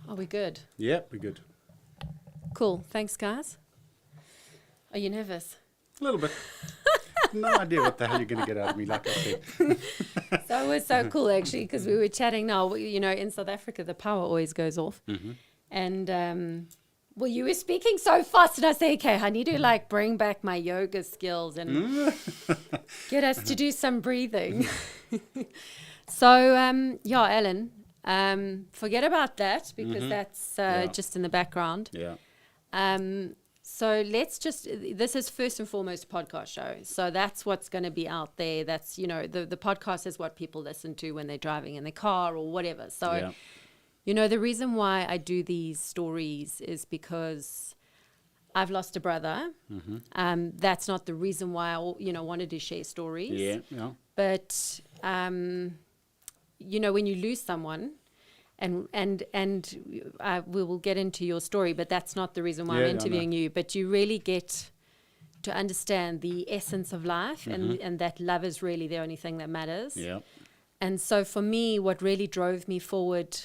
Are we good? Yeah, we're good. Cool. Thanks, guys. Are you nervous? A little bit. No idea what the hell you're going to get out of me, like I said. So it was so cool, actually, because we were chatting now. You know, in South Africa, the power always goes off. Mm-hmm. And, well, you were speaking so fast, and I say, okay, I need to, like, bring back my yoga skills get us to do some breathing. So, yeah, Alan, forget about that, because that's just in the background. Yeah. So this is first and foremost a podcast show. So that's what's going to be out there. That's, you know, the podcast is what people listen to when they're driving in the car or whatever. So, you know, the reason why I do these stories is because I've lost a brother. Mm-hmm. That's not the reason why I, wanted to share stories. Yeah. But, you know, when you lose someone, and we will get into your story, but that's not the reason why I'm interviewing you. But you really get to understand the essence of life, and that love is really the only thing that matters. Yeah. And so for me, what really drove me forward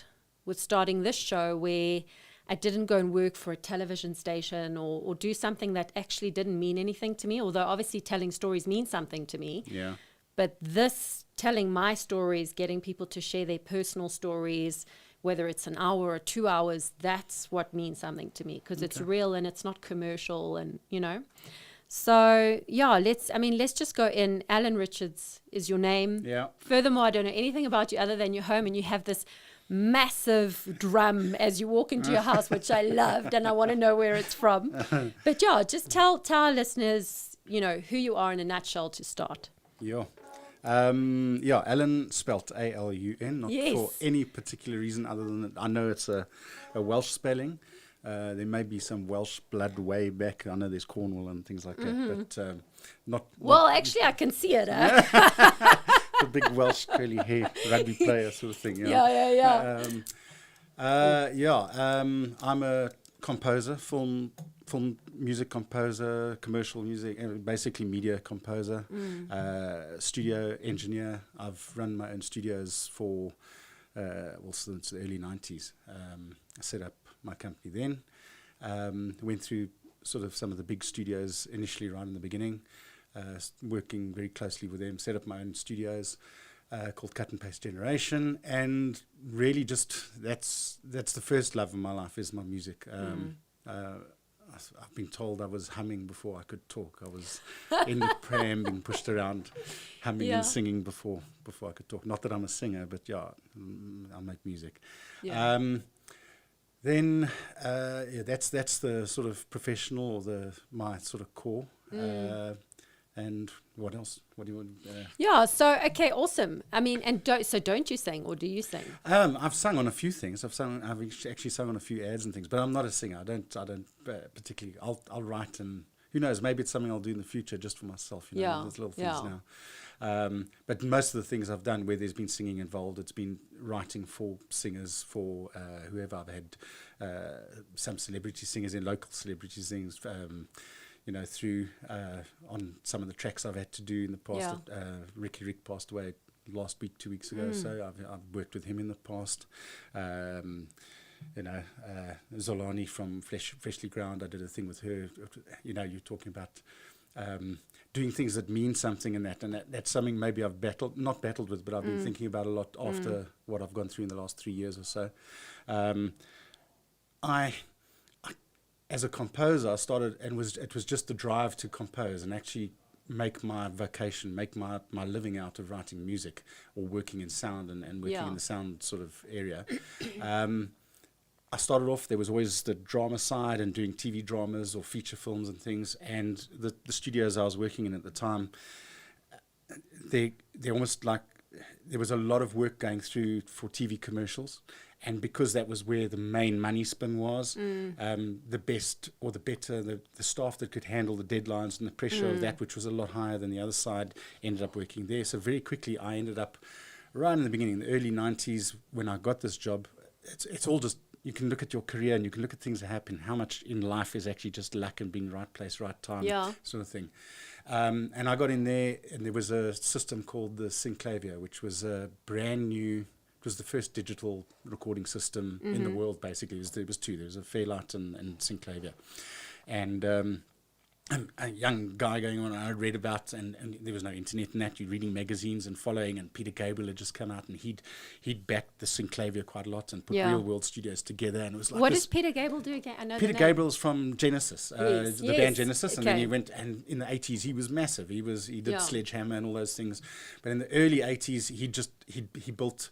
with starting this show, where I didn't go and work for a television station or do something that actually didn't mean anything to me, although obviously telling stories means something to me. Yeah. But this, telling my stories, getting people to share their personal stories, whether it's an hour or 2 hours, that's what means something to me, because it's real and it's not commercial, and, So, yeah, let's just go in. Alan Richards is your name. Yeah. Furthermore, I don't know anything about you other than your home, and you have this massive drum as you walk into your house, which I loved, and I want to know where it's from. But, yeah, just tell our listeners, who you are in a nutshell to start. Yeah. Alun, spelt A-L-U-N, not for any particular reason other than that I know it's a Welsh spelling. There may be some Welsh blood way back. I know there's Cornwall and things like that, but not... Well, actually, I can see it. The big Welsh curly hair rugby player sort of thing. Yeah. I'm a composer, film music composer, commercial music, basically media composer, studio engineer. I've run my own studios for, since the early 90s. I set up my company then, went through sort of some of the big studios initially right in the beginning, working very closely with them, set up my own studios called Cut and Paste Generation, and really just that's the first love of my life is my music. I've been told I was humming before I could talk. I was in the pram being pushed around, humming and singing before I could talk. Not that I'm a singer, but I make music. Yeah. That's the sort of professional or my sort of core. And what else? What do you want? So okay, awesome. I mean, and don't you sing, or do you sing? I've sung on a few things. I've actually sung on a few ads and things, but I'm not a singer. I don't particularly. I'll write, and who knows? Maybe it's something I'll do in the future just for myself. There's little things now. But most of the things I've done where there's been singing involved, it's been writing for singers, for whoever. I've had some celebrity singers and local celebrity singers. Through on some of the tracks I've had to do in the past. Rick passed away last week, 2 weeks ago, so I've worked with him in the past. Zolani from Freshly Ground, I did a thing with her. You're talking about doing things that mean something, and that's something maybe I've not battled with, but I've been thinking about a lot after what I've gone through in the last 3 years or so. As a composer, I started, and it was just the drive to compose and actually make my vocation, make my living out of writing music or working in sound and working in the sound sort of area. I started off, there was always the drama side and doing TV dramas or feature films and things, and the studios I was working in at the time, they almost like, there was a lot of work going through for TV commercials. And because that was where the main money spin was, the best or the better, the staff that could handle the deadlines and the pressure of that, which was a lot higher than the other side, ended up working there. So very quickly, I ended up, right in the beginning, in the early 90s, when I got this job, it's all just, you can look at your career and you can look at things that happen, how much in life is actually just luck and being right place, right time, sort of thing. And I got in there, and there was a system called the Synclavier, which was a brand new was the first digital recording system in the world. Basically, there was two. There was a Fairlight and Synclavier, and a young guy going on, I read about, and there was no internet and that, you're reading magazines and following, and Peter Gabriel had just come out, and he'd backed the Synclavier quite a lot and put Real World Studios together, and it was like, what does Peter Gabriel do again? I know Peter Gabriel's from Genesis, the band Genesis, and then he went, and in the 80s he was massive. He did Sledgehammer and all those things, but in the early 80s he built.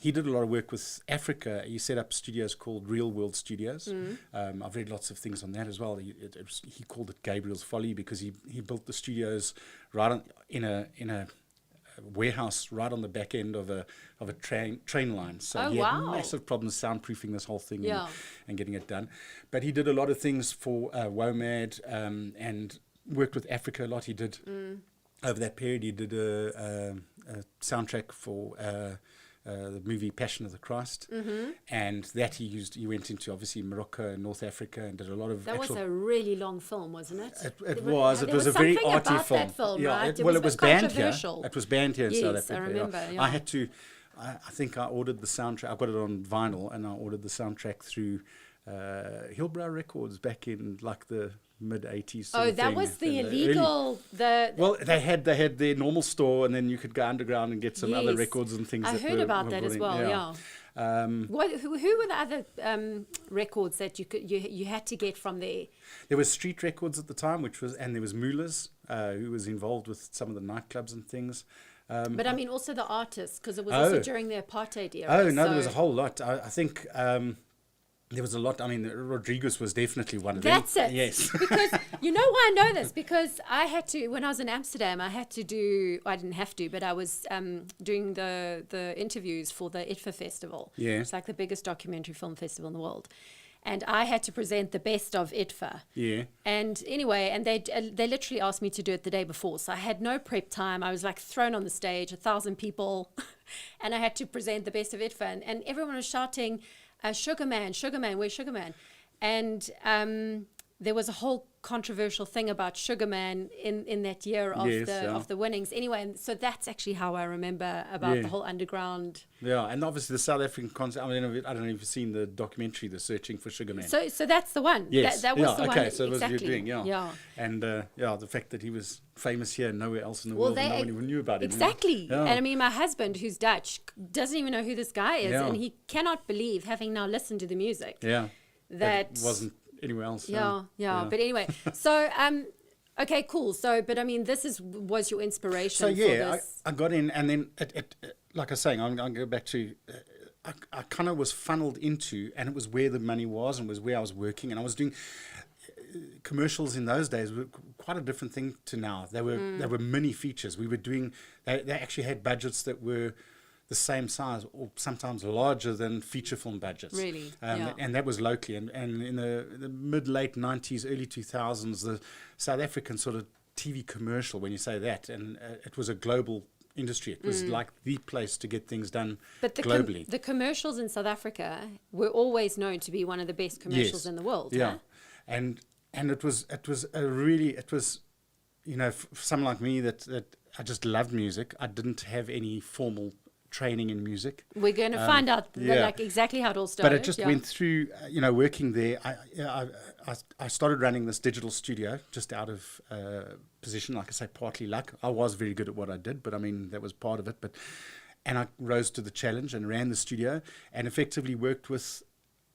He did a lot of work with Africa. He set up studios called Real World Studios. I've read lots of things on that as well. He called it Gabriel's Folly because he built the studios right on, in a warehouse right on the back end of a train line. So he had massive problems soundproofing this whole thing and getting it done. But he did a lot of things for WOMAD and worked with Africa a lot. He did over that period. He did a soundtrack for the movie Passion of the Christ, and that he went into obviously Morocco and North Africa and did a lot of. That was a really long film, wasn't it? It was a very arty film. That film, right? It was banned here. It was banned here in South Yes, Africa. I remember. I had to. I think I ordered the soundtrack. I got it on vinyl, and I ordered the soundtrack through Hillbrow Records back in like the mid-80s. Oh, that was the illegal. Well, they had their normal store, and then you could go underground and get some other records and things. I heard about that as well. Yeah. Who were the other records that you had to get from there? There was Street Records at the time, and there was Mueller's, who was involved with some of the nightclubs and things. But I mean, also the artists, because it was also during the apartheid era. Oh no, there was a whole lot. I think. There was a lot. I mean, Rodriguez was definitely one of them. That's it. Yes. Because you know why I know this? Because I had to, when I was in Amsterdam, I didn't have to, but I was doing the interviews for the ITFA festival. Yeah. It's like the biggest documentary film festival in the world. And I had to present the best of ITFA. Yeah. And anyway, and they literally asked me to do it the day before. So I had no prep time. I was like thrown on the stage, 1,000 people, and I had to present the best of ITFA. And everyone was shouting, Sugar Man, where's Sugar Man? And there was a whole controversial thing about Sugar Man in that year of the winnings. Anyway, and so that's actually how I remember about the whole underground. Yeah, and obviously the South African concept. I mean, I don't know if you've seen the documentary, The Searching for Sugar Man. So that's the one. Yes, that was the one. Okay, so exactly. it was you're doing, yeah. And the fact that he was famous here and nowhere else in the world, and no one even knew about him. Exactly. Yeah. And I mean, my husband, who's Dutch, doesn't even know who this guy is, and he cannot believe, having now listened to the music, that wasn't anywhere else. Yeah. But anyway, so okay, cool. So, but I mean, was your inspiration. So for this. I got in, and then it like I was saying, I'm going to go back to. I kind of was funneled into, and it was where the money was, and was where I was working, and I was doing commercials in those days were quite a different thing to now. They were mini features. We were doing. They actually had budgets that were the same size or sometimes larger than feature film budgets. Really? And that was locally. And in the mid-late 90s, early 2000s, the South African sort of TV commercial, when you say that, and it was a global industry. It was like the place to get things done globally. The commercials in South Africa were always known to be one of the best commercials in the world. Yeah. Huh? And it was you know, for someone like me that I just loved music. I didn't have any formal training in music. We're going to find out like exactly how it all started. But it just went through, working there. I started running this digital studio just out of position, like I say, partly luck. I was very good at what I did, but I mean, that was part of it. And I rose to the challenge and ran the studio and effectively worked with,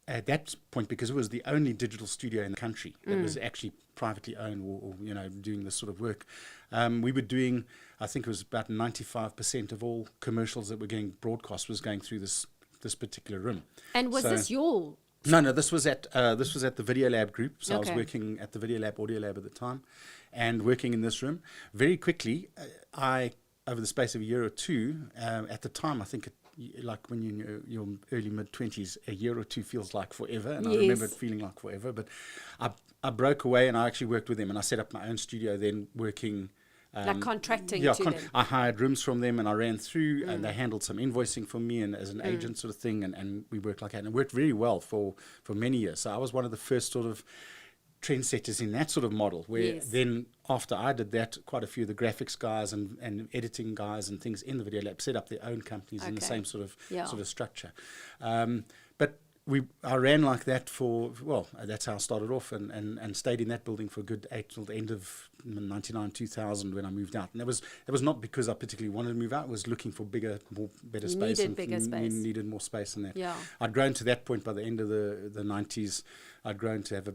at that point, because it was the only digital studio in the country that was actually privately owned or doing this sort of work. We were doing, I think it was about 95% of all commercials that were getting broadcast was going through this particular room. And was this your? No, this was at the Video Lab group. So I was working at the Video Lab, Audio Lab at the time, and working in this room. Very quickly, over the space of a year or two, at the time, I think like when you're in your early mid-20s, a year or two feels like forever, and I remember it feeling like forever. But I broke away, and I actually worked with them, and I set up my own studio then, working. Like contracting to them. I hired rooms from them, and I ran through, and they handled some invoicing for me, and as an agent sort of thing, and we worked like that, and it worked very well for many years. So I was one of the first sort of trendsetters in that sort of model, where Yes. then after I did that, quite a few of the graphics guys and editing guys and things in the video lab set up their own companies in the Okay. same sort of Yeah. structure. But I ran like that that's how I started off, and stayed in that building for a good 8 till the end of 99, 2000 when I moved out. And that was not because I particularly wanted to move out. I was looking for better You space. needed bigger space. Needed more space than that. Yeah. I'd grown to that point by the end of the 90s. I'd grown to have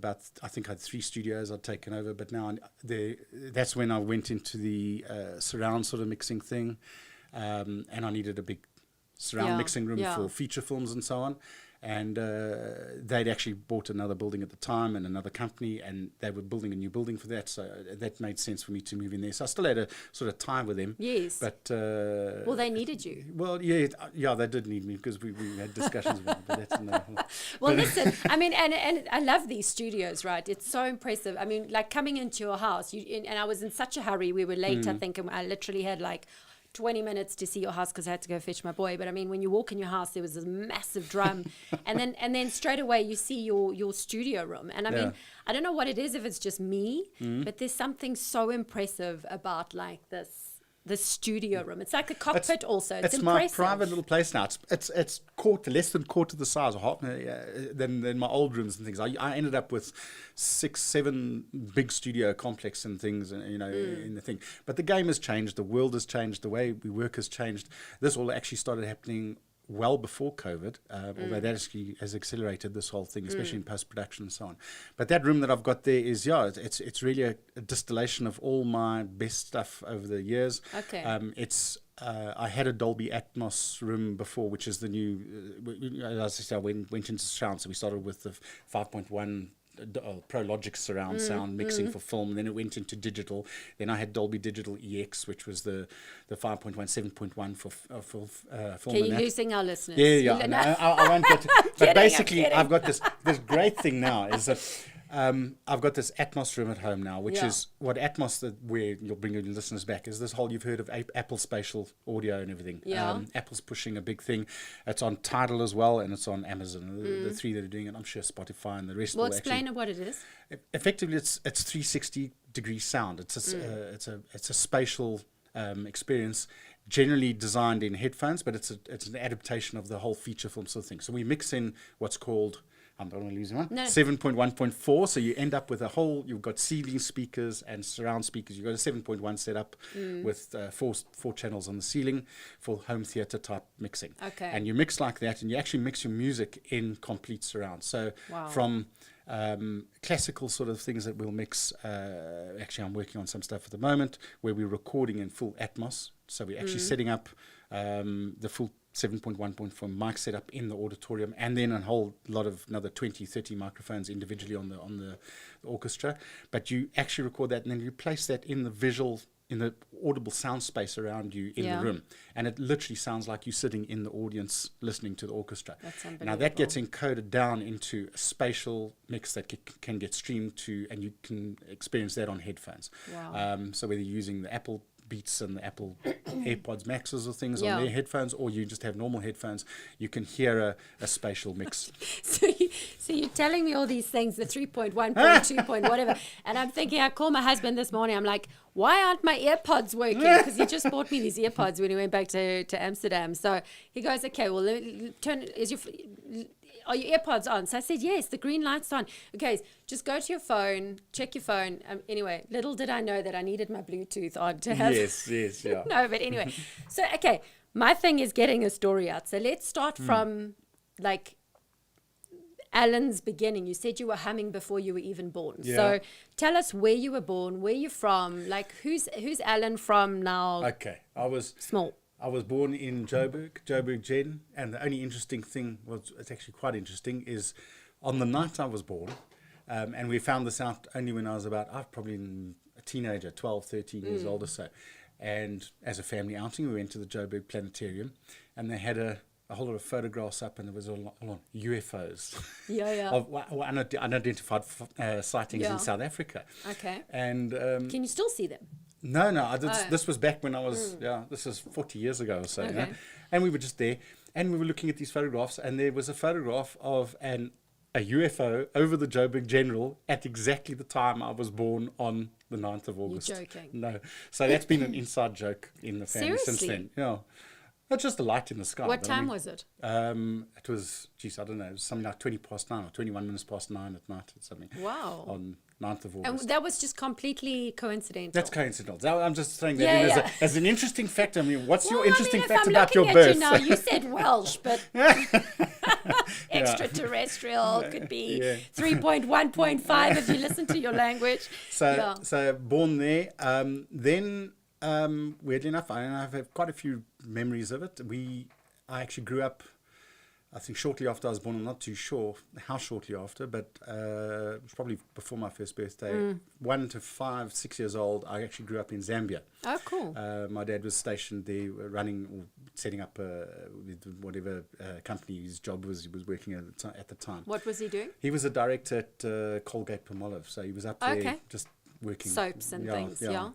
I think I had 3 studios I'd taken over, but now that's when I went into the surround sort of mixing thing, and I needed a big surround mixing room for feature films and so on. And they'd actually bought another building at the time and another company, and they were building a new building for that. So that made sense for me to move in there. So I still had a sort of tie with them. Yes. But well, they needed you. well, yeah, they did need me because we had discussions with them. But that's another. Well, listen, I mean, and I love these studios, right? It's so impressive. I mean, like coming into your house, and I was in such a hurry. We were late, I think, and I literally had like 20 minutes to see your house because I had to go fetch my boy. But I mean, when you walk in your house, there was this massive drum, and then straight away you see your studio room. And I mean, I don't know what it is, if it's just me, but there's something so impressive about like this studio room. It's like a cockpit. Also, it's impressive. My private little place now. It's less than quarter the size, than my old rooms and things. I ended up with 6-7 big studio complex and things, in the thing. But the game has changed. The world has changed. The way we work has changed. This all actually started happening well before COVID, although that actually has accelerated this whole thing, especially in post-production and so on. But that room that I've got there is, it's really a distillation of all my best stuff over the years. Okay. I had a Dolby Atmos room before, which is the new, as I said, I went into surround. So we started with the 5.1 Pro Logic surround sound mixing for film, and then it went into digital. Then I had Dolby Digital EX, which was the 5.1, 7.1 for film. Okay, you're losing our listeners. Yeah. No, I won't get. But basically, I've got this great thing now is that I've got this Atmos room at home now, which is what Atmos, where you'll bring your listeners back, is this whole, you've heard of Apple Spatial audio and everything. Yeah. Apple's pushing a big thing. It's on Tidal as well, and it's on Amazon. The 3 that are doing it, I'm sure Spotify and the rest Well, will explain what it is. Effectively, it's 360-degree sound. It's a spatial experience, generally designed in headphones, but it's an adaptation of the whole feature film sort of thing. So we mix in what's called, I don't want to lose one, 7.1.4. So you end up with you've got ceiling speakers and surround speakers. You've got a 7.1 setup with four channels on the ceiling for home theater type mixing. Okay. And you mix like that, and you actually mix your music in complete surround. So from classical sort of things that we'll mix. Actually, I'm working on some stuff at the moment where we're recording in full Atmos. So we're actually setting up the full 7.1.4 mic setup in the auditorium, and then a whole lot of another 20, 30 microphones individually on the orchestra. But you actually record that, and then you place that in the audible sound space around you in the room. And it literally sounds like you're sitting in the audience listening to the orchestra. That's unbelievable. Now that gets encoded down into a spatial mix that can get streamed to, and you can experience that on headphones. Wow. So whether you're using the Apple Beats and the Apple AirPods Maxes or things on their headphones, or you just have normal headphones, you can hear a spatial mix. So you're telling me all these things, the 3.1.2 point whatever, and I'm thinking, I called my husband this morning, I'm like, why aren't my earpods working? Because he just bought me these earpods when he went back to Amsterdam. So he goes, okay, well, are your AirPods on? So I said, yes, the green light's on. Okay, just go to your phone, check your phone. Anyway, little did I know that I needed my Bluetooth on to have... Yes, yeah. No, but anyway. So, okay, my thing is getting a story out. So let's start from, like, Alun's beginning. You said you were humming before you were even born. Yeah. So tell us where you were born, where you're from, like, who's Alun from now? Okay, I was born in Joburg, Jen, and the only interesting thing it's actually quite interesting, is on the night I was born, and we found this out only when I was probably a teenager, 12, 13 years old or so. And as a family outing, we went to the Joburg Planetarium, and they had a whole lot of photographs up, and there was a lot of UFOs. Of unidentified sightings in South Africa. Okay. And can you still see them? No. This was back when I was, this is 40 years ago or so. Okay. And we were just there, and we were looking at these photographs, and there was a photograph of an a UFO over the Joburg General at exactly the time I was born on the 9th of August. You're joking. No. So that's been an inside joke in the family since Seriously? then. Yeah. It's just a light in the sky. What but time was it? It was, I don't know, it was something like 20 past 9 or 21 minutes past 9 at night or something. Wow. On 9th of August. And that was just completely coincidental. That's coincidental. I'm just saying that Yeah, as an interesting fact. I mean, what's your Well, interesting if fact I'm about your looking at birth? You now, you said Welsh, but extraterrestrial could be 3.1.5 if you listen to your language. So born there. Then, weirdly enough, I have quite a few memories of it. I actually grew up, I think shortly after I was born. I'm not too sure how shortly after, but it was probably before my first birthday. 1 to 5, 6 years old, I actually grew up in Zambia. Oh, cool. My dad was stationed there running or setting up with whatever company his job was. He was working at the time. What was he doing? He was a director at Colgate Palmolive. So he was up there just working. Soaps and things, yeah.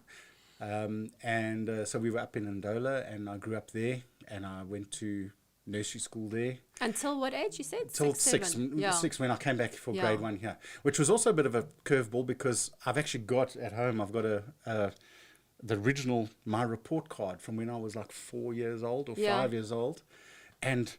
So we were up in Ndola, and I grew up there, and I went to nursery school there. Until what age? You said Till 6, 7? six when I came back for grade 1 here, which was also a bit of a curveball because I've actually got at home, I've got the original My Report card from when I was like 4 years old or 5 years old, and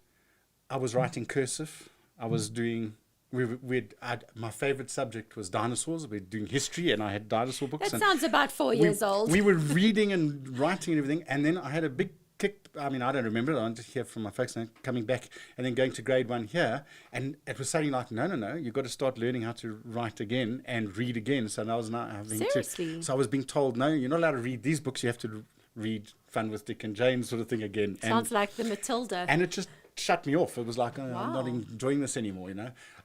I was writing cursive. I was doing... my favorite subject was dinosaurs. We're doing history, and I had dinosaur books. That sounds about 4 years old. We were reading and writing and everything, and then I had a big kick. I mean, I don't remember it. I just hear from my folks and coming back and then going to grade 1 here, and it was saying like, no, you've got to start learning how to write again and read again. So I was now having Seriously? So I was being told, no, you're not allowed to read these books. You have to read Fun with Dick and Jane sort of thing again. Sounds like the Matilda. And it just shut me off. It was like, I'm not enjoying this anymore,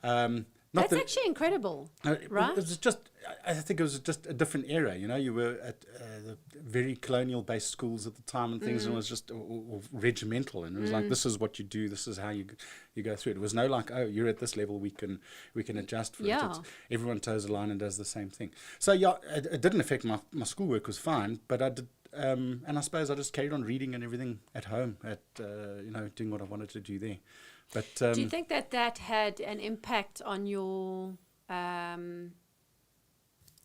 That's actually incredible, right? It was just, I think it was just a different era, You were at the very colonial-based schools at the time and things, and it was just or regimental, and it was like, this is what you do, this is how you go through it. It was no like, oh, you're at this level, we can adjust for it. Everyone toes the line and does the same thing. So it didn't affect my schoolwork, was fine, but I did. And I suppose I just carried on reading and everything at home, doing what I wanted to do there. But do you think that had an impact on your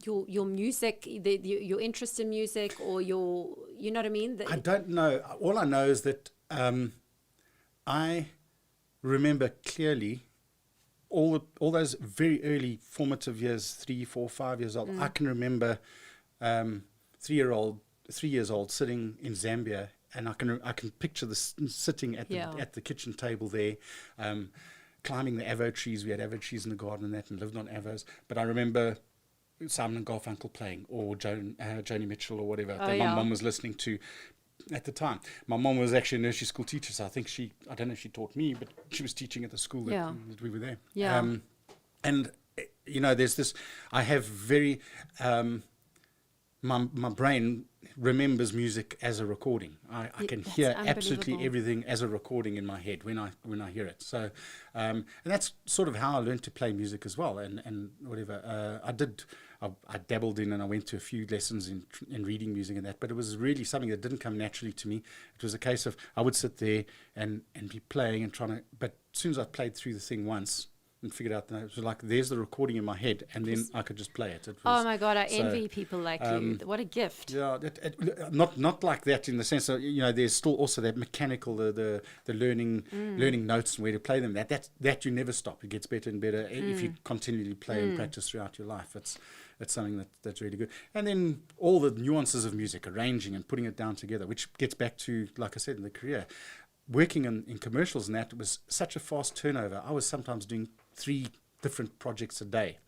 music, your interest in music, or you know what I mean? I don't know. All I know is that I remember clearly all those very early formative years, 3, 4, 5 years old. I can remember 3 years old sitting in Zambia, and I can picture this sitting at the kitchen table there, climbing the avo trees. We had avo trees in the garden and lived on avos. But I remember Simon and Garfunkel playing, or Joni Mitchell, or whatever that my mom was listening to at the time. My mom was actually a nursery school teacher, so I think I don't know if she taught me, but she was teaching at the school that we were there. Yeah. And there's this. I have very. My brain remembers music as a recording. I can hear absolutely everything as a recording in my head when I hear it. So, and that's sort of how I learned to play music as well. And whatever I dabbled in, and I went to a few lessons in reading music and that. But it was really something that didn't come naturally to me. It was a case of I would sit there and be playing and trying to. But as soon as I played through the thing once and figured out that it was like, there's the recording in my head, and then I could just play it. Oh my God, I envy people like you. What a gift. Yeah, not like that in the sense of, there's still also that mechanical, the learning notes and where to play them. That you never stop. It gets better and better if you continually play and practice throughout your life. It's something that's really good. And then all the nuances of music, arranging and putting it down together, which gets back to, like I said, in the career. Working in commercials and that was such a fast turnover. I was sometimes doing 3 different projects a day.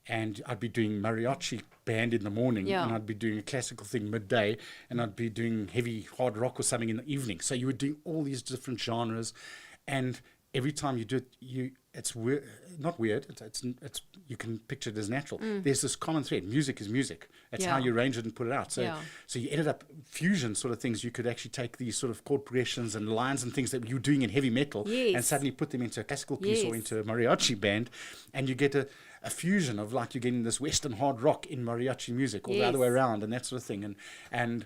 And I'd be doing mariachi band in the morning, and I'd be doing a classical thing midday, and I'd be doing heavy hard rock or something in the evening. So you were doing all these different genres, and every time you do it, it's weird, not weird. It's you can picture it as natural. There's this common thread. Music is music. It's how you arrange it and put it out. So you ended up fusion sort of things. You could actually take these sort of chord progressions and lines and things that you were doing in heavy metal, and suddenly put them into a classical piece or into a mariachi band, and you get a fusion of, like, you're getting this Western hard rock in mariachi music, or the other way around, and that sort of thing. And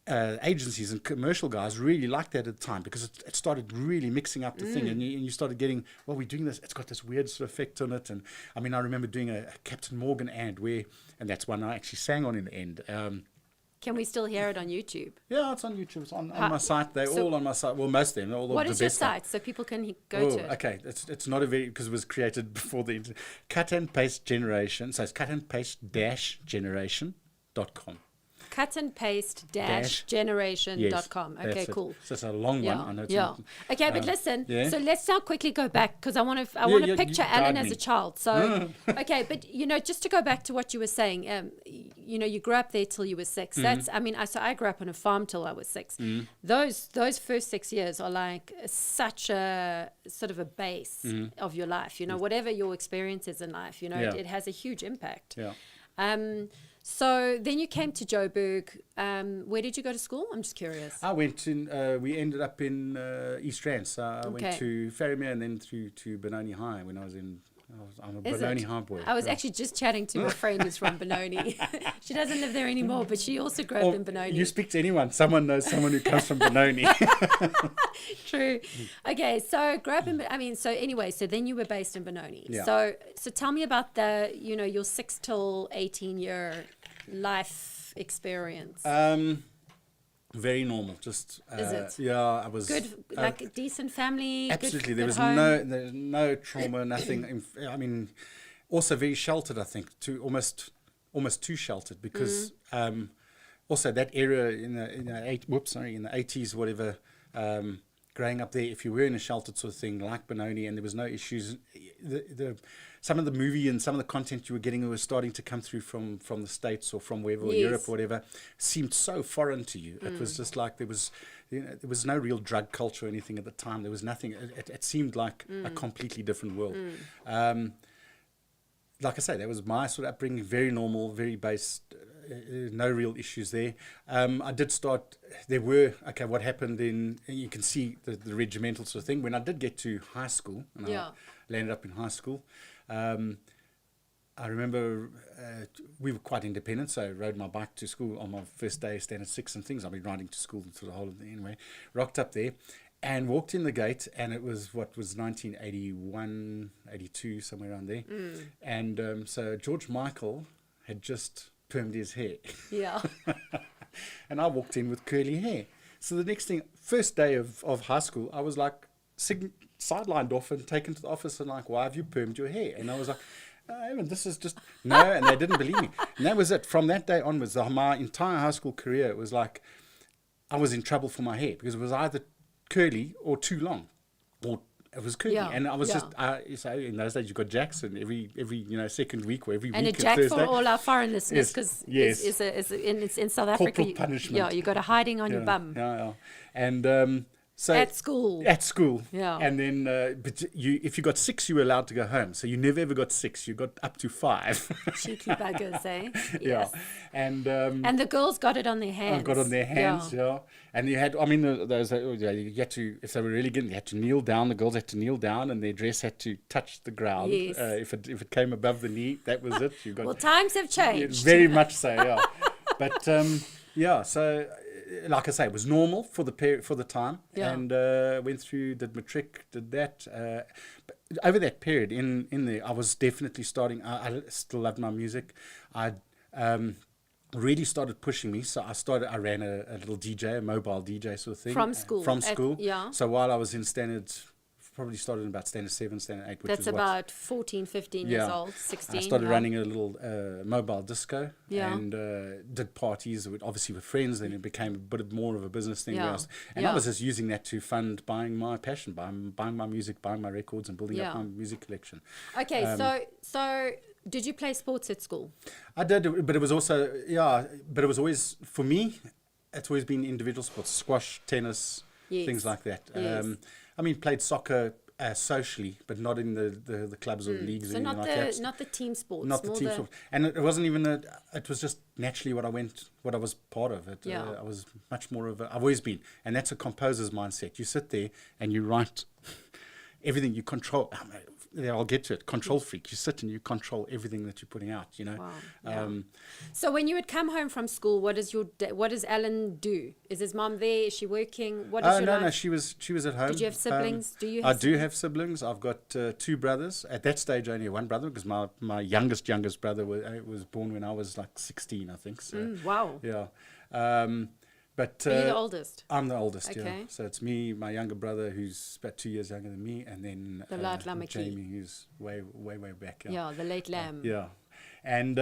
agencies and commercial guys really liked that at the time, because it started really mixing up the thing, and you started getting, well, we're doing this, it's got this weird sort of effect on it. And I mean, I remember doing a Captain Morgan ad and that's one I actually sang on in the end. Can we still hear it on YouTube? Yeah, it's on YouTube. It's on my site. They're all on my site. Well, most of them. All what the is your best site so people can go to it? Okay. It's not a very, because it was created before the internet. Cut and Paste Generation. So it's cut and paste -generation.com. Cut and paste generation.com. Yes, Okay, cool. So it's a long one. I know it's Okay, but listen. yeah. So let's now quickly go back, because I want to picture Alun as a child. So, okay, but just to go back to what you were saying, you grew up there till you were 6. That's, I grew up on a farm till I was 6. Those first 6 years are like such a sort of a base of your life. Whatever your experience is in life, it has a huge impact. Yeah. So then you came to Joburg. Where did you go to school? I'm just curious. I went in, we ended up in East Rand. So I went to Ferrymeer and then through to Benoni High when I was in, I'm a Benoni High boy. I was actually just chatting to my friend who's from Benoni. She doesn't live there anymore, but she also grew up in Benoni. You speak to anyone, someone knows someone who comes from Benoni. True. Okay, so grew up in, so then you were based in Benoni. Yeah. So tell me about your 6 till 18 year life experience. Very normal. Just is it? Yeah, I was good, like a decent family. Absolutely, good there was home. no trauma, nothing. Also very sheltered. I think almost too sheltered, because also that era in the 80s, whatever. Growing up there, if you were in a sheltered sort of thing like Benoni, and there was no issues, some of the movie and some of the content you were getting was starting to come through from the States or from wherever, or Europe or whatever, seemed so foreign to you. It was just like there was no real drug culture or anything at the time. There was nothing. It seemed like a completely different world. Like I say, that was my sort of upbringing, very normal, very based. No real issues there. I did start, what happened you can see the regimental sort of thing. When I did get to high school, and I landed up in high school, I remember we were quite independent, so I rode my bike to school on my first day, standard 6 and things. I've been riding to school for the whole of the anyway. Rocked up there and walked in the gate, and it was 1981, 82, somewhere around there. And so George Michael had just permed his hair. Yeah. And I walked in with curly hair. So the next thing, first day of high school, I was like sidelined off and taken to the office and like, why have you permed your hair? And I was like, this is just, no, and they didn't believe me. And that was it. From that day onwards, my entire high school career, it was like I was in trouble for my hair, because it was either curly or too long, or it was curly. And I was just, so in those days you got Jackson every second week or every week. And a Jack Thursday. for all our foreign listeners, because in South Africa, corporal punishment. Yeah, you got a hiding on your bum. Yeah. And so at school. Yeah. And then, but if you got 6, you were allowed to go home. So you never ever got 6. You got up to 5. Cheeky buggers, eh? Yeah. Yes. And the girls got it on their hands. Got on their hands, yeah. And you had, those you had to, if they were really good, they had to kneel down. The girls had to kneel down, and their dress had to touch the ground. Yes. If it came above the knee, that was it. You got. Well, times have changed. Very much so, yeah. But so. Like I say, it was normal for the time, and went through, did matric, did that. But over that period, in there, I was definitely starting. I still loved my music. I really started pushing me. So I ran a little DJ, a mobile DJ sort of thing from school. So while I was in standard. Probably started in about standard 7, standard 8. Which That's about 14, 15 years old, 16. I started running a little mobile disco and did parties, obviously with friends. Then it became a bit more of a business thing. I was just using that to fund buying my passion, buying my music, buying my records, and building up my music collection. Okay, so did you play sports at school? I did, but it was also, but it was always, for me, it's always been individual sports, squash, tennis, things like that. Yes. Played soccer socially, but not in the clubs or leagues. So or not anything like that. not the team sports. Not the team sports. And it wasn't even it was just naturally what I was part of it. I was much more of I've always been. And that's a composer's mindset. You sit there and you write everything you control. I'll get to it. Control freak. You sit and you control everything that you're putting out. You know. Wow. Yeah. So when you would come home from school, what does Alan do? Is his mom there? Is she working? What is your no, life? no. She was at home. Did you have siblings? Do you? I do have siblings. I've got 2 brothers. At that stage, only one brother because my youngest brother was born when I was like 16, I think. So, wow. Yeah. But Are you the oldest? I'm the oldest. Okay. Yeah. So it's me, my younger brother, who's about 2 years younger than me, and then Jamie, who's way back. Yeah, the late lamb. Yeah. And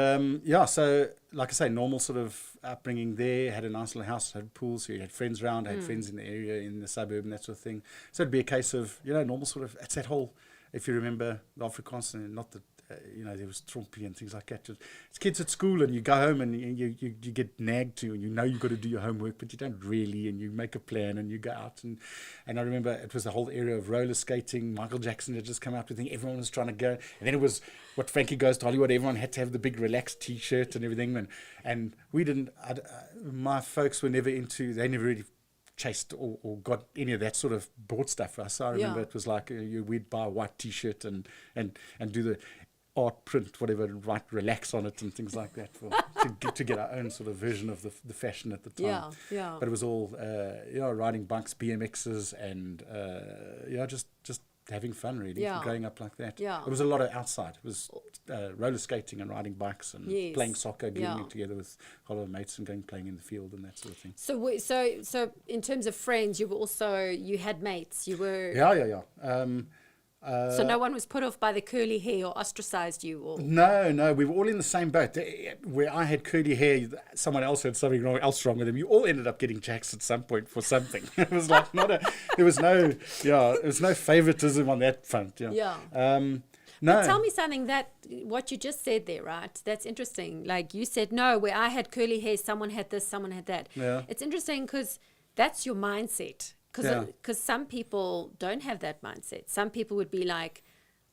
so like I say, normal sort of upbringing there. Had a nice little house, had pools, so you had friends around, had friends in the area, in the suburb, and that sort of thing. So it'd be a case of normal sort of. It's that whole, if you remember the Afrikaans, and not that there was Trumpy and things like that. It's kids at school, and you go home and you get nagged to, and you've got to do your homework, but you don't really, and you make a plan and you go out. And I remember it was the whole area of roller skating. Michael Jackson had just come out with thing. Everyone was trying to go, and then it was what Frankie Goes to Hollywood. Everyone had to have the big relaxed T-shirt and everything, and we didn't. My folks were never into. They never really chased or got any of that sort of board stuff for us. So I remember it was like we'd buy a white T-shirt and do the art print, whatever, and write relax on it and things like that to get our own sort of version of the fashion at the time. Yeah. But it was all riding bikes, BMXs, and just having fun really. Growing up like that. Yeah. It was a lot of outside. It was roller skating and riding bikes and playing soccer, getting together with a lot of mates and playing in the field and that sort of thing. So in terms of friends, you had mates. You were so no one was put off by the curly hair or ostracized you? Or No, we were all in the same boat. Where I had curly hair, someone else had something else wrong with them. You all ended up getting jacks at some point for something. It was like there was no favoritism on that front. Yeah. No. But tell me something what you just said there, right? That's interesting. Like you said, no, where I had curly hair, someone had this, someone had that. Yeah. It's interesting because that's your mindset. Because some people don't have that mindset. Some people would be like,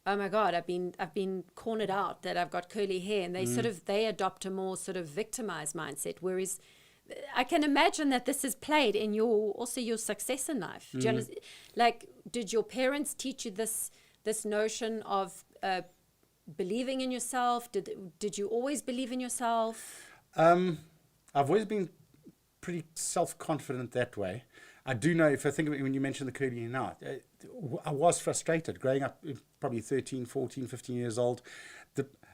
oh my God, I've been cornered out that I've got curly hair, and they adopt a more sort of victimized mindset. Whereas I can imagine that this is played in your success in life. Do you understand? Like, did your parents teach you this notion of believing in yourself? Did you always believe in yourself? I've always been pretty self-confident that way. I do know, if I think of it, when you mentioned the curly hair now, I was frustrated growing up, probably 13, 14, 15 years old.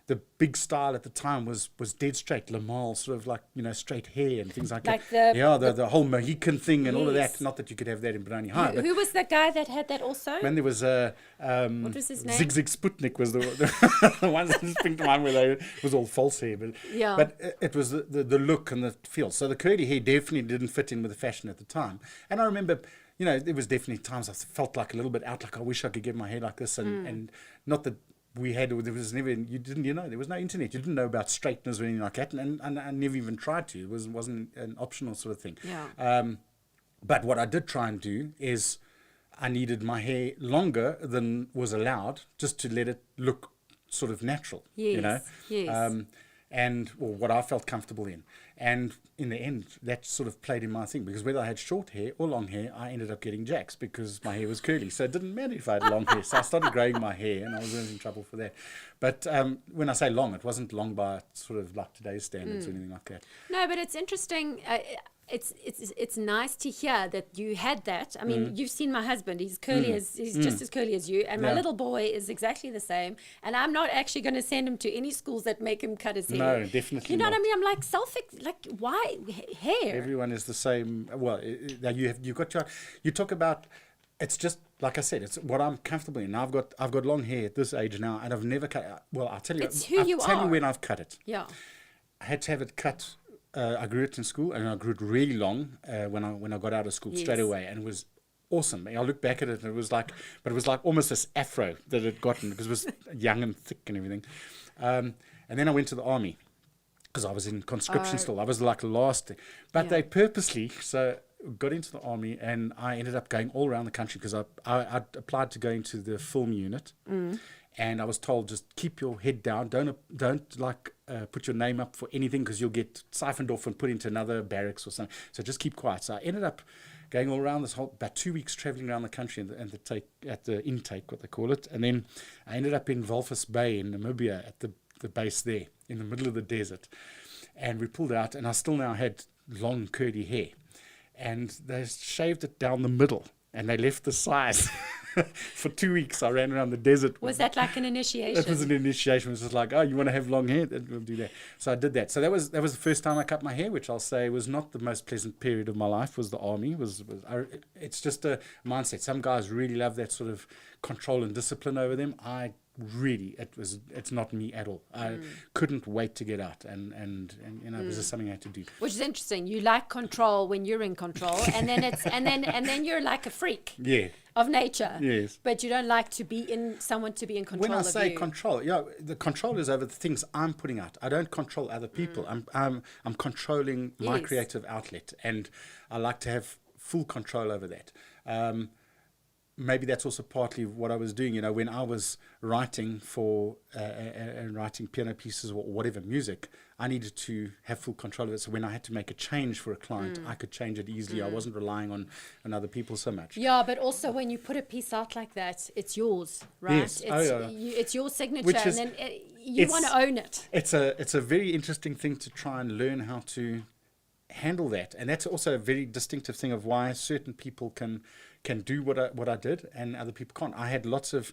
The big style at the time was dead straight, Lamal, sort of like, straight hair and things like that. The whole Mohican thing and all of that. Not that you could have that in Brownie High. Who was that guy that had that also? When there was what was his name? Zig Sputnik was the one that sprang to mind, where it was all false hair. But it was the look and the feel. So the curly hair definitely didn't fit in with the fashion at the time. And I remember, there was definitely times I felt like a little bit out, like I wish I could get my hair like this, and not that there was never, there was no internet. You didn't know about straighteners or anything like that, and I never even tried to. It wasn't an optional sort of thing. Yeah. But what I did try and do is I needed my hair longer than was allowed, just to let it look sort of natural. Yes. Yes. And what I felt comfortable in. And in the end, that sort of played in my thing, because whether I had short hair or long hair, I ended up getting jacks because my hair was curly. So it didn't matter if I had long hair. So I started growing my hair, and I was in trouble for that. But when I say long, it wasn't long by sort of like today's standards or anything like that. No, but it's interesting. It's nice to hear that you had that. I mean, you've seen my husband. He's curly he's just as curly as you, and my little boy is exactly the same. And I'm not actually going to send him to any schools that make him cut his hair. No, definitely. You know not. what I mean? I'm like why hair? Everyone is the same. Well, you talk about. It's just like I said. It's what I'm comfortable in. Now I've got long hair at this age now, and I've never cut. Well, I'll tell you. I'll tell you when I've cut it. Yeah. I had to have it cut. I grew it in school, and I grew it really long when I got out of school straight away, and it was awesome. I look back at it, and it was like almost this afro that it had gotten, because it was young and thick and everything. And then I went to the army, because I was in conscription still. I was like last, but they purposely got into the army, and I ended up going all around the country, because I applied to go into the film unit. And I was told, just keep your head down. Don't put your name up for anything, because you'll get siphoned off and put into another barracks or something. So just keep quiet. So I ended up going all around this whole, about 2 weeks traveling around the country at the intake, what they call it. And then I ended up in Walvis Bay in Namibia at the base there in the middle of the desert. And we pulled out, and I still now had long curly hair. And they shaved it down the middle, and they left the sides. For 2 weeks, I ran around the desert. Was that like an initiation? It was an initiation. It was just like, oh, you want to have long hair? Then we'll do that. So I did that. So that was the first time I cut my hair, which I'll say was not the most pleasant period of my life. Was the army? It's just a mindset. Some guys really love that sort of control and discipline over them. It's not me at all. I couldn't wait to get out, and it was just something I had to do. Which is interesting. You like control when you're in control, and then you're like a freak. Yeah. Of nature. Yes. But you don't like someone to be in control of you. When I say control, the control is over the things I'm putting out. I don't control other people. I'm controlling my creative outlet, and I like to have full control over that. Maybe that's also partly what I was doing. When I was writing writing piano pieces or whatever music, I needed to have full control of it. So when I had to make a change for a client, I could change it easily. I wasn't relying on other people so much. Yeah, but also when you put a piece out like that, it's yours, right? Yes. It's your signature, and then you want to own it. It's a very interesting thing to try and learn how to handle that, and that's also a very distinctive thing of why certain people can do what I did and other people can't. I had lots of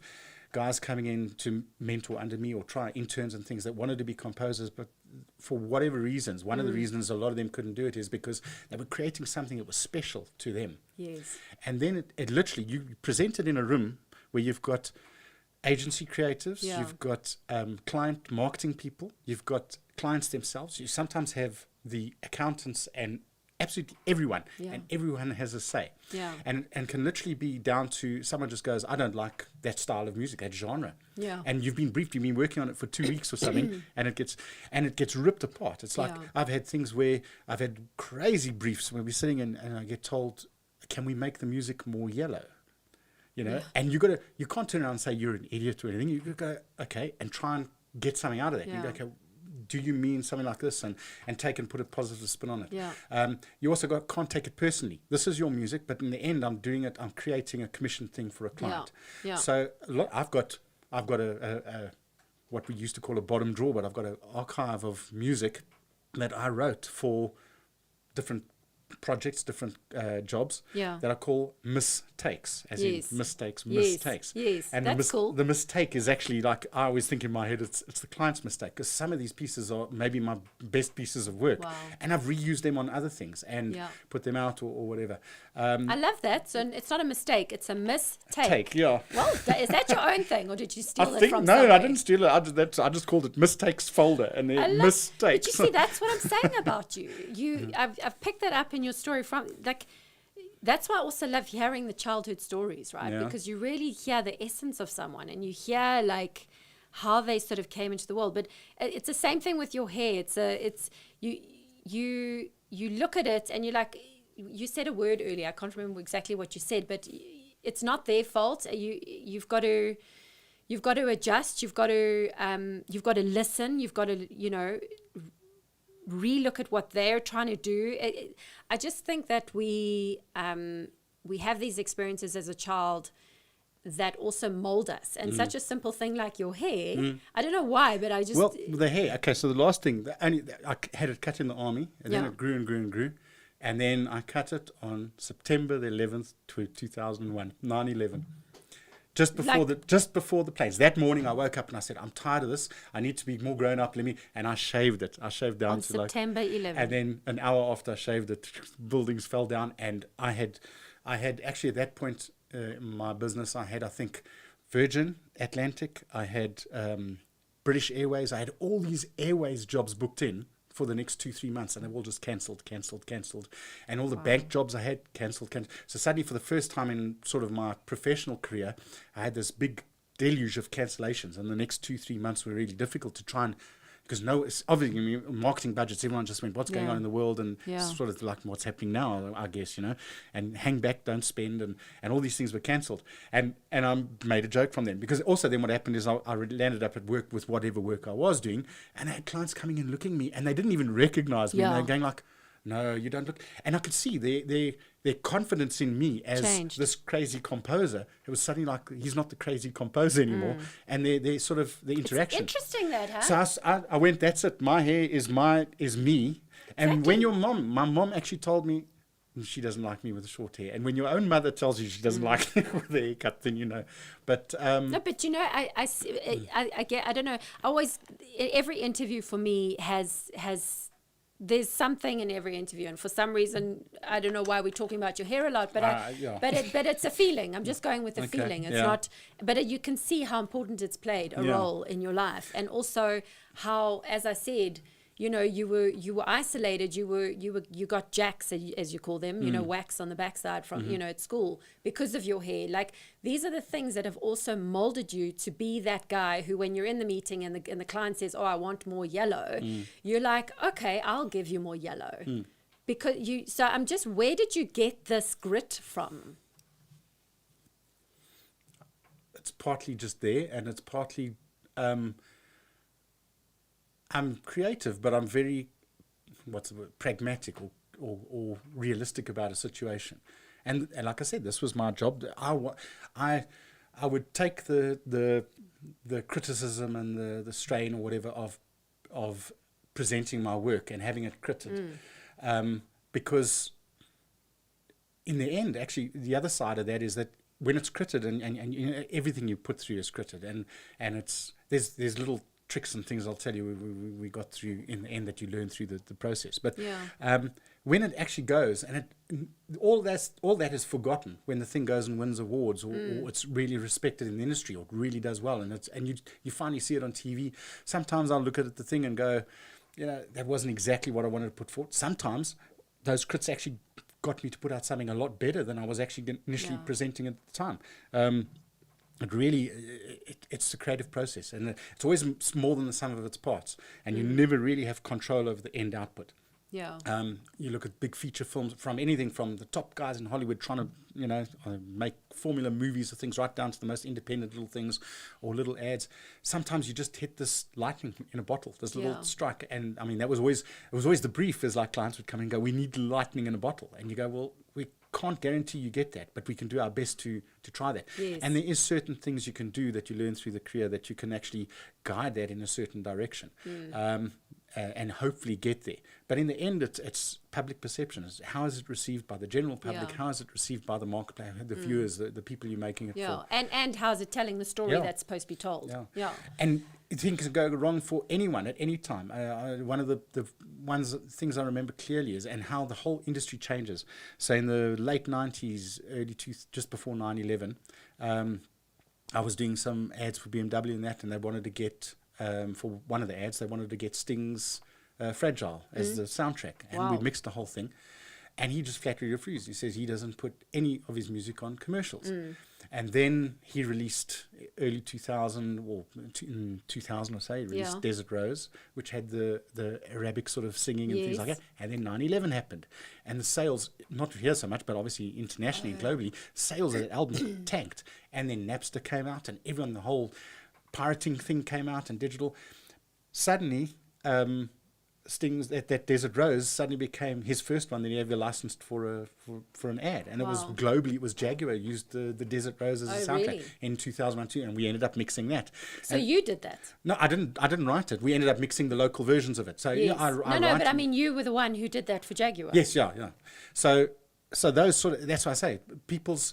guys coming in to mentor under me or try interns and things that wanted to be composers, but for whatever reasons, one of the reasons a lot of them couldn't do it is because they were creating something that was special to them. Yes. And then it literally, you present it in a room where you've got agency creatives, you've got client marketing people, you've got clients themselves, you sometimes have the accountants and absolutely everyone, and everyone has a say, and can literally be down to someone just goes, I don't like that style of music, that genre, and you've been working on it for 2 weeks or something, and it gets ripped apart. It's like I've had things where I've had crazy briefs where we're sitting and I get told, can we make the music more yellow? And you can't turn around and say you're an idiot or anything. You go, okay, and try and get something out of that. You go, okay, do you mean something like this, and take and put a positive spin on it. You also can't take it personally. This is your music, but in the end, I'm creating a commission thing for a client. So I've got a what we used to call a bottom drawer, but I've got an archive of music that I wrote for different projects, different jobs that I call mistakes, as in mistakes. Yes, and that's cool. The mistake is actually, like, I always think in my head, it's the client's mistake, because some of these pieces are maybe my best pieces of work, and I've reused them on other things and put them out or whatever. I love that. So it's not a mistake; it's a mistake. Well, is that your own thing, or did you steal it from no, somewhere? I didn't steal it. I just called it mistakes folder, and then mistakes. But you see, that's what I'm saying about you. I've picked that up in your story from, like, that's why I also love hearing the childhood stories, right? Because you really hear the essence of someone, and you hear like how they sort of came into the world. But it's the same thing with your hair. You look at it and you're like, you said a word earlier, I can't remember exactly what you said, but it's not their fault. You've got to adjust. You've got to listen. You've got to re-look at what they're trying to do. I just think that we have these experiences as a child that also mold us, and such a simple thing like your hair. I don't know why, but I just the hair. Okay, so the last thing, I had it cut in the army, and then it grew and grew and grew, and then I cut it on September the 11th, 2001, 9/11. Just before the planes. That morning I woke up and I said, I'm tired of this. I need to be more grown up. And I shaved it. I shaved down to September 11th. And then an hour after I shaved it, buildings fell down. And I had actually at that point in my business, I think Virgin Atlantic. I had British Airways. I had all these airways jobs booked in for the next 2-3 months, and they've all just cancelled. And all the bank jobs I had cancelled. So suddenly, for the first time in sort of my professional career, I had this big deluge of cancellations, and the next 2-3 months were really difficult to try and, because it's obviously marketing budgets, everyone just went, what's going on in the world, and sort of like what's happening now, I guess, and hang back, don't spend, and all these things were cancelled. And I made a joke from them, because also then what happened is I landed up at work with whatever work I was doing, and I had clients coming in looking at me, and they didn't even recognize me, and they're going like, no, you don't look. And I could see their confidence in me as Changed. this crazy composer. It was suddenly like, he's not the crazy composer anymore. And they sort of, the interaction. It's interesting that, huh? So I went, that's it. My hair is me. And when my mom actually told me she doesn't like me with the short hair. And when your own mother tells you she doesn't like you with the haircut, then you know. But no, but you know, I get, I don't know. Every interview for me has there's something in every interview, and for some reason, I don't know why we're talking about your hair a lot, but but it's a feeling. I'm just going with the feeling. It's not, but you can see how important it's played a role in your life, and also how, as I said, you know, you were isolated. You got jacks, as you call them, you know, wax on the backside from you know, at school because of your hair. Like, these are the things that have also molded you to be that guy who, when you're in the meeting and the client says, "Oh, I want more yellow," you're like, "Okay, I'll give you more yellow," because you. So I'm just, where did you get this grit from? It's partly just there, and it's partly. I'm creative, but I'm very, pragmatic or realistic about a situation. And like I said, this was my job. I would take the criticism and the strain or whatever of presenting my work and having it critted, because in the end, actually, the other side of that is that when it's critted and you know, everything you put through is critted, and it's there's little tricks and things I'll tell you we got through in the end that you learn through the process. But when it actually goes, and all that is forgotten when the thing goes and wins awards, or it's really respected in the industry, or it really does well, and you finally see it on TV. Sometimes I'll look at the thing and go, you know, that wasn't exactly what I wanted to put forward. Sometimes those crits actually got me to put out something a lot better than I was actually initially presenting at the time. It really, it's the creative process, and it's always more than the sum of its parts, and you never really have control over the end output. Yeah. You look at big feature films, from anything from the top guys in Hollywood trying to, you know, make formula movies or things, right down to the most independent little things or little ads. Sometimes you just hit this lightning in a bottle, this little strike. And I mean, it was always the brief, is like clients would come and go, "We need lightning in a bottle." And you go, "Well, we can't guarantee you get that, but we can do our best to try that." Yes. And there is certain things you can do that you learn through the career that you can actually guide that in a certain direction. And hopefully get there. But in the end, it's public perception. How is it received by the general public? How is it received by the marketplace, the viewers, the people you're making it for? And how is it telling the story that's supposed to be told? And things can go wrong for anyone at any time. One of the things I remember clearly is, and how the whole industry changes. So in the late 90s, just before 9/11, I was doing some ads for BMW and that, and they wanted to get, for one of the ads, they wanted to get Sting's Fragile as the soundtrack. And we mixed the whole thing. And he just flatly refused. He says he doesn't put any of his music on commercials. And then he released early 2000, or in 2000 or so, he released Desert Rose, which had the Arabic sort of singing and things like that. And then 9/11 happened. And the sales, not here so much, but obviously internationally and globally, sales of that album tanked. And then Napster came out, and everyone, the whole pirating thing came out, and digital. Suddenly, Sting's that Desert Rose suddenly became his first one that he ever licensed for an ad, and it was globally. It was Jaguar used the Desert Rose as a soundtrack in 2002, and we ended up mixing that. So you did that? No, I didn't write it. We ended up mixing the local versions of it. So but I mean, you were the one who did that for Jaguar. Yes, yeah. So those sort of, that's why I say people's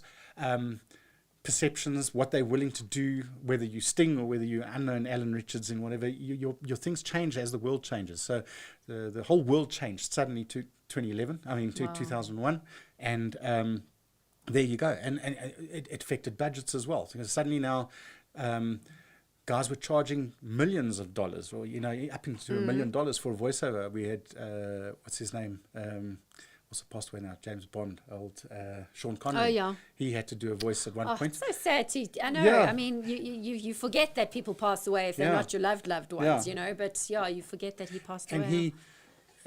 perceptions, what they're willing to do, whether you Sting or whether you unknown Alan Richards and whatever, your things change as the world changes. So the whole world changed suddenly to 2001, and there you go. And it affected budgets as well, because suddenly now guys were charging millions of dollars, or up into $1 million for a voiceover. We had what's his name? Also passed away now, James Bond, old Sean Connery. Oh, yeah. He had to do a voice at one point. It's so sad. I know. Yeah. I mean, you forget that people pass away if they're not your loved ones, but you forget that he passed away. And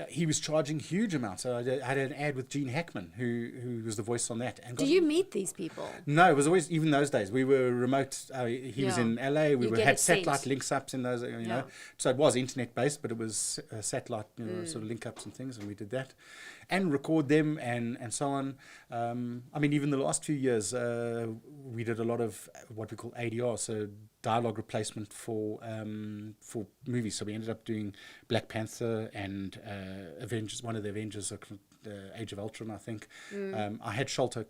he was charging huge amounts. So I had an ad with Gene Hackman, who was the voice on that. And Do you meet these people? No, it was always, even those days, we were remote. He was in LA. Had satellite links ups in those, So it was internet based, but it was satellite, sort of link ups and things, and we did that. And record them and so on. I mean, even the last few years, we did a lot of what we call ADR, so dialogue replacement for movies. So we ended up doing Black Panther and Avengers, one of the Avengers, Age of Ultron, I think. I had Sholto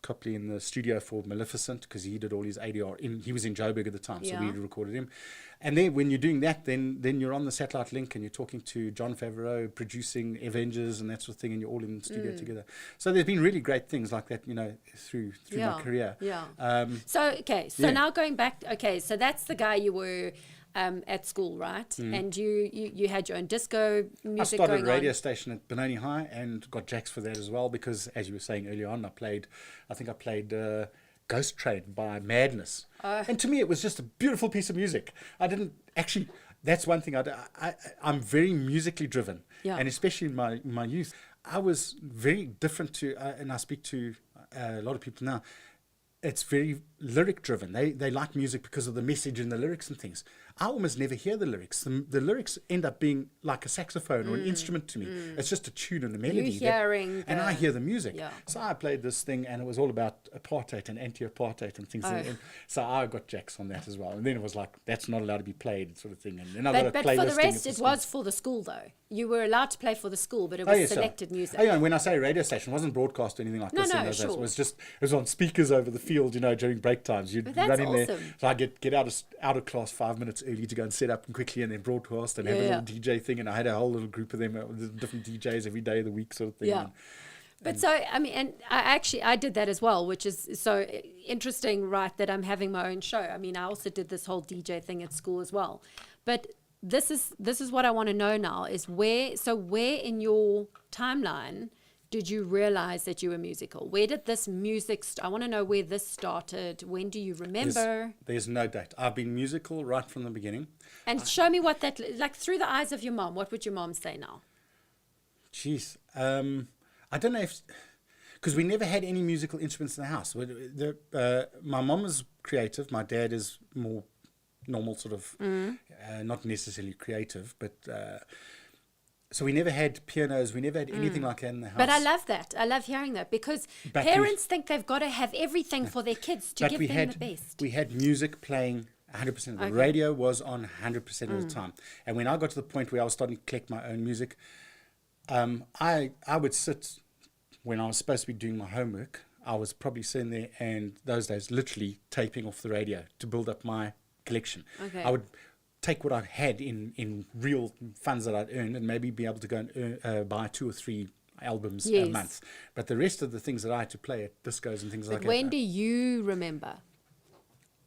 Copley in the studio for Maleficent because he did all his ADR. He was in Joburg at the time, so we recorded him. And then when you're doing that, then you're on the satellite link and you're talking to Jon Favreau producing Avengers and that sort of thing, and you're all in the studio together. So there's been really great things like that, through my career. Now going back, so that's the guy you were at school, right? And you had your own disco music. I started a radio station at Benoni High and got jacks for that as well because, as you were saying earlier on, I think I played Ghost Train by Madness. And to me, it was just a beautiful piece of music. I didn't actually... That's one thing. I'm very musically driven. Yeah. And especially in my youth, I was very different to... and I speak to a lot of people now. It's very lyric driven. They like music because of the message in the lyrics and things. I almost never hear the lyrics. The lyrics end up being like a saxophone or an instrument to me. It's just a tune and a melody. And I hear the music. Yeah. So I played this thing and it was all about apartheid and anti-apartheid and things. And so I got jacks on that as well. And then it was like, that's not allowed to be played sort of thing. And then but for the rest, it was for the school though. You were allowed to play for the school, but it was selected music. And when I say radio station, it wasn't broadcast or anything like this. No, sure. It was on speakers over the field, during break times. You'd run in there. So I get out of class 5 minutes early to go and set up and quickly and then broadcast and have a little DJ thing. And I had a whole little group of them, different DJs every day of the week sort of thing. Yeah. But so, I mean, and I did that as well, which is so interesting, right, that I'm having my own show. I mean, I also did this whole DJ thing at school as well. But this is what I want to know now is where in your timeline did you realize that you were musical? Where did this music I want to know where this started. When do you remember? There's no date. I've been musical right from the beginning. And show me what that, like through the eyes of your mom, what would your mom say now? Jeez. I don't know if, because we never had any musical instruments in the house. My mom is creative. My dad is more normal sort of, not necessarily creative, but... So we never had pianos. We never had anything like that in the house. But I love that. I love hearing that because parents think they've got to have everything for their kids to give them the best. We had music playing 100%. The radio was on 100% of the time. And when I got to the point where I was starting to collect my own music, I would sit, when I was supposed to be doing my homework, I was probably sitting there and those days literally taping off the radio to build up my collection. Okay. I would... take what I had in real funds that I'd earned and maybe be able to go and buy 2 or 3 albums a month. But the rest of the things that I had to play at discos and things like that. When do you remember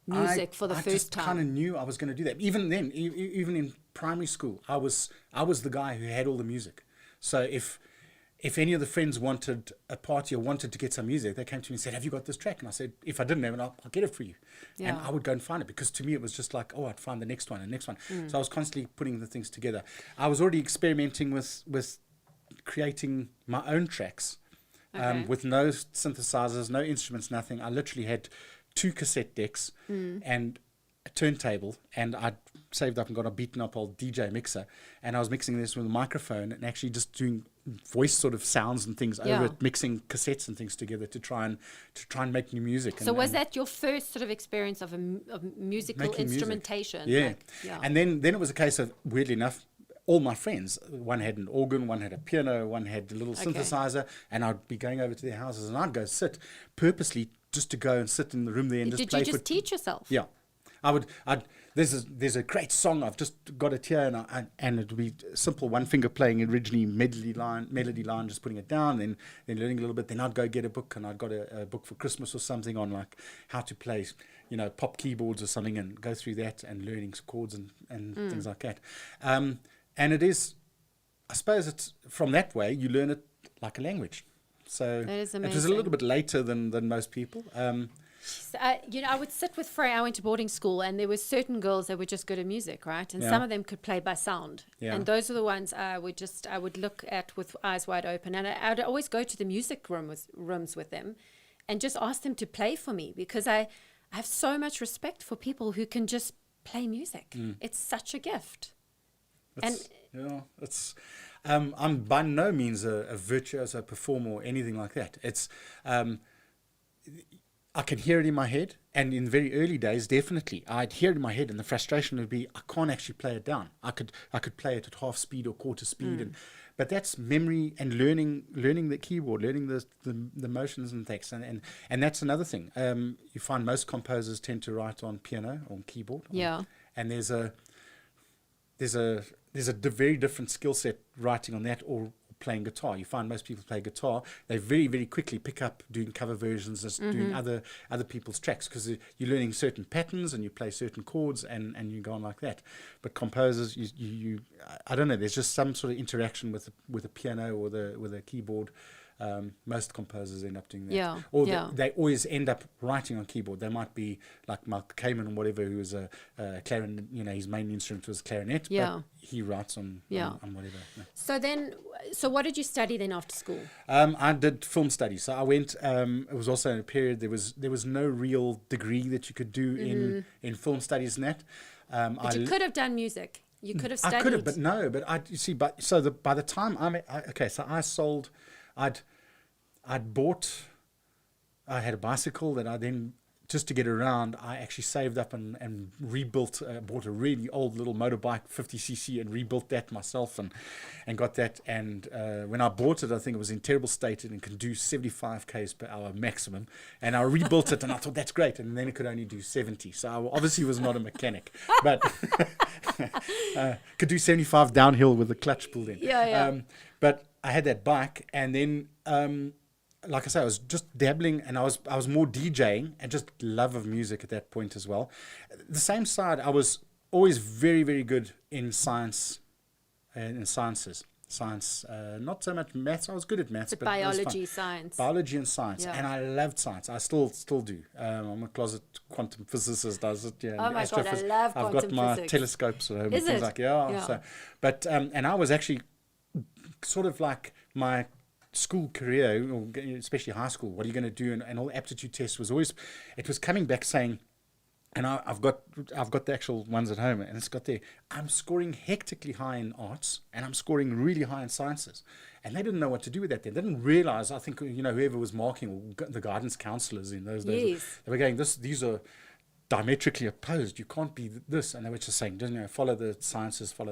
music for the first time? I kind of knew I was going to do that. Even then, even in primary school, I was the guy who had all the music. So if any of the friends wanted a party or wanted to get some music, they came to me and said, have you got this track? And I said, if I didn't have it, I'll get it for you. Yeah. And I would go and find it because to me it was just like, I'd find the next one and next one. So I was constantly putting the things together. I was already experimenting with creating my own tracks with no synthesizers, no instruments, nothing. I literally had 2 cassette decks and a turntable, and I'd saved up and got a beaten up old DJ mixer, and I was mixing this with a microphone and actually just doing voice sort of sounds and things over it, mixing cassettes and things together to try and make new music. So was that your first sort of experience of musical instrumentation? Music. Yeah. And then it was a case of, weirdly enough, all my friends, one had an organ, one had a piano, one had a little synthesizer, and I'd be going over to their houses and I'd go sit purposely just to go and sit in the room there and just play. Did you just teach yourself? Yeah. There's a great song, I've just got it here, and it would be simple, one finger playing originally melody line, just putting it down, then learning a little bit. Then I'd go get a book, and I'd got a book for Christmas or something on like how to play, pop keyboards or something, and go through that and learning chords and things like that. And it is, I suppose it's from that way you learn it like a language. So that is amazing. It was a little bit later than most people. I would sit with Frey. I went to boarding school, and there were certain girls that were just good at music, right? And Yeah. some of them could play by sound. Yeah. And those are the ones I would look at with eyes wide open. And I'd always go to the music rooms with them and just ask them to play for me, because I have so much respect for people who can just play music. It's such a gift. I'm by no means a virtuoso performer or anything like that. It's I can hear it in my head, and in very early days, definitely, I'd hear it in my head, and the frustration would be I can't actually play it down. I could play it at half speed or quarter speed, but that's memory and learning the keyboard, learning the motions and things, and that's another thing. You find most composers tend to write on piano or on keyboard. Yeah. And there's a very different skill set writing on that or playing guitar. You find most people play guitar, they very, very quickly pick up doing cover versions, just doing other people's tracks, because you're learning certain patterns and you play certain chords and you go on like that. But composers, you I don't know, there's just some sort of interaction with a piano or with a keyboard. Most composers end up doing that. Yeah, Or yeah. they always end up writing on keyboard. They might be like Mark Kamen or whatever, who was a clarinet, his main instrument was clarinet, Yeah. but he writes on whatever. Yeah. So what did you study then after school? I did film studies. So I went, it was also in a period, there was no real degree that you could do in film studies and that. But you could have done music. You could have studied. I could have, but no. But by the time I had a bicycle that I then, just to get around, I actually saved up and rebuilt, bought a really old little motorbike, 50cc, and rebuilt that myself and got that. And when I bought it, I think it was in terrible state and it could do 75 k's per hour maximum. And I rebuilt it and I thought, that's great. And then it could only do 70. So I obviously was not a mechanic, but could do 75 downhill with the clutch pulled in. Yeah. But I had that bike, and then like I say, I was just dabbling, and I was more DJing and just love of music at that point as well. The same side, I was always very, very good in science and in sciences. Science, not so much maths. I was good at maths, but biology, science. Biology and science, Yeah. and I loved science. I still do. I'm a closet quantum physicist. Oh my God, I love I've quantum got my physics. telescopes at home. Is and things it? like yeah. Yeah. So, but and I was actually sort of like my school career, or especially high school. What are you going to do? And all the aptitude tests was always, it was coming back saying. And I've got the actual ones at home, and it's got there. I'm scoring hectically high in arts, and I'm scoring really high in sciences. And they didn't know what to do with that. They didn't realize. I think whoever was marking, or the guidance counselors in those days, Yes. they were going, these are diametrically opposed. You can't be this. And they were just saying, follow the sciences, sort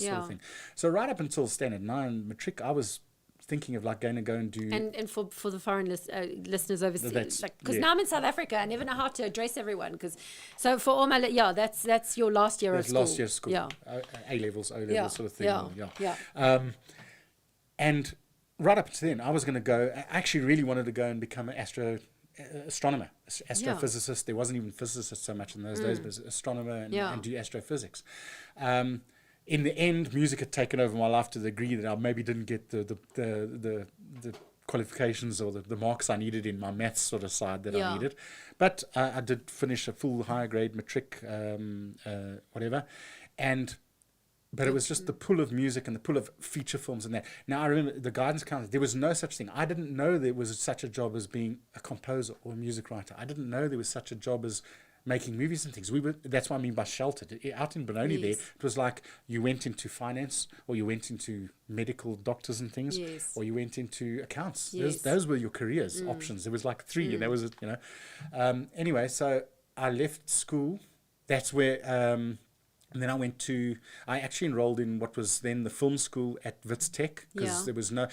Yeah. of thing. So right up until standard 9 matric, I was thinking of going to go and do. And for the foreign listeners overseas, That's- because yeah. now I'm in South Africa, I never know how to address everyone. So for all my that's your last year of school. Last year of school. Yeah. A levels, O levels, Yeah. sort of thing. Yeah. And right up to then, I was going to go. I actually really wanted to go and become an astronomer, astrophysicist. There wasn't even physicists so much in those days, but astronomer and do astrophysics. In the end, music had taken over my life to the degree that I maybe didn't get the qualifications or the marks I needed in my maths sort of side that I needed. But I did finish a full higher grade matric, whatever, but it was just the pull of music and the pull of feature films and that. Now, I remember the guidance counselor, there was no such thing. I didn't know there was such a job as being a composer or a music writer. I didn't know there was such a job as making movies and things. That's what I mean by sheltered. Out in Benoni there, it was like you went into finance, or you went into medical doctors and things, or you went into accounts. Those were your careers options. There was like 3, and that was it, Anyway, so I left school. That's where... and then I actually enrolled in what was then the film school at Wits Tech, because there was no,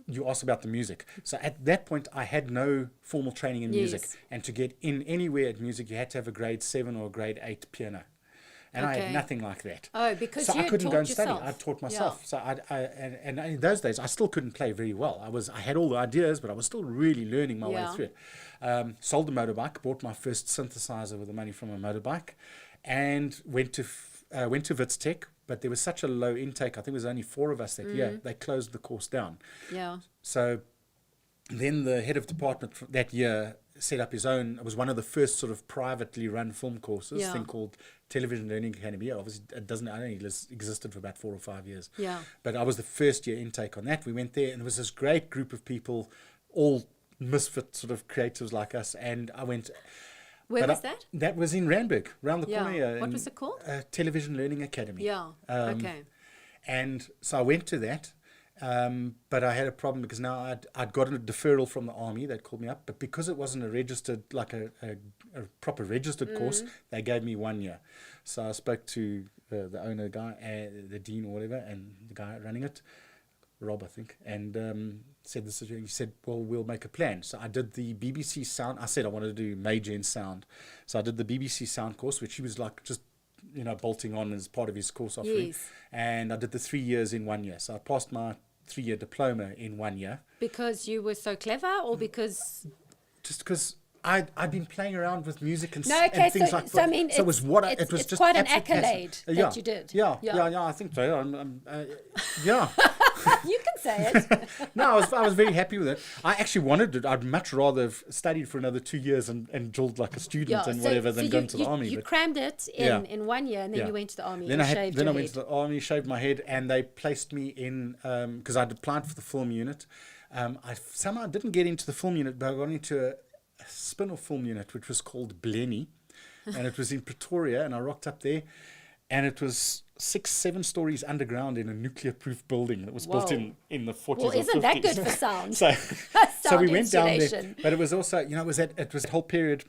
you asked about the music. So at that point, I had no formal training in music. And to get in anywhere at music, you had to have a grade 7 or a grade 8 piano. And I had nothing like that. Oh, because so you I couldn't go and study. yourself. I taught myself. So and in those days, I still couldn't play very well. I had all the ideas, but I was still really learning my way through it. Sold a motorbike, bought my first synthesizer with the money from a motorbike, and went to Wits Tech, but there was such a low intake. I think there was only 4 of us that year. They closed the course down. Yeah. So then the head of department that year set up his own. It was one of the first sort of privately run film courses, Yeah. thing called Television Learning Academy. Yeah, obviously, it doesn't. I don't think it existed for about 4 or 5 years. Yeah. But I was the first year intake on that. We went there, and there was this great group of people, all misfit sort of creatives like us. And I went. Where was that? That was in Randburg, around the corner here. What was it called? Television Learning Academy. Yeah. Okay. And so I went to that. But I had a problem because now I'd gotten a deferral from the army. They'd called me up, but because it wasn't a registered, like a proper registered course, they gave me 1 year. So I spoke to the owner guy, the dean or whatever, and the guy running it, Rob, I think, and said this. He said, "Well, we'll make a plan." So I did the BBC sound. I said I wanted to do major in sound, so I did the BBC sound course, which he was like just bolting on as part of his course offering. Yes. And I did the 3 years in 1 year. So I passed my 3-year diploma in 1 year. Because you were so clever, or because? Just because I'd been playing around with music and, No, okay, and things so, like that. so I mean, so it was what it was it's just quite an absolute passion. accolade that you did. Yeah, I think so. Yeah. You can say it. No, I was very happy with it. I actually wanted it. I'd much rather have studied for another 2 years and drilled like a student and whatever than gone to the army. You crammed it in 1 year, and then you went to the army then and shaved your Then I head. went to the army, shaved my head, and they placed me in, because I'd applied for the film unit. I somehow didn't get into the film unit, but I got into a spin-off film unit, which was called Blenny, and it was in Pretoria, and I rocked up there, and it was 6-7 stories underground in a nuclear-proof building that was built in the 40s or 50s. Well, isn't that good for sound? so we went down there, insulation. but it was also, it was that whole period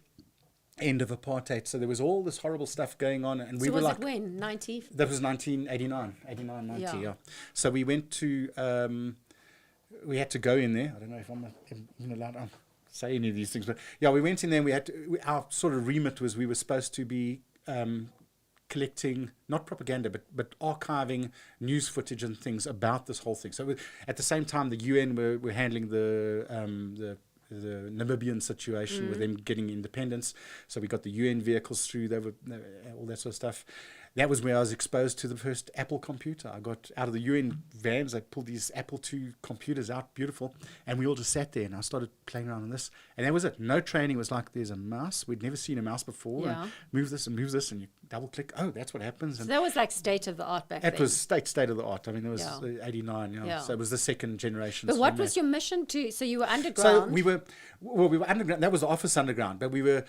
end of apartheid, so there was all this horrible stuff going on, and we So were was like, it when? 90? that was 1989, 90, yeah. So we went to, we had to go in there. I don't know if I'm even allowed to say any of these things, but yeah, we went in there and we had to, our sort of remit was we were supposed to be collecting, not propaganda, but archiving news footage and things about this whole thing. So at the same time, the UN were handling the Namibian situation with them getting independence. So we got the UN vehicles through, all that sort of stuff. That was where I was exposed to the first Apple computer. I got out of the UN vans, they pulled these Apple II computers out, beautiful, and we all just sat there, and I started playing around on this, and that was it. No training. It was like, there's a mouse. We'd never seen a mouse before. Yeah. And move this, and you double click. Oh, that's what happens. So And that was like state of the art back then. it was state of the art. I mean, it was Yeah. 89. Yeah. So it was the second generation. But what was your mission to? So you were underground. So we were underground. That was the office underground, but we were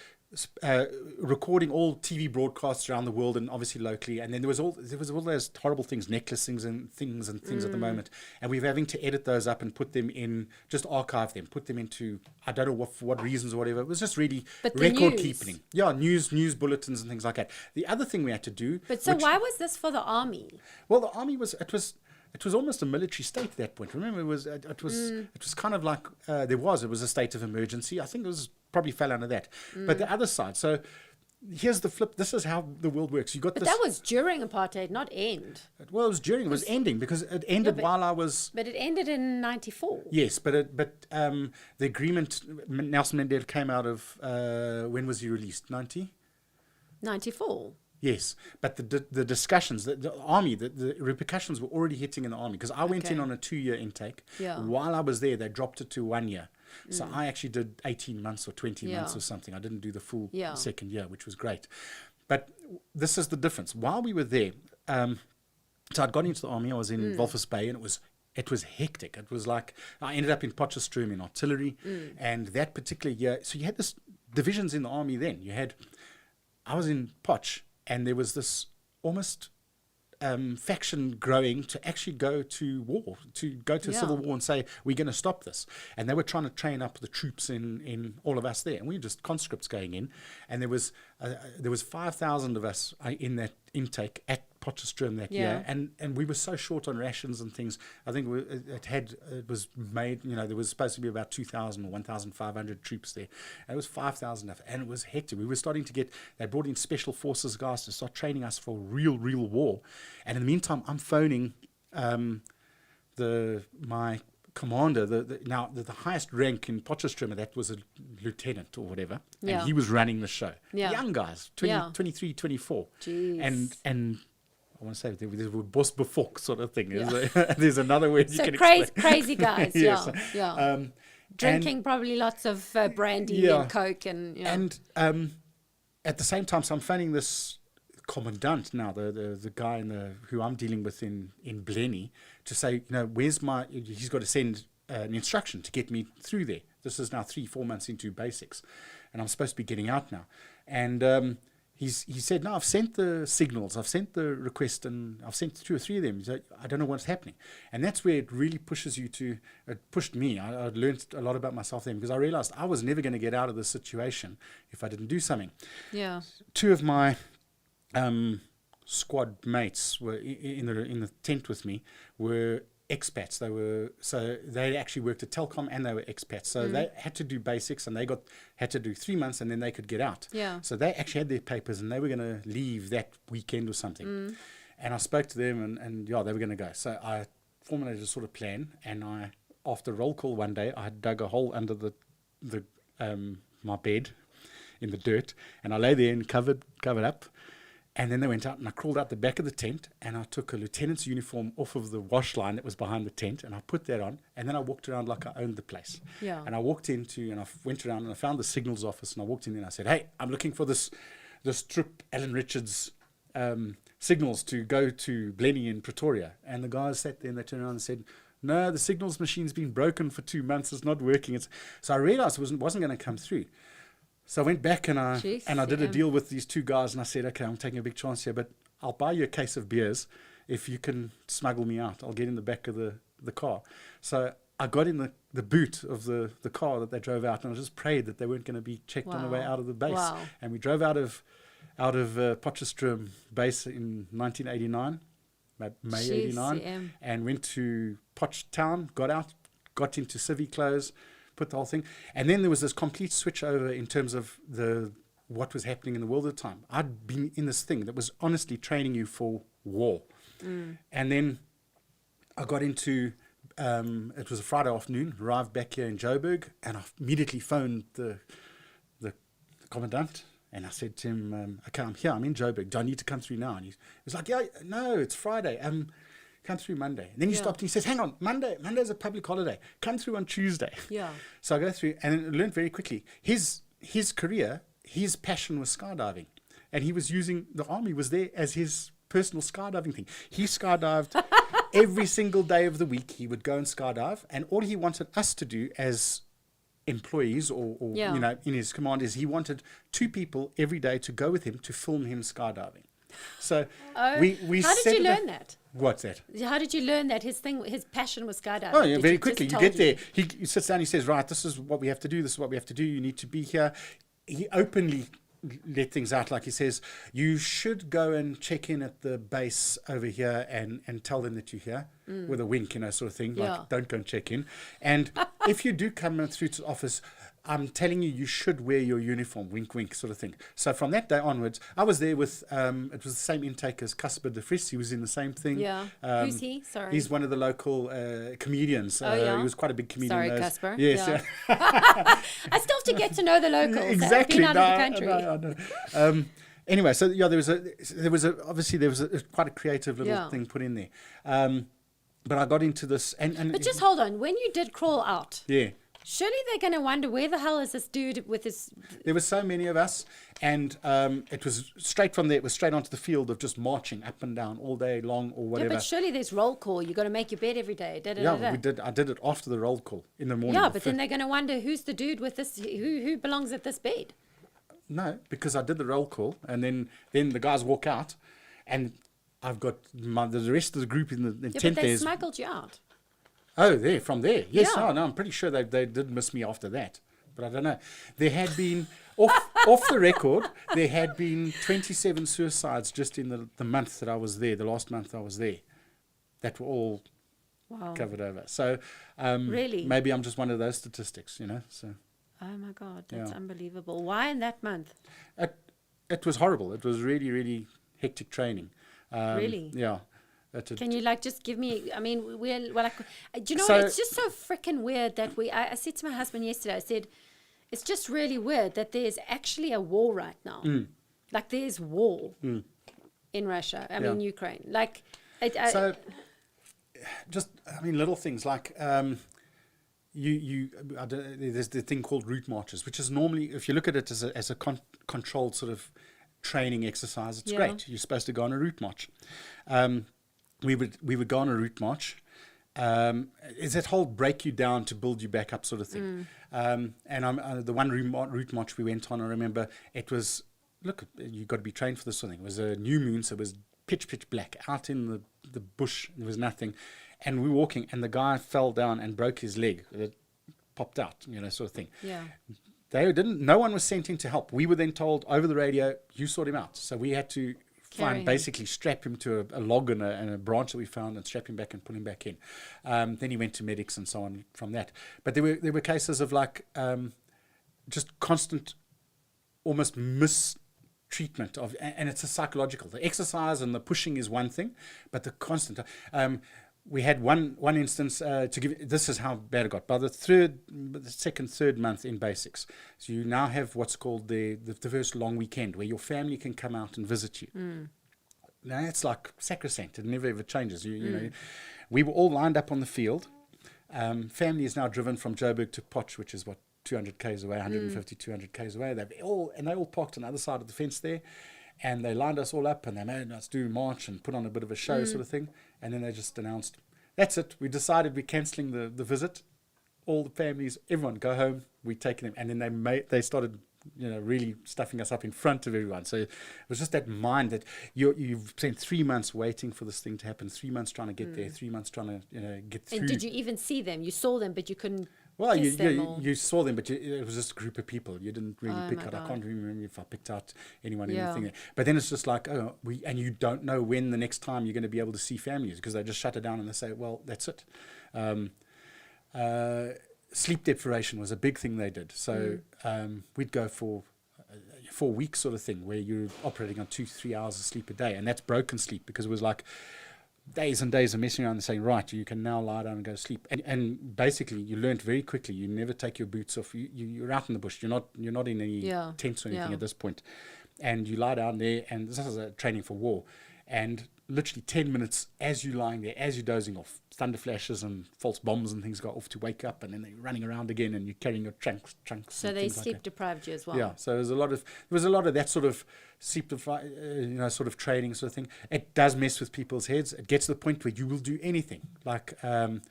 recording all TV broadcasts around the world and obviously locally. And then there was all those horrible things, necklacings and things at the moment. And we were having to edit those up and put them in, just archive them, put them into, I don't know for what reasons or whatever. It was just really record keeping. Yeah, news bulletins and things like that. The other thing we had to do. But so why was this for the army? Well, the army was almost a military state at that point. Remember, it was kind of like it was a state of emergency. I think it was probably fell under that. But the other side. So here's the flip. This is how the world works. You got But that was during apartheid, not end. Well, it was during. It was ending because it ended while I was. But it ended in 94. Yes, but the agreement Nelson Mandela came out of. When was he released? 94. Yes, but the discussions, the army, the repercussions were already hitting in the army because I went in on a 2-year intake. Yeah. While I was there, they dropped it to 1 year. So I actually did 18 months or 20 months or something. I didn't do the full second year, which was great. But this is the difference. While we were there, so I'd gone into the army. I was in Walvis Bay, and it was hectic. It was like I ended up in Potchefstroom in artillery, and that particular year. So you had this divisions in the army. Then I was in Potch. And there was this almost faction growing to actually go to war, to go to a civil war and say, we're going to stop this. And they were trying to train up the troops in all of us there. And we were just conscripts going in. And there was 5,000 of us in that intake at Potchefstroom that year. And we were so short on rations and things. I think it was made, there was supposed to be about 2,000 or 1,500 troops there. And it was 5,000 and it was hectic. We were starting to they brought in special forces guys to start training us for real war. And in the meantime, I'm phoning my commander, the highest rank in Potchefstroom, that was a lieutenant or whatever, and he was running the show. Young guys, 23, 24. Jeez. And I want to say they were boss before sort of thing. There's another word you can explain. explain. Crazy guys, Yes. Drinking probably lots of brandy Yeah. and Coke and At the same time, so I'm phoning this commandant now, the guy who I'm dealing with in Blenny, to say, where's he's got to send an instruction to get me through there. This is now 3-4 months into basics, and I'm supposed to be getting out now. And he said, no, I've sent the signals, I've sent the request, and I've sent 2 or 3 of them. He said, I don't know what's happening. And that's where it really pushes you to, it pushed me. I learned a lot about myself then, because I realized I was never going to get out of this situation if I didn't do something. Yeah. 2 of my squad mates were in the tent with me, were expats. They actually worked at Telkom, and they were expats. So they had to do basics, and they had to do 3 months, and then they could get out. Yeah. So they actually had their papers, and they were going to leave that weekend or something. And I spoke to them, and they were going to go. So I formulated a sort of plan, and after roll call one day, I dug a hole under my bed in the dirt, and I lay there and covered up. And then they went out, and I crawled out the back of the tent, and I took a lieutenant's uniform off of the wash line that was behind the tent, and I put that on, and then I walked around like I owned the place. Yeah. And I walked and I went around, and I found the signals office, and I walked in there, and I said, hey, I'm looking for this trip Alan Richards signals to go to Blenny in Pretoria. And the guys sat there, and they turned around and said, no, the signals machine's been broken for 2 months, it's not working. So I realized it wasn't going to come through. So I went back and I did a deal with these 2 guys, and I said, okay, I'm taking a big chance here, but I'll buy you a case of beers if you can smuggle me out. I'll get in the back of the car. So I got in the boot of the car that they drove out, and I just prayed that they weren't going to be checked on the way out of the base. Wow. And we drove out of Potchefstroom base in 1989, May 89, and went to Potch Town, got into civvy clothes, put the whole thing. And then there was this complete switch over in terms of what was happening in the world at the time. I'd been in this thing that was honestly training you for war. And then I got into, it was a Friday afternoon, arrived back here in Joburg, and I immediately phoned the commandant, and I said to him, okay, I'm here, I'm in Joburg. Do I need to come through now? And he was like, yeah, no, it's Friday. Come through Monday. And then he stopped and he says, hang on, Monday's a public holiday. Come through on Tuesday. Yeah. So I go through and I learned very quickly. His career, his passion was skydiving. And he was using, the army was there as his personal skydiving thing. He skydived every single day of the week. He would go and skydive. And all he wanted us to do as employees or in his command is he wanted 2 people every day to go with him to film him skydiving. So we how did you learn that? What's that? How did you learn that his passion was skydiving? Oh, yeah, very quickly. You get there. He sits down. He says, right, this is what we have to do. This is what we have to do. You need to be here. He openly let things out. Like he says, you should go and check in at the base over here and tell them that you're here with a wink, sort of thing. Like, don't go and check in. And if you do come through to the office, I'm telling you, you should wear your uniform, wink, wink, sort of thing. So from that day onwards, I was there with, it was the same intake as Casper de Vries. He was in the same thing. Yeah. Who's he? Sorry. He's one of the local comedians. He was quite a big comedian. Sorry, Casper. Yes. Yeah. I still have to get to know the locals. Exactly. I've been out of the country. I know. Anyway, so there was quite a creative little thing put in there. But I got into this. But just hold on. When you did crawl out. Yeah. Surely they're going to wonder, where the hell is this dude with his... There were so many of us, and it was straight from there. It was straight onto the field of just marching up and down all day long or whatever. Yeah, but surely there's roll call. You got to make your bed every day. We did. I did it after the roll call in the morning. Yeah, but then they're going to wonder, who's the dude with this... Who belongs at this bed? No, because I did the roll call, and then the guys walk out, and I've got the rest of the group in the tent. But they smuggled you out. Oh, from there. Yes, Yeah. no, I'm pretty sure they did miss me after that. But I don't know. There had been, off the record, there had been 27 suicides just in the month that I was there, the last month I was there, that were all covered over. So really? Maybe I'm just one of those statistics, So. Oh, my God, that's unbelievable. Why in that month? It was horrible. It was really, really hectic training. Really? Yeah. Can you just give me, do you know what, it's just so freaking weird that I said to my husband yesterday, I said, it's just really weird that there's actually a war right now. Like there's war in Russia, Ukraine. Like, little things like, there's the thing called route marches, which is normally, if you look at it as a controlled sort of training exercise, it's great. You're supposed to go on a route march. We would go on a route march. Is that whole break you down to build you back up sort of thing. And the one route march we went on, I remember it was, look, you got to be trained for this sort of thing. It was a new moon, so it was pitch black out in the bush. There was nothing, and we were walking, and the guy fell down and broke his leg. It popped out, sort of thing. Yeah. No one was sent in to help. We were then told over the radio, you sort him out. So we had to basically strap him to a log and a branch that we found and strap him back and pull him back in. Then he went to medics and so on from that. But there were cases of just constant, almost mistreatment of, and it's a psychological. The exercise and the pushing is one thing, but the constant. We had one instance to give. This is how bad it got. By the second, third month in basics, so you now have what's called the first long weekend where your family can come out and visit you. Now it's like sacrosanct. It never ever changes. You know, we were all lined up on the field. Family is now driven from Joburg to Potch, which is 200 k's away, 150, 200 k's away. They all parked on the other side of the fence there. And they lined us all up and they made us do march and put on a bit of a show sort of thing. And then they just announced, that's it. We decided we're cancelling the visit. All the families, everyone go home. We're taking them. And then they started, really stuffing us up in front of everyone. So it was just that mind that you've spent 3 months waiting for this thing to happen, 3 months trying to get there, 3 months trying to, get through. And did you even see them? You saw them, but you couldn't. Well, you saw them, but it was just a group of people. You didn't really pick out. God. I can't remember if I picked out anyone, anything. But then it's just like, and you don't know when the next time you're going to be able to see families because they just shut it down and they say, well, that's it. Sleep deprivation was a big thing they did. So we'd go for 4 weeks sort of thing where you're operating on 2-3 hours of sleep a day. And that's broken sleep because it was like, days and days of messing around and saying, right, you can now lie down and go to sleep. And basically, you learned very quickly. You never take your boots off. You're out in the bush. You're not in any tents or anything at this point. And you lie down there, and this is a training for war. And literally 10 minutes as you're lying there, as you're dozing off, thunder flashes and false bombs and things go off to wake up, and then they're running around again, and you're carrying your trunks. So they sleep deprived you as well. Yeah. So there was a lot of that sort of sleep deprived, sort of training sort of thing. It does mess with people's heads. It gets to the point where you will do anything. Like some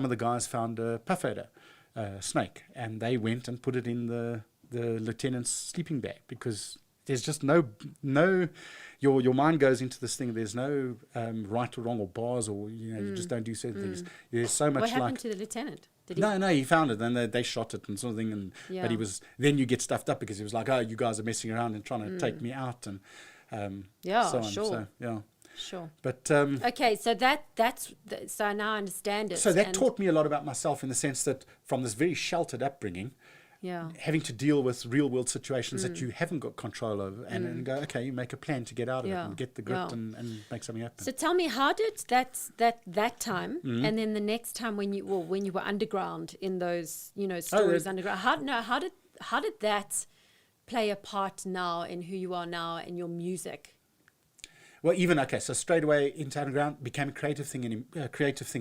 of the guys found a puff adder, snake, and they went and put it in the lieutenant's sleeping bag because there's just no your mind goes into this thing. There's no right or wrong or bars or you just don't do certain things. There's so much. What happened to the lieutenant? Did he? No, he found it and they shot it and sort of thing. And but then you get stuffed up because he was like, oh, you guys are messing around and trying to take me out and so on. Sure. So, Sure. But okay, so that's so now I understand it. So that taught me a lot about myself in the sense that from this very sheltered upbringing. Having to deal with real world situations that you haven't got control over and go, okay, you make a plan to get out of it and get the grit and make something happen. So tell me, how did that time and then the next time when you were underground in those stories underground, how did that play a part now in who you are now and your music? Well, so straight away into underground became a creative thing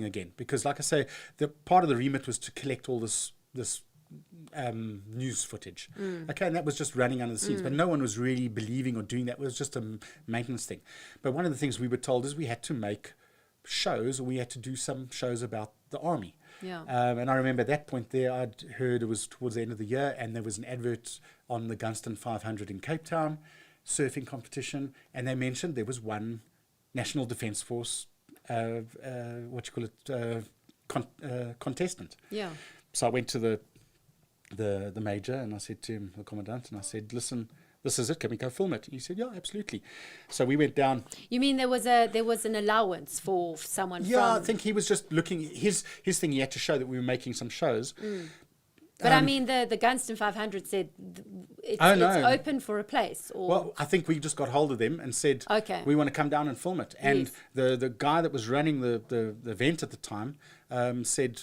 again, because like I say, the part of the remit was to collect all this news footage. Okay, and that was just running under the scenes, but no one was really believing or doing that. It was just a maintenance thing. But one of the things we were told is we had to make shows, or we had to do some shows about the army. And I remember at that point there, I'd heard it was towards the end of the year, and there was an advert on the Gunston 500 in Cape Town, surfing competition, and they mentioned there was one National Defence Force, contestant. So I went to the major and I said to him, the commandant, and I said, listen, this is it, can we go film it? And he said, yeah, absolutely. So we went down. You mean there was an allowance for someone I think he was just looking, his thing, he had to show that we were making some shows. But I mean, the Gunston 500 said it's open for a place. Or well, I think we just got hold of them and said, okay, we want to come down and film it. And the guy that was running the event at the time said,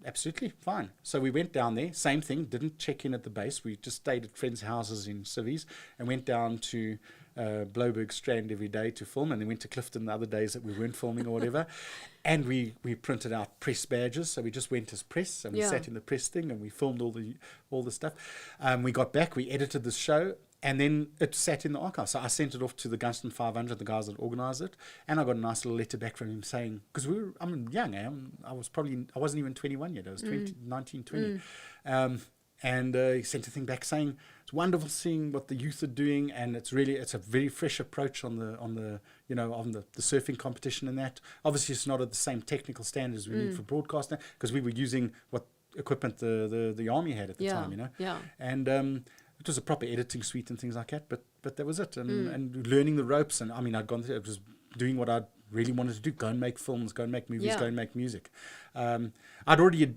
absolutely fine. So we went down there, same thing, didn't check in at the base. We just stayed at friends' houses in civvies and went down to Bloberg Strand every day to film, and then went to Clifton the other days that we weren't filming or whatever. And we printed out press badges, so we just went as press, and we sat in the press thing, and we filmed all the stuff. We got back, we edited the show, and then it sat in the archive. So I sent it off to the Gunston 500, the guys that organised it, and I got a nice little letter back from him saying, because I'm young, I wasn't even 21 yet, I was 19, 20. And he sent a thing back saying it's wonderful seeing what the youth are doing, and it's a very fresh approach on the surfing competition and that. Obviously, it's not at the same technical standards we need for broadcasting, because we were using what equipment the army had at the time, and it was a proper editing suite and things like that. But that was it, and learning the ropes. And I mean, I'd gone through it, was doing what I really wanted to do: go and make films, go and make movies, go and make music. I'd already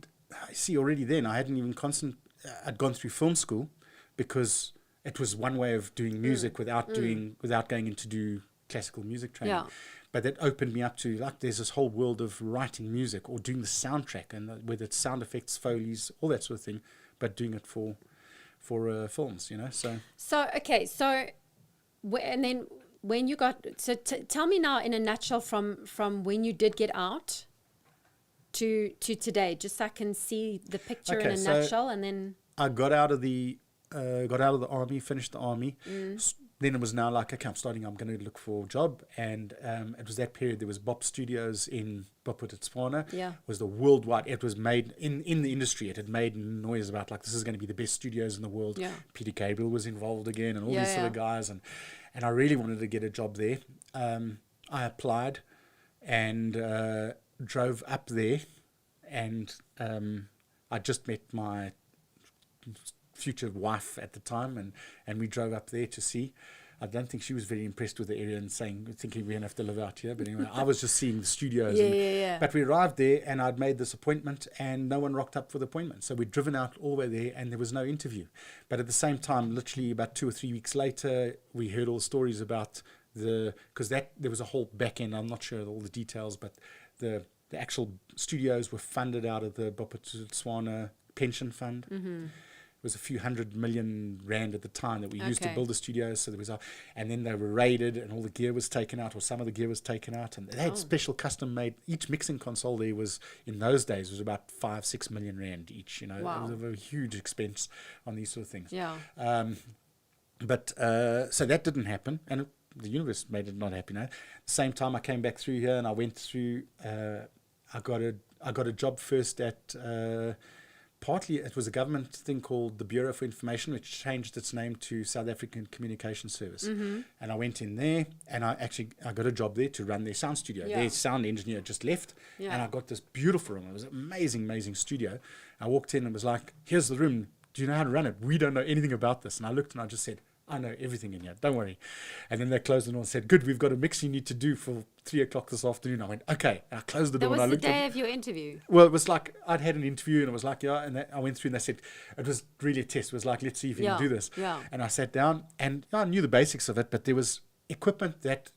then I hadn't even I'd gone through film school, because it was one way of doing music without going into do classical music training. But that opened me up to, like, there's this whole world of writing music or doing the soundtrack, and whether it's sound effects, Foley's, all that sort of thing, but doing it for films, and then when you got, tell me now in a nutshell from when you did get out to today, just so I can see the picture in a nutshell. And then I got out of the army, finished the army. Then it was now like, okay, I'm going to look for a job. And it was that period, there was Bop Studios in Bophuthatswana. Was the worldwide, it was made in the industry, it had made noise about, like, this is going to be the best studios in the world. Peter Gabriel was involved again, and all these sort of guys, and I really wanted to get a job there. I applied and drove up there, and I just met my future wife at the time, and we drove up there to see. I don't think she was very impressed with the area and thinking we're going to have to live out here. But anyway, I was just seeing the studios. But we arrived there, and I'd made this appointment, and no one rocked up for the appointment. So we'd driven out all the way there, and there was no interview. But at the same time, literally about 2 or 3 weeks later, we heard all the stories about because there was a whole back end. I'm not sure of all the details, but the actual studios were funded out of the Bophuthatswana pension fund. It was a few $100 million at the time that we used to build the studios. So there was and then they were raided, and all the gear was taken out, or some of the gear was taken out, and they had special custom made. Each mixing console there was, in those days, was about 5-6 million rand each. It was a very huge expense on these sort of things. But so that didn't happen, and the universe made it not happen. At the same time, I came back through here, and I went through. I got a job first at. Partly, it was a government thing called the Bureau for Information, which changed its name to South African Communication Service. And I went in there, and I got a job there to run their sound studio. Their sound engineer just left, and I got this beautiful room. It was an amazing studio. I walked in and was like, here's the room. Do you know how to run it? We don't know anything about this. And I looked and I just said, I know everything in here. Don't worry. And then they closed the door and said, good, we've got a mix you need to do for 3:00 this afternoon. I went, okay. And I closed the door. That was and I the looked day of your interview? Well, it was like I'd had an interview, and it was like, and I went through, and they said, it was really a test. It was like, let's see if you can do this. And I sat down, and I knew the basics of it, but there was equipment that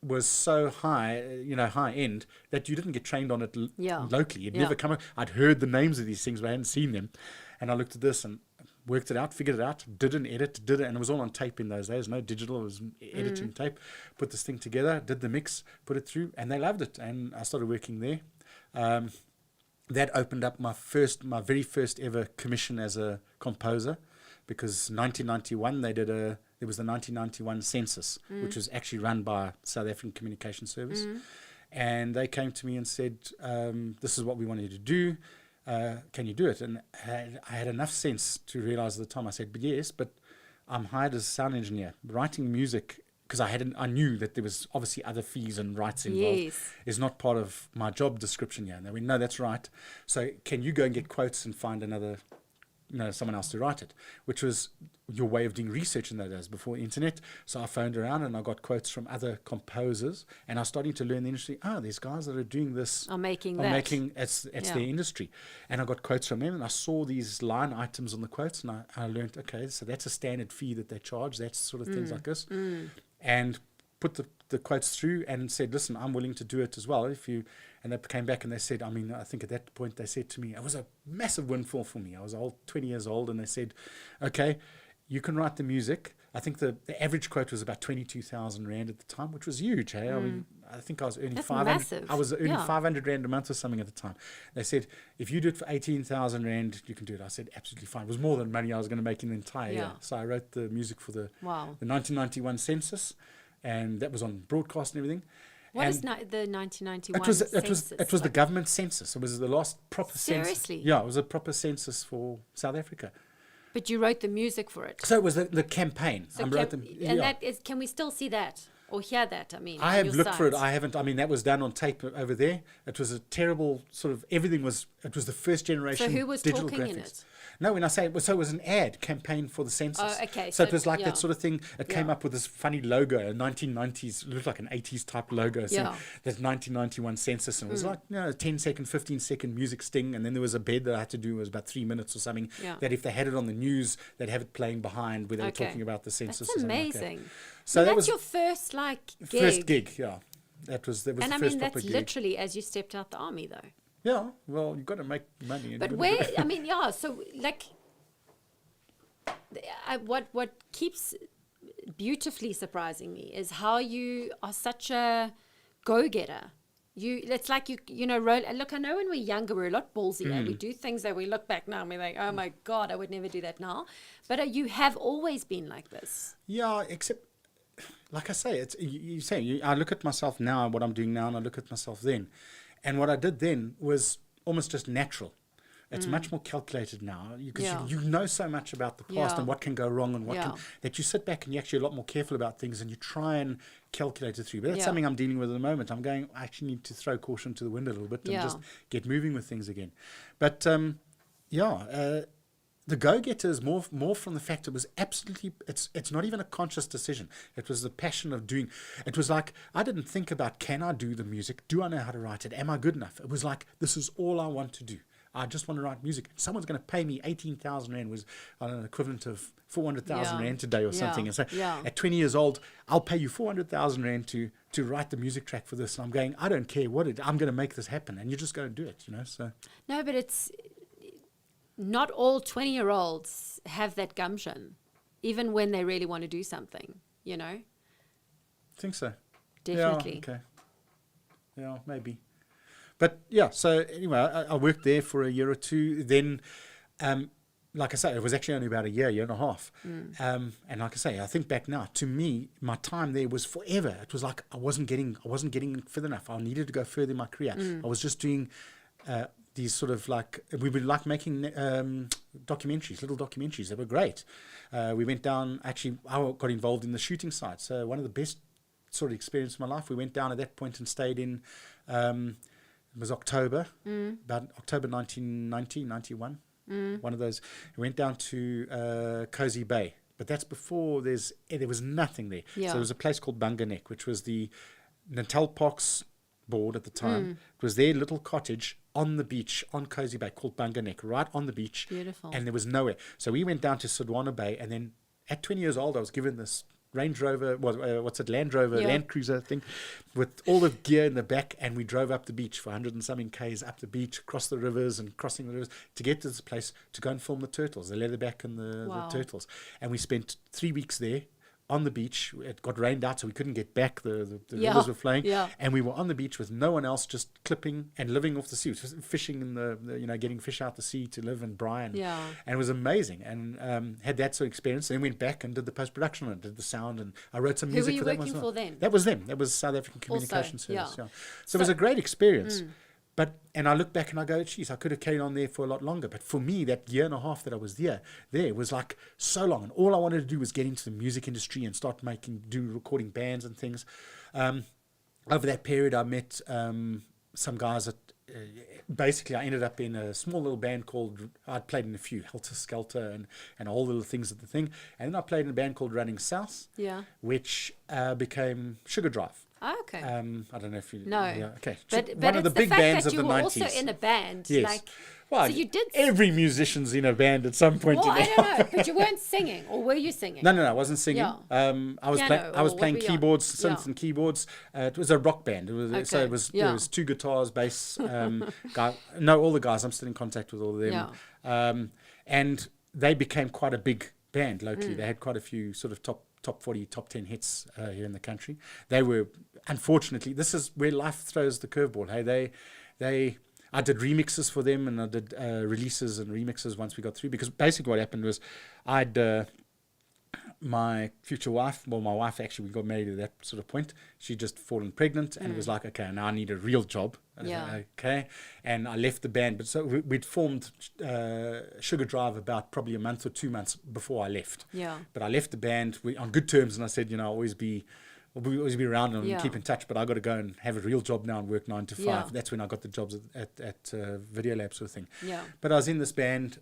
was so high, high end, that you didn't get trained on it locally. You'd never come. I'd heard the names of these things, but I hadn't seen them. And I looked at this and worked it out, figured it out, did an edit, and it was all on tape in those days, no digital, it was editing tape, put this thing together, did the mix, put it through, and they loved it, and I started working there. That opened up my very first ever commission as a composer, because 1991 there was the 1991 census, which was actually run by South African Communication Service, and they came to me and said, this is what we want you to do. Can you do it? And I had enough sense to realize at the time. I said, yes, but I'm hired as a sound engineer, writing music, because I knew that there was obviously other fees and rights involved. Is not part of my job description here. And they went, no, that's right. So can you go and get quotes and find someone else to write it, which was your way of doing research in those days before the internet. So I phoned around and I got quotes from other composers, and I was starting to learn the industry. These guys that are doing this are making it's their industry. And I got quotes from them, and I saw these line items on the quotes, and I learned, okay, so that's a standard fee that they charge, that's sort of things like this. And put the quotes through and said, listen, I'm willing to do it as well. And they came back and they said, I think at that point they said to me, it was a massive windfall for me. I was 20 years old, and they said, okay, you can write the music, I think the average quote was about 22,000 Rand at the time, which was huge. Hey? I mean, I think I was earning That's 500. massive. I was earning Yeah. 500 Rand a month or something at the time. They said, if you do it for 18,000 Rand, you can do it. I said, absolutely fine. It was more than money I was going to make in the entire Yeah. year. So I wrote the music for the Wow. 1991 census, and that was on broadcast and everything. What and is the 1991 it was census? the Like, government census. It was the last proper census. Seriously? Yeah, it was a proper census for South Africa. but you wrote the music for it. So it was the campaign. So I wrote them, and that is, can we still see that or hear that? I mean, I on have your looked for it. sites? I haven't. I mean, that was done on tape over there. It was a terrible sort of everything was. It was the first generation. So who was digital talking graphics. in it? No, when I say it was, so it was an ad campaign for the census. Oh, okay. So it was like yeah. that sort of thing. It came Yeah. up with this funny logo, a 1990s, it looked like an 80s type logo. So Yeah. that 1991 census, and it was like, you know, a 10-second, 15-second music sting, and then there was a bed that I had to do. It was about 3 minutes or something. Yeah. That if they had it on the news, they'd have it playing behind where they were Okay. talking about the census. That's or something like that. amazing. So And that that's was your first like gig. first gig. Yeah, that was And the I first mean, proper that's gig. literally as you stepped out the army, though. Yeah, well, you've got to make money. And But you've where? got to- I mean, yeah. So like, what keeps beautifully surprising me is how you are such a go-getter. It's like you know, look, I know when we're younger, we're a lot ballsier. We do things that we look back now and we're like, oh my God, I would never do that now. But you have always been like this. Yeah, except, like I say, it's you say, I look at myself now, what I'm doing now, and I look at myself then. And what I did then was almost just natural. It's much more calculated now because Yeah. you know so much about the past Yeah. and what can go wrong and what Yeah. can, that you sit back and you're actually a lot more careful about things and you try and calculate it through. But that's Yeah. something I'm dealing with at the moment. I'm going, I actually need to throw caution to the wind a little bit and Yeah. just get moving with things again. But the go-getter is more from the fact it was absolutely, it's not even a conscious decision. It was the passion of doing. It was like, I didn't think about, can I do the music? Do I know how to write it? Am I good enough? It was like, this is all I want to do. I just want to write music. Someone's going to pay me 18,000 Rand, was I don't know, equivalent of 400,000 Yeah. Rand today or Yeah. something. And so Yeah. at 20 years old, I'll pay you 400,000 Rand to write the music track for this. And I'm going, I don't care what I'm going to make this happen. And you're just going to do it, you know. So No, but it's not all 20-year-olds have that gumption, even when they really want to do something, you know? I think so. Definitely. Yeah, okay. Yeah, maybe. But yeah, so anyway, I worked there for a year or two. Then, like I say, it was actually only about a year and a half. And like I say, I think back now, to me, my time there was forever. It was like I wasn't getting further enough. I needed to go further in my career. I was just doing these sort of like, we were like making documentaries, little documentaries. They were great. We went down, actually, I got involved in the shooting site. So one of the best sort of experience of my life. We went down at that point and stayed in, it was October, about October 1990, 91. One of those. We went down to Cozy Bay, but that's before there was nothing there. Yeah. So there was a place called Bunganek, which was the Natal Parks board at the time. It was their little cottage on the beach on Cozy Bay called Bunganek, right on the beach. Beautiful. And there was nowhere. So we went down to Sodwana Bay, and then at 20 years old, I was given this Range Rover, Land Rover, Yeah. Land Cruiser thing, with all the gear in the back, and we drove up the beach for 100 and something Ks up the beach, across the rivers and crossing the rivers to get to this place to go and film the turtles, the leatherback and the Wow. turtles. And we spent 3 weeks there on the beach. It got rained out, so we couldn't get back. The Yeah. rivers were flowing, Yeah. and we were on the beach with no one else, just clipping and living off the sea, fishing in the getting fish out the sea to live and brine. Yeah. And it was amazing, and had that sort of experience. Then went back and did the post-production and did the sound, and I wrote some Who music were you for that one working as well. for then? That was them. That was South African Also, Communication Service. yeah. Yeah. So it was a great experience. And I look back and I go, geez, I could have carried on there for a lot longer. But for me, that year and a half that I was there was like so long. And all I wanted to do was get into the music industry and start recording bands and things. Over that period, I met some guys that basically I ended up in a small little band called, I'd played in a few, Helter Skelter and all the little things at the thing. And then I played in a band called Running South, Yeah. which became Sugar Drive. Oh, okay. I don't know if you... No. Yeah, okay. But One of it's the big fact bands that of the you were 90s. also in a band. Yes. Like, Well, so you did... every musician's in a band at some point Well, in I their don't know, but you weren't singing, or were you singing? No, I wasn't singing. Yeah. I was Piano, I was or what playing were you on? keyboards, synths Yeah. and keyboards. It was a rock band. So Okay. it was Yeah. there was 2 guitars, bass. All the guys. I'm still in contact with all of them. Yeah. And they became quite a big band locally. They had quite a few sort of top 40, top 10 hits here in the country. They were, unfortunately, this is where life throws the curveball. Hey, I did remixes for them, and I did releases and remixes once we got through, because basically what happened was my future wife, well, my wife, actually, we got married at that sort of point. She just fallen pregnant, and it was like, okay, now I need a real job. Okay. And I left the band. But so we'd formed Sugar Drive about probably a month or 2 months before I left. Yeah. But I left the band on good terms, and I said, I'll always be around and keep in touch, but I got to go and have a real job now and work 9 to 5. Yeah. That's when I got the jobs at Video Lab sort of thing. Yeah. But I was in this band.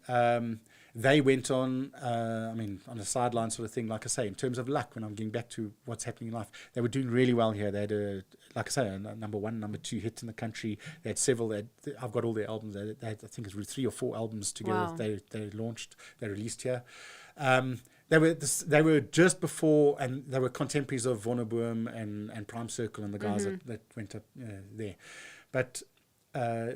They went on, on a sideline sort of thing, like I say, in terms of luck, when I'm getting back to what's happening in life. They were doing really well here. They had, like I say, a number 1, number 2 hit in the country. They had several. I've got all their albums. They had, I think it was 3 or 4 albums together. Wow. They launched, they released here. They were just before, and they were contemporaries of Vonneboom and Prime Circle and the guys that went up there. But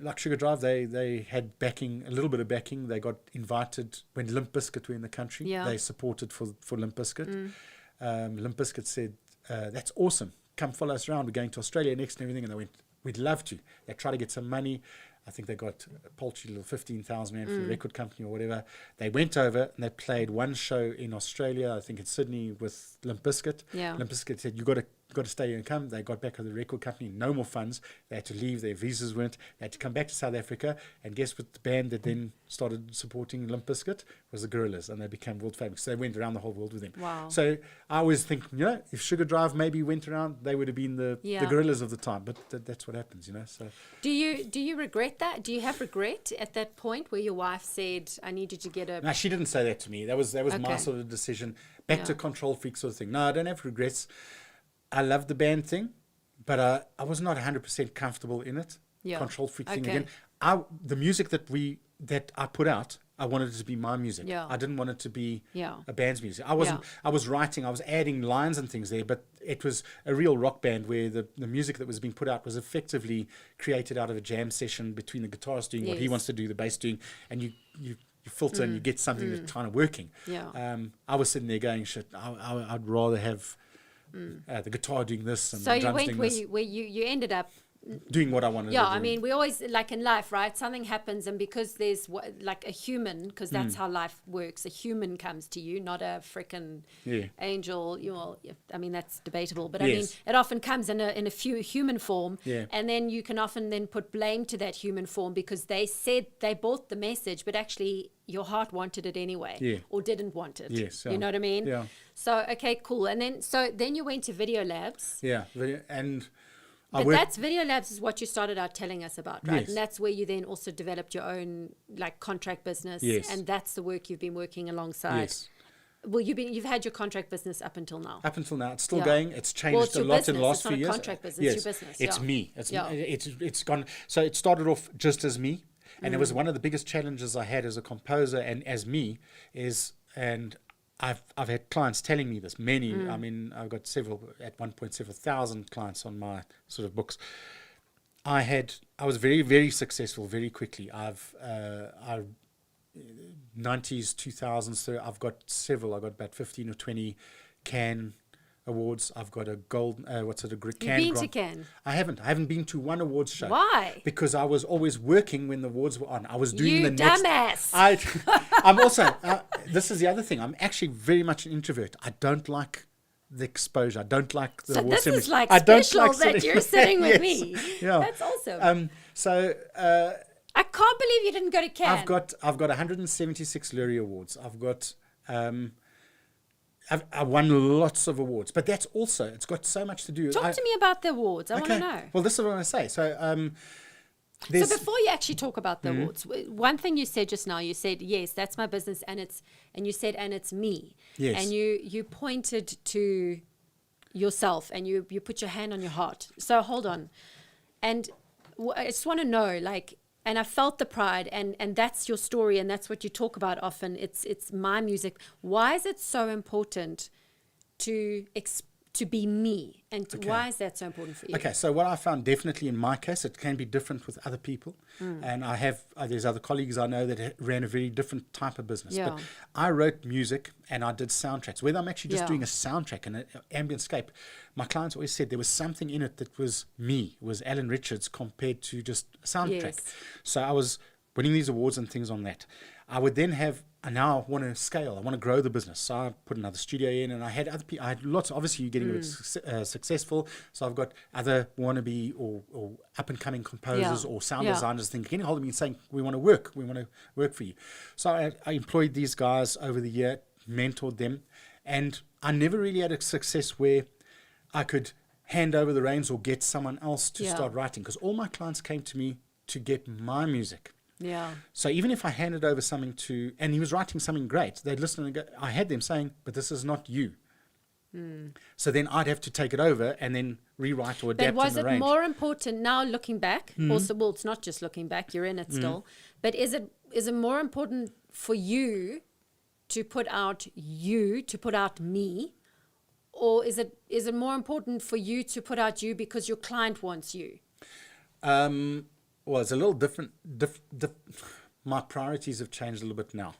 like Sugar Drive, they had backing, a little bit of backing. They got invited when Limp Bizkit were in the country. Yeah. They supported for Limp Bizkit. Limp Bizkit said, that's awesome. Come follow us around. We're going to Australia next and everything. And they went, we'd love to. They tried to get some money. I think they got a paltry little 15,000 rand from the record company or whatever. They went over and they played one show in Australia, I think in Sydney, with Limp Bizkit. Yeah. Limp Bizkit said, you got to stay here and come. They got back with the record company, no more funds. They had to leave, their visas weren't. They had to come back to South Africa, and guess what the band that then started supporting Limp Bizkit was the Gorillaz, and they became world famous. So they went around the whole world with them. Wow. So I always think, if Sugar Drive maybe went around, they would have been the Gorillaz of the time, but that's what happens, So Do you regret that? Do you have regret at that point where your wife said, I need you to get a... No, she didn't say that to me. That was my Okay. sort of decision. Back to Control Freak sort of thing. No, I don't have regrets. I love the band thing, but I was not 100% comfortable in it. Yeah. Control Freak thing Okay. again. The music that I put out, I wanted it to be my music. Yeah. I didn't want it to be Yeah. a band's music. I was writing, I was adding lines and things there, but it was a real rock band where the music that was being put out was effectively created out of a jam session between the guitarist doing what he Yes. wants to do, the bass doing, and you filter and you get something that's kind of working. Yeah. I was sitting there going, shit, I'd rather have the guitar doing this and So the you drums went doing where this, you ended up... doing what I wanted to do. Yeah, I mean, we always, like in life, right? Something happens, and because there's like a human, because that's how life works, a human comes to you, not a freaking angel. I mean, that's debatable, but I mean, it often comes in a human form, and then you can often then put blame to that human form because they said they bought the message, but actually your heart wanted it anyway, or didn't want it. Yes, you know what I mean? Yeah. So okay, cool, and then you went to Video Labs. Yeah, and But that's Video Labs is what you started out telling us about, right? Yes. And that's where you then also developed your own like contract business. Yes. And that's the work you've been working alongside. Yes. Well, you've had your contract business up until now. Up until now, it's still going. It's changed Well, it's a your lot in the business. last It's not few a years. contract business, Yes, it's your business, it's yeah. me. Yeah. It's gone. So it started off just as me, and it was one of the biggest challenges I had as a composer and as me and I've had clients telling me this. Many. I mean, I've got several thousand clients on my sort of books. I was very, very successful very quickly. I 90s, 2000s, so I've got several. I've got about 15 or 20 Cannes awards. I've got a gold, You've been to Cannes? I haven't been to one awards show. Why? Because I was always working when the awards were on. I was doing You the next. dumbass. I'm also, this is the other thing. I'm actually very much an introvert. I don't like the exposure. I don't like the So award this ceremony. is like I don't special like that you're sitting with Yes. me. Yeah. That's awesome. I can't believe you didn't go to Cannes. I've got 176 Lurie Awards. I've got I won lots of awards, but that's also, it's got so much to do. Talk to me about the awards. I want to know. Well, this is what I want to say. So So before you actually talk about the awards, one thing you said just now, you said, yes, that's my business, and it's me. Yes. And you pointed to yourself, and you put your hand on your heart. So hold on. And I just want to know, like, and I felt the pride, and that's your story, and that's what you talk about often. It's my music. Why is it so important to to be me. And Okay. why is that so important for you? Okay, so what I found definitely in my case, it can be different with other people. And I have, there's other colleagues I know that ran a very different type of business. Yeah. But I wrote music and I did soundtracks. Whether I'm actually just Yeah. doing a soundtrack and an ambient scape, my clients always said there was something in it that was me, was Alan Richards compared to just a soundtrack. Yes. So I was winning these awards and things on that. I would then have, and now I want to scale, I want to grow the business. So I put another studio in, and I had other people, I had lots, obviously you're getting a bit successful. So I've got other wannabe or up and coming composers Yeah. or sound Yeah. designers getting hold of me and saying, we want to work for you. So I employed these guys over the year, mentored them, and I never really had a success where I could hand over the reins or get someone else to Yeah. start writing, because all my clients came to me to get my music. Yeah. So even if I handed over something to, and he was writing something great, they'd listen and go, I had them saying, but this is not you. So then I'd have to take it over and then rewrite or adapt But was in it the range. more important now looking back? Also, well, it's not just looking back, you're in it still. But is it more important for you to put out me? Or is it more important for you to put out you because your client wants you? Well, it's a little different. My priorities have changed a little bit now.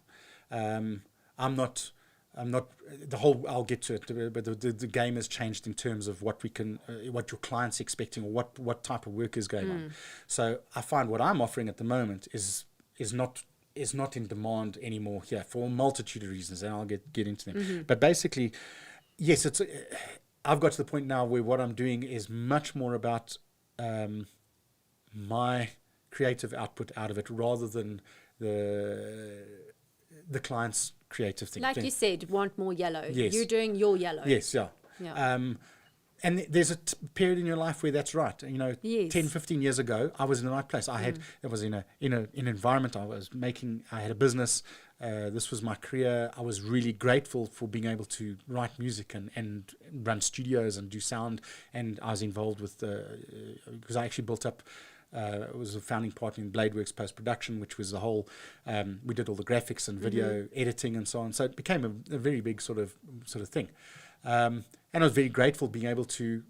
I'm not, the whole, I'll get to it, but the game has changed in terms of what we can, what your client's expecting or what type of work is going on. So I find what I'm offering at the moment is not in demand anymore here for a multitude of reasons, and I'll get into them. But basically, yes, I've got to the point now where what I'm doing is much more about my creative output out of it rather than the client's creative thing. Like you said, want more yellow. Yes. You're doing your yellow. Yes, yeah. Yeah. And there's a period in your life where that's right. Yes. 10, 15 years ago, I was in the right place. I was in an environment. I had a business. This was my career. I was really grateful for being able to write music and run studios and do sound. And I was involved with because I actually built up. Was a founding partner in Bladeworks post-production, which was the whole, we did all the graphics and video editing and so on. So it became a very big sort of thing. And I was very grateful being able to,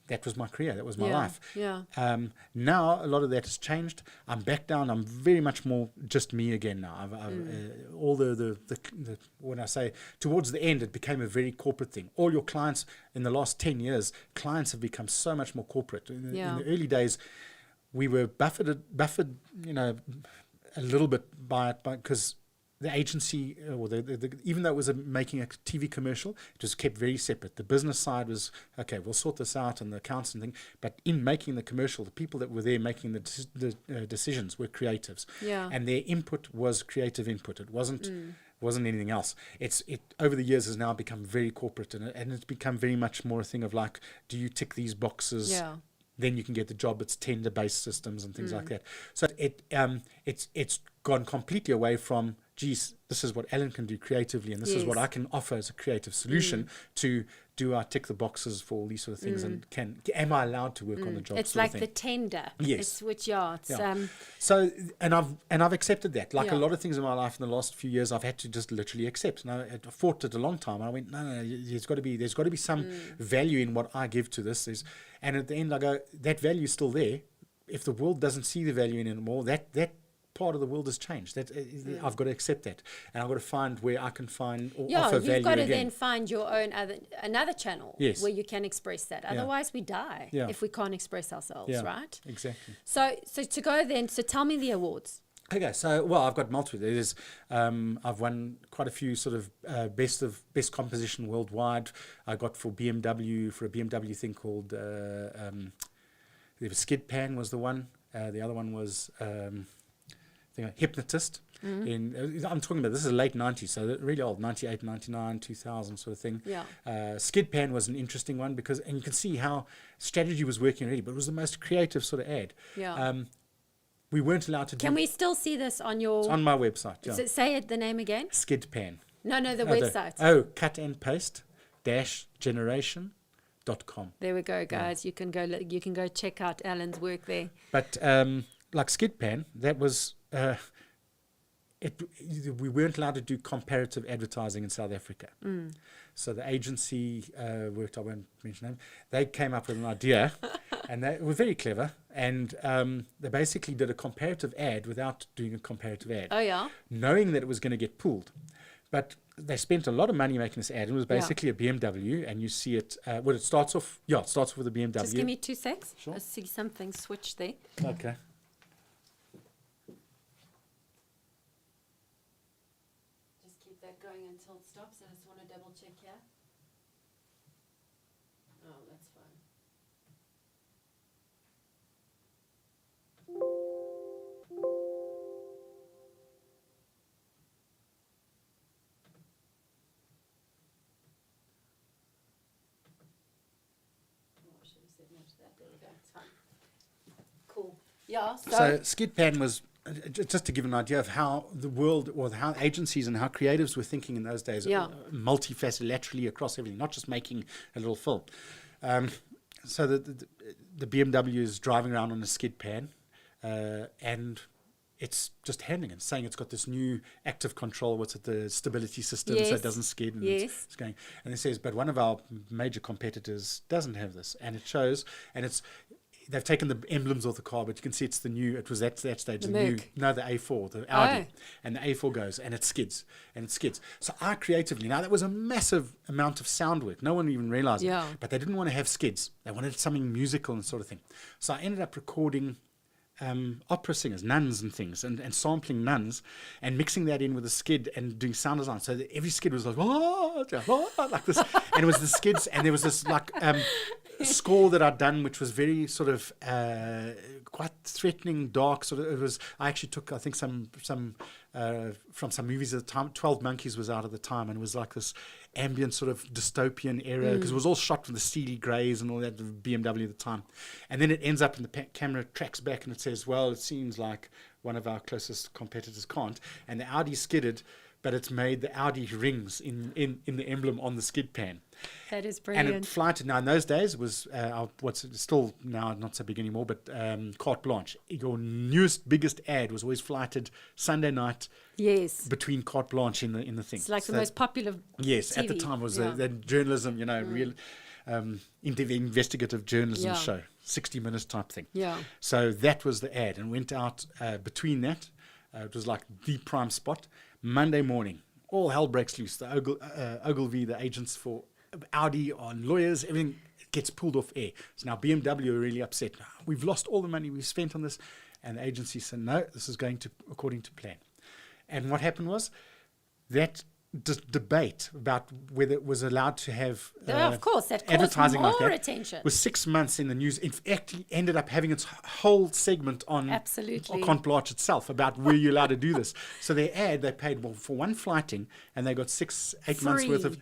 that was my career, that was my life. Yeah. Now a lot of that has changed. I'm back down. I'm very much more just me again now. All the when I say towards the end, it became a very corporate thing. All your clients in the last 10 years, clients have become so much more corporate. In the early days, we were buffered, a little bit by it, because the agency, or even though it was making a TV commercial, it was kept very separate. The business side was, okay, we'll sort this out, and the accounts and thing. But in making the commercial, the people that were there making the decisions were creatives, and their input was creative input. It wasn't anything else. It over the years has now become very corporate, and it's become very much more a thing of like, do you tick these boxes? Yeah. Then you can get the job. It's tender-based systems and things like that. So it's gone completely away from, geez, this is what Alan can do creatively, and this is what I can offer as a creative solution to do. I tick the boxes for all these sort of things, and am I allowed to work on the job? It's like the tender. Yes. So and I've accepted that. Like a lot of things in my life in the last few years, I've had to just literally accept. And I fought it a long time. I went, no, there's got to be some value in what I give to this. And at the end, I go, that value is still there. If the world doesn't see the value in it anymore, that part of the world has changed. I've got to accept that, and I've got to find where I can find or offer value. You've got to again. then find your own another channel where you can express that. Otherwise, we die if we can't express ourselves, right? Exactly. So to go then. So tell me the awards. Okay, so I've got multiple. There's I've won quite a few sort of best composition worldwide. I got for a BMW thing called there was Skid Pan was the one. The other one was Hypnotist. I'm talking about, this is late 90s, so really old, 98, 99, 2000 sort of thing. Skid Pan was an interesting one because, and you can see how strategy was working already, but it was the most creative sort of ad. We weren't allowed to do. Can we still see this on your? It's on my website. Does it say the name again? Skid Pan. No, the website. Cut and paste -generation.com. There we go, guys. You can go check out Alan's work there. But like Skid Pan, that was we weren't allowed to do comparative advertising in South Africa. So the agency worked, I won't mention them, they came up with an idea and they were very clever. And they basically did a comparative ad without doing a comparative ad. Oh, yeah. Knowing that it was going to get pulled. But they spent a lot of money making this ad. It was basically a BMW, and you see it, it starts off with a BMW. Just give me 2 secs. Sure. I see something switch there. Okay. Just keep that going until it stops. I just want to double check here. Oh, that's fine. I should have said no to that. There we go. It's fine. Cool. Yeah. So skid pan was, just to give an idea of how the world, or how agencies and how creatives were thinking in those days, multifaceted, laterally across everything, not just making a little film. So the BMW is driving around on a skid pan, and it's just handling it, saying it's got this new active control, what's it, the stability system, so it doesn't skid, and it's going. And it says, but one of our major competitors doesn't have this, and it shows, and they've taken the emblems off the car, but you can see it's the new, it was at that stage, the A4, the Audi, and the A4 goes, and it skids, So I creatively, now that was a massive amount of sound work, no one even realized it, but they didn't want to have skids, they wanted something musical and sort of thing. So I ended up recording opera singers, nuns and things, and sampling nuns and mixing that in with a skid and doing sound design. So that every skid was like, like this. And it was the skids, and there was this like score that I'd done, which was very sort of quite threatening, dark. Sort of. It was. I actually took, I think, some from some movies at the time. 12 Monkeys was out at the time, and it was like this ambient sort of dystopian era, because it was all shot from the steely greys and all that, the BMW at the time. And then it ends up in the camera tracks back and it says, well, it seems like one of our closest competitors can't. And the Audi skidded, but it's made the Audi rings in the emblem on the skid pan. That is brilliant. And it flighted. Now, in those days, was what's still now not so big anymore, but carte blanche. Your newest, biggest ad was always flighted Sunday night. Yes. Between carte blanche in the thing. It's like the most popular. Yes, TV. at the time was the journalism, real investigative journalism show, 60 minutes type thing. Yeah. So that was the ad, and went out between that. It was like the prime spot. Monday morning, all hell breaks loose. The Ogilvy, the agents for Audi, on lawyers, everything gets pulled off air. So now BMW are really upset. We've lost all the money we've spent on this. And the agency said, no, this is going to according to plan. And what happened was that debate about whether it was allowed to have of course, that caused advertising more like that attention. Was 6 months in the news. It actually ended up having its whole segment on carte blanche itself about were you allowed to do this. So their ad, they paid for one flighting, and they got 6-8 months worth of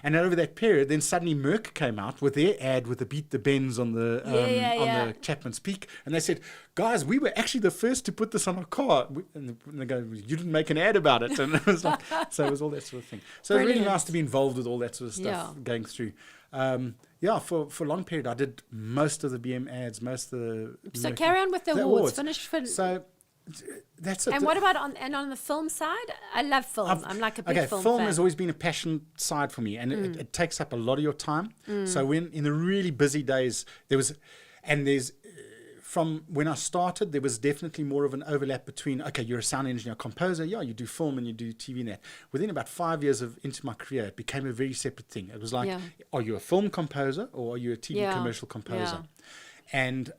And over that period, then suddenly Merck came out with their ad with the Beat the Benz on the the Chapman's Peak, and they said, guys, we were actually the first to put this on our car. And they go, you didn't make an ad about it. And it was like, so it was all that sort of thing. So it's really nice to be involved with all that sort of stuff going through. For a long period, I did most of the BM ads, most of the... So carry on with the awards. Finish. So that's it. And what about on the film side? I love film. I'm like a big film fan. Has always been a passion side for me, and it takes up a lot of your time. So when in the really busy days, there's from when I started, there was definitely more of an overlap between, okay, you're a sound engineer, composer, you do film and you do TV and that. Within about 5 years into my career, it became a very separate thing. It was like, are you a film composer or are you a TV commercial composer? And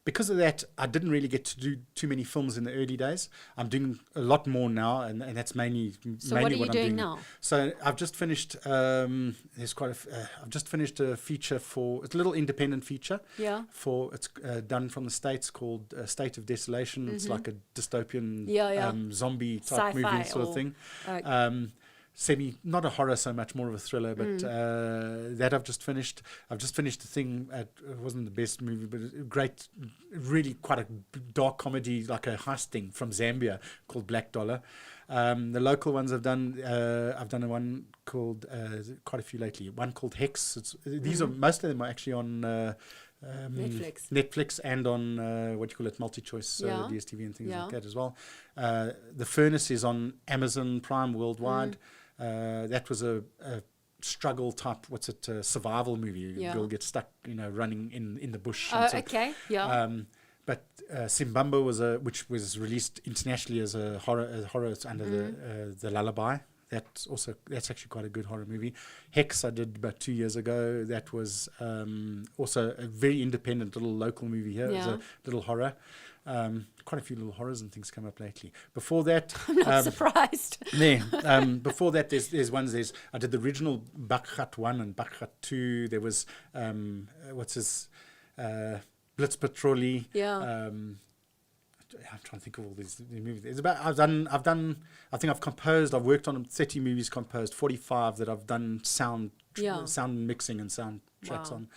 because of that, I didn't really get to do too many films in the early days. I'm doing a lot more now, and that's mainly what are you doing now? So I've just finished. I've just finished a feature it's a little independent feature. Yeah. It's done from the States called State of Desolation. Mm-hmm. It's like a dystopian zombie type Sci-fi movie sort of thing. Not a horror so much, more of a thriller, but that I've just finished. I've just finished the thing. It wasn't the best movie, but a great, really quite a dark comedy, like a heist thing from Zambia called Black Dollar. The local ones I've done a one called, quite a few lately, one called Hex. These are, most of them are actually on Netflix and on multi-choice DSTV and things like that as well. The Furnace is on Amazon Prime worldwide. That was struggle type, survival movie. Yeah. Girl gets stuck, running in the bush. Oh, okay. Yeah. But Simbamba which was released internationally as a horror. It's under the Lullaby. That's actually quite a good horror movie. Hex I did about 2 years ago. That was also a very independent little local movie here. It was a little horror. Quite a few little horrors and things come up lately. Before that, I'm not surprised. before that, there's ones. I did the original Bakhat 1 and Bakhat 2. There was Blitz Patrolli. Yeah. I'm trying to think of all these movies. I've worked on 30 movies composed, 45 that I've done sound mixing and sound tracks on.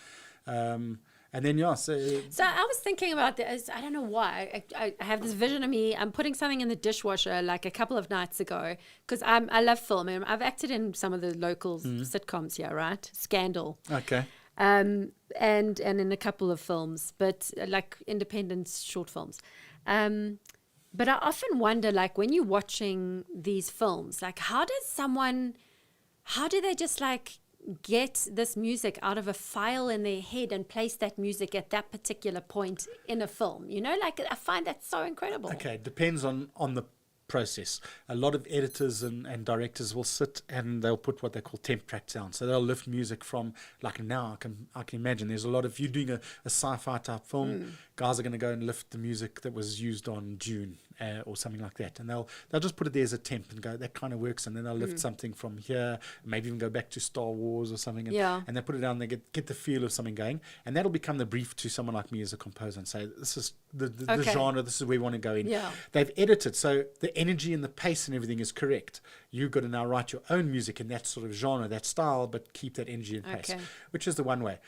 And then, so I was thinking about this. I don't know why. I have this vision of me. I'm putting something in the dishwasher like a couple of nights ago because I love film. And I've acted in some of the local sitcoms here, right? Scandal. Okay. And in a couple of films, but like independent short films. But I often wonder, like, when you're watching these films, like, how do they just like get this music out of a file in their head and place that music at that particular point in a film? Like, I find that so incredible. Okay, it depends on the process. A lot of editors and directors will sit and they'll put what they call temp tracks down. So they'll lift music from, like now, I can imagine there's a lot of, if you're doing a sci-fi type film, guys are going to go and lift the music that was used on Dune or something like that. And they'll just put it there as a temp and go, that kind of works. And then they'll lift something from here, maybe even go back to Star Wars or something. And they put it down, they get the feel of something going. And that'll become the brief to someone like me as a composer and say, this is the genre, this is where we want to go in. Yeah. They've edited, so the energy and the pace and everything is correct. You've got to now write your own music in that sort of genre, that style, but keep that energy and pace, which is the one way.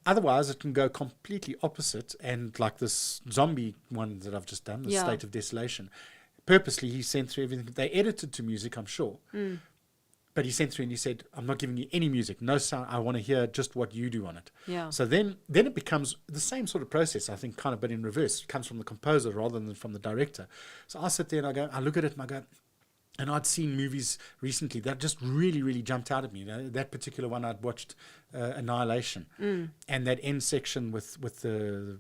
Otherwise, it can go completely opposite. And like this zombie one that I've just done, the State of Desolation, purposely he sent through everything. They edited to music, I'm sure. But he sent through and he said, I'm not giving you any music, no sound. I want to hear just what you do on it. Yeah. So then it becomes the same sort of process, I think, kind of, but in reverse. It comes from the composer rather than from the director. So I sit there and I look at it and I go, and I'd seen movies recently that just really, really jumped out at me. That particular one I'd watched, Annihilation, and that end section with the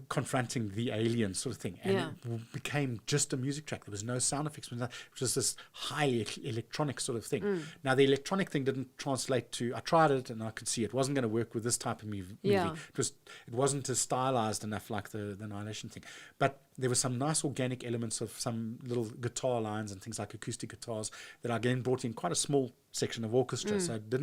confronting the alien sort of thing, and it became just a music track. There was no sound effects. It was just this highly electronic sort of thing. Now the electronic thing didn't translate to. I tried it and I could see it wasn't going to work with this type of movie. It wasn't as stylized enough like the Annihilation thing. But there were some nice organic elements of some little guitar lines and things like acoustic guitars that I again brought in quite a small section of orchestra. So it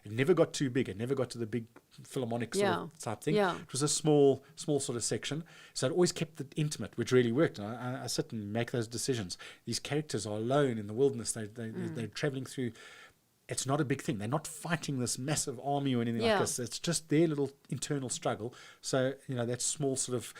never got too big. It never got to the big philharmonic sort of type thing. It was a small sort of section. So it always kept it intimate, which really worked. And I sit and make those decisions. These characters are alone in the wilderness. They're traveling through. It's not a big thing. They're not fighting this massive army or anything like this. It's just their little internal struggle. So, that small sort of,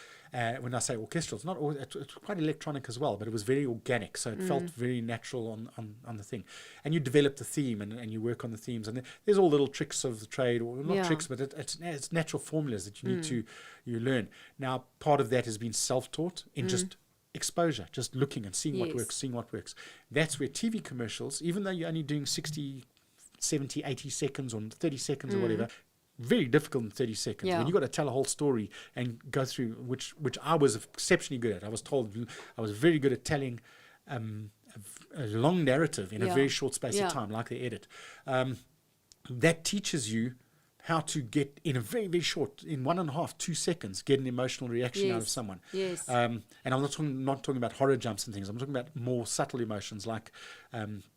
when I say orchestral, it's not always, it's quite electronic as well, but it was very organic. So it felt very natural on the thing. And you develop the theme and you work on the themes. And there's all little tricks of the trade, or not tricks, but it's natural formulas that you need to learn. Now, part of that has been self-taught in just exposure, just looking and seeing what works. That's where TV commercials, even though you're only doing 60, 70, 80 seconds or 30 seconds or whatever, very difficult in 30 seconds. When you've got to tell a whole story and go through, which I was exceptionally good at. I was told I was very good at telling a long narrative in a very short space of time, like the edit. That teaches you how to get in a very, very short, in 1.5, 2 seconds, get an emotional reaction out of someone. Yes. And I'm not talking about horror jumps and things. I'm talking about more subtle emotions like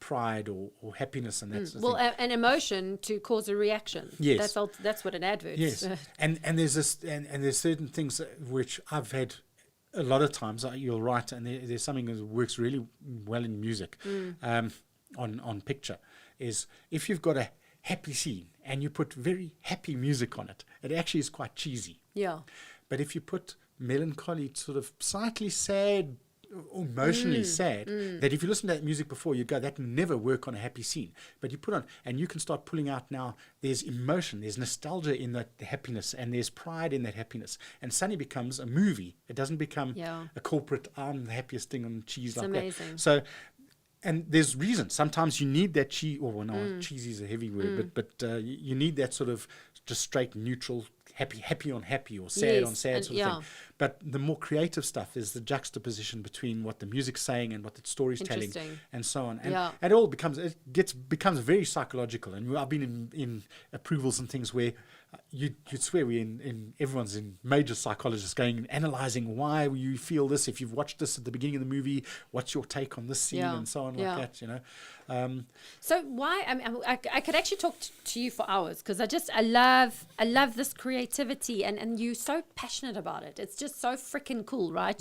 pride or happiness and that sort of thing. An emotion to cause a reaction. Yes. That's what an advert is. Yes. and there's this, and there's certain things which I've had a lot of times. You'll write, and there's something that works really well in music, on picture, is if you've got a happy scene and you put very happy music on it, it actually is quite cheesy. Yeah. But if you put melancholy, sort of slightly sad, emotionally sad, that if you listen to that music before, you go, that can never work on a happy scene. But you put on, and you can start pulling out now, there's emotion, there's nostalgia in that happiness, and there's pride in that happiness. And suddenly becomes a movie. It doesn't become a corporate, I'm the happiest thing on cheese like amazing. that. So, and there's reason. Sometimes you need that cheesy is a heavy word, but you need that sort of just straight neutral, happy on happy, or sad on sad sort of thing. But the more creative stuff is the juxtaposition between what the music's saying and what the story's telling, and so on. And it all becomes very psychological. And I've been in approvals and things where you'd swear everyone's in major psychologists going and analysing why you feel this. If you've watched this at the beginning of the movie, what's your take on this scene, and so on, like that, you know. So why? I mean, I could actually talk to you for hours, because I love this creativity, and you're so passionate about it. It's just so freaking cool, right?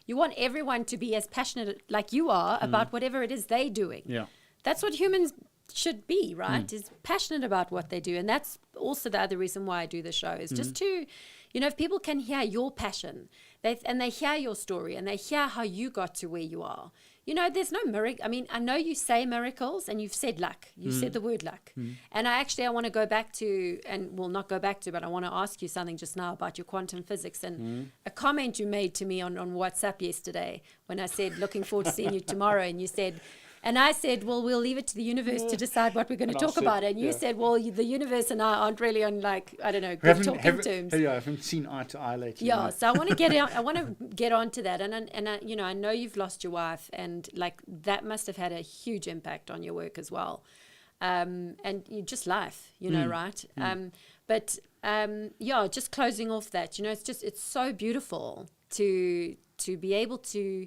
You want everyone to be as passionate like you are about whatever it is they're doing. Yeah, that's what humans should be, right? Is passionate about what they do. And that's also the other reason why I do the show, is just to, you know, if people can hear your passion, and they hear your story, and they hear how you got to where you are, you know, there's no miracle. I mean, I know you say miracles, and you've said luck. You said the word luck. And I want to go back to, and well, not go back to, but I want to ask you something just now about your quantum physics, and a comment you made to me on WhatsApp yesterday when I said, looking forward to seeing you tomorrow. And you said, and I said, well, we'll leave it to the universe to decide what we're going to talk about. And you said, well, the universe and I aren't really on, like, I don't know, good talking terms. Yeah, I haven't seen eye to eye lately. Yeah, no. So I want to get onto that. And I, you know, I know you've lost your wife, and like that must have had a huge impact on your work as well. And you just life, you know, right? But just closing off that, you know, it's so beautiful to be able to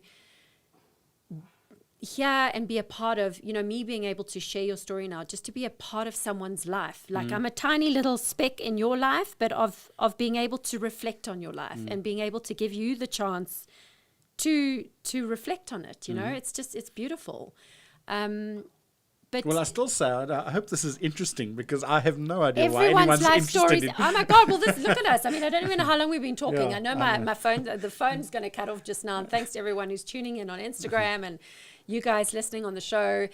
hear and be a part of, you know, me being able to share your story now, just to be a part of someone's life. Like I'm a tiny little speck in your life, but of being able to reflect on your life and being able to give you the chance to reflect on it, you know, it's beautiful. But well, I still say, I hope this is interesting, because I have no idea why everyone's anyone's life interested stories. in. Oh my God! Well, look at us. I mean, I don't even know how long we've been talking. Yeah, I know my phone. The phone's going to cut off just now. And thanks to everyone who's tuning in on Instagram and you guys listening on the show,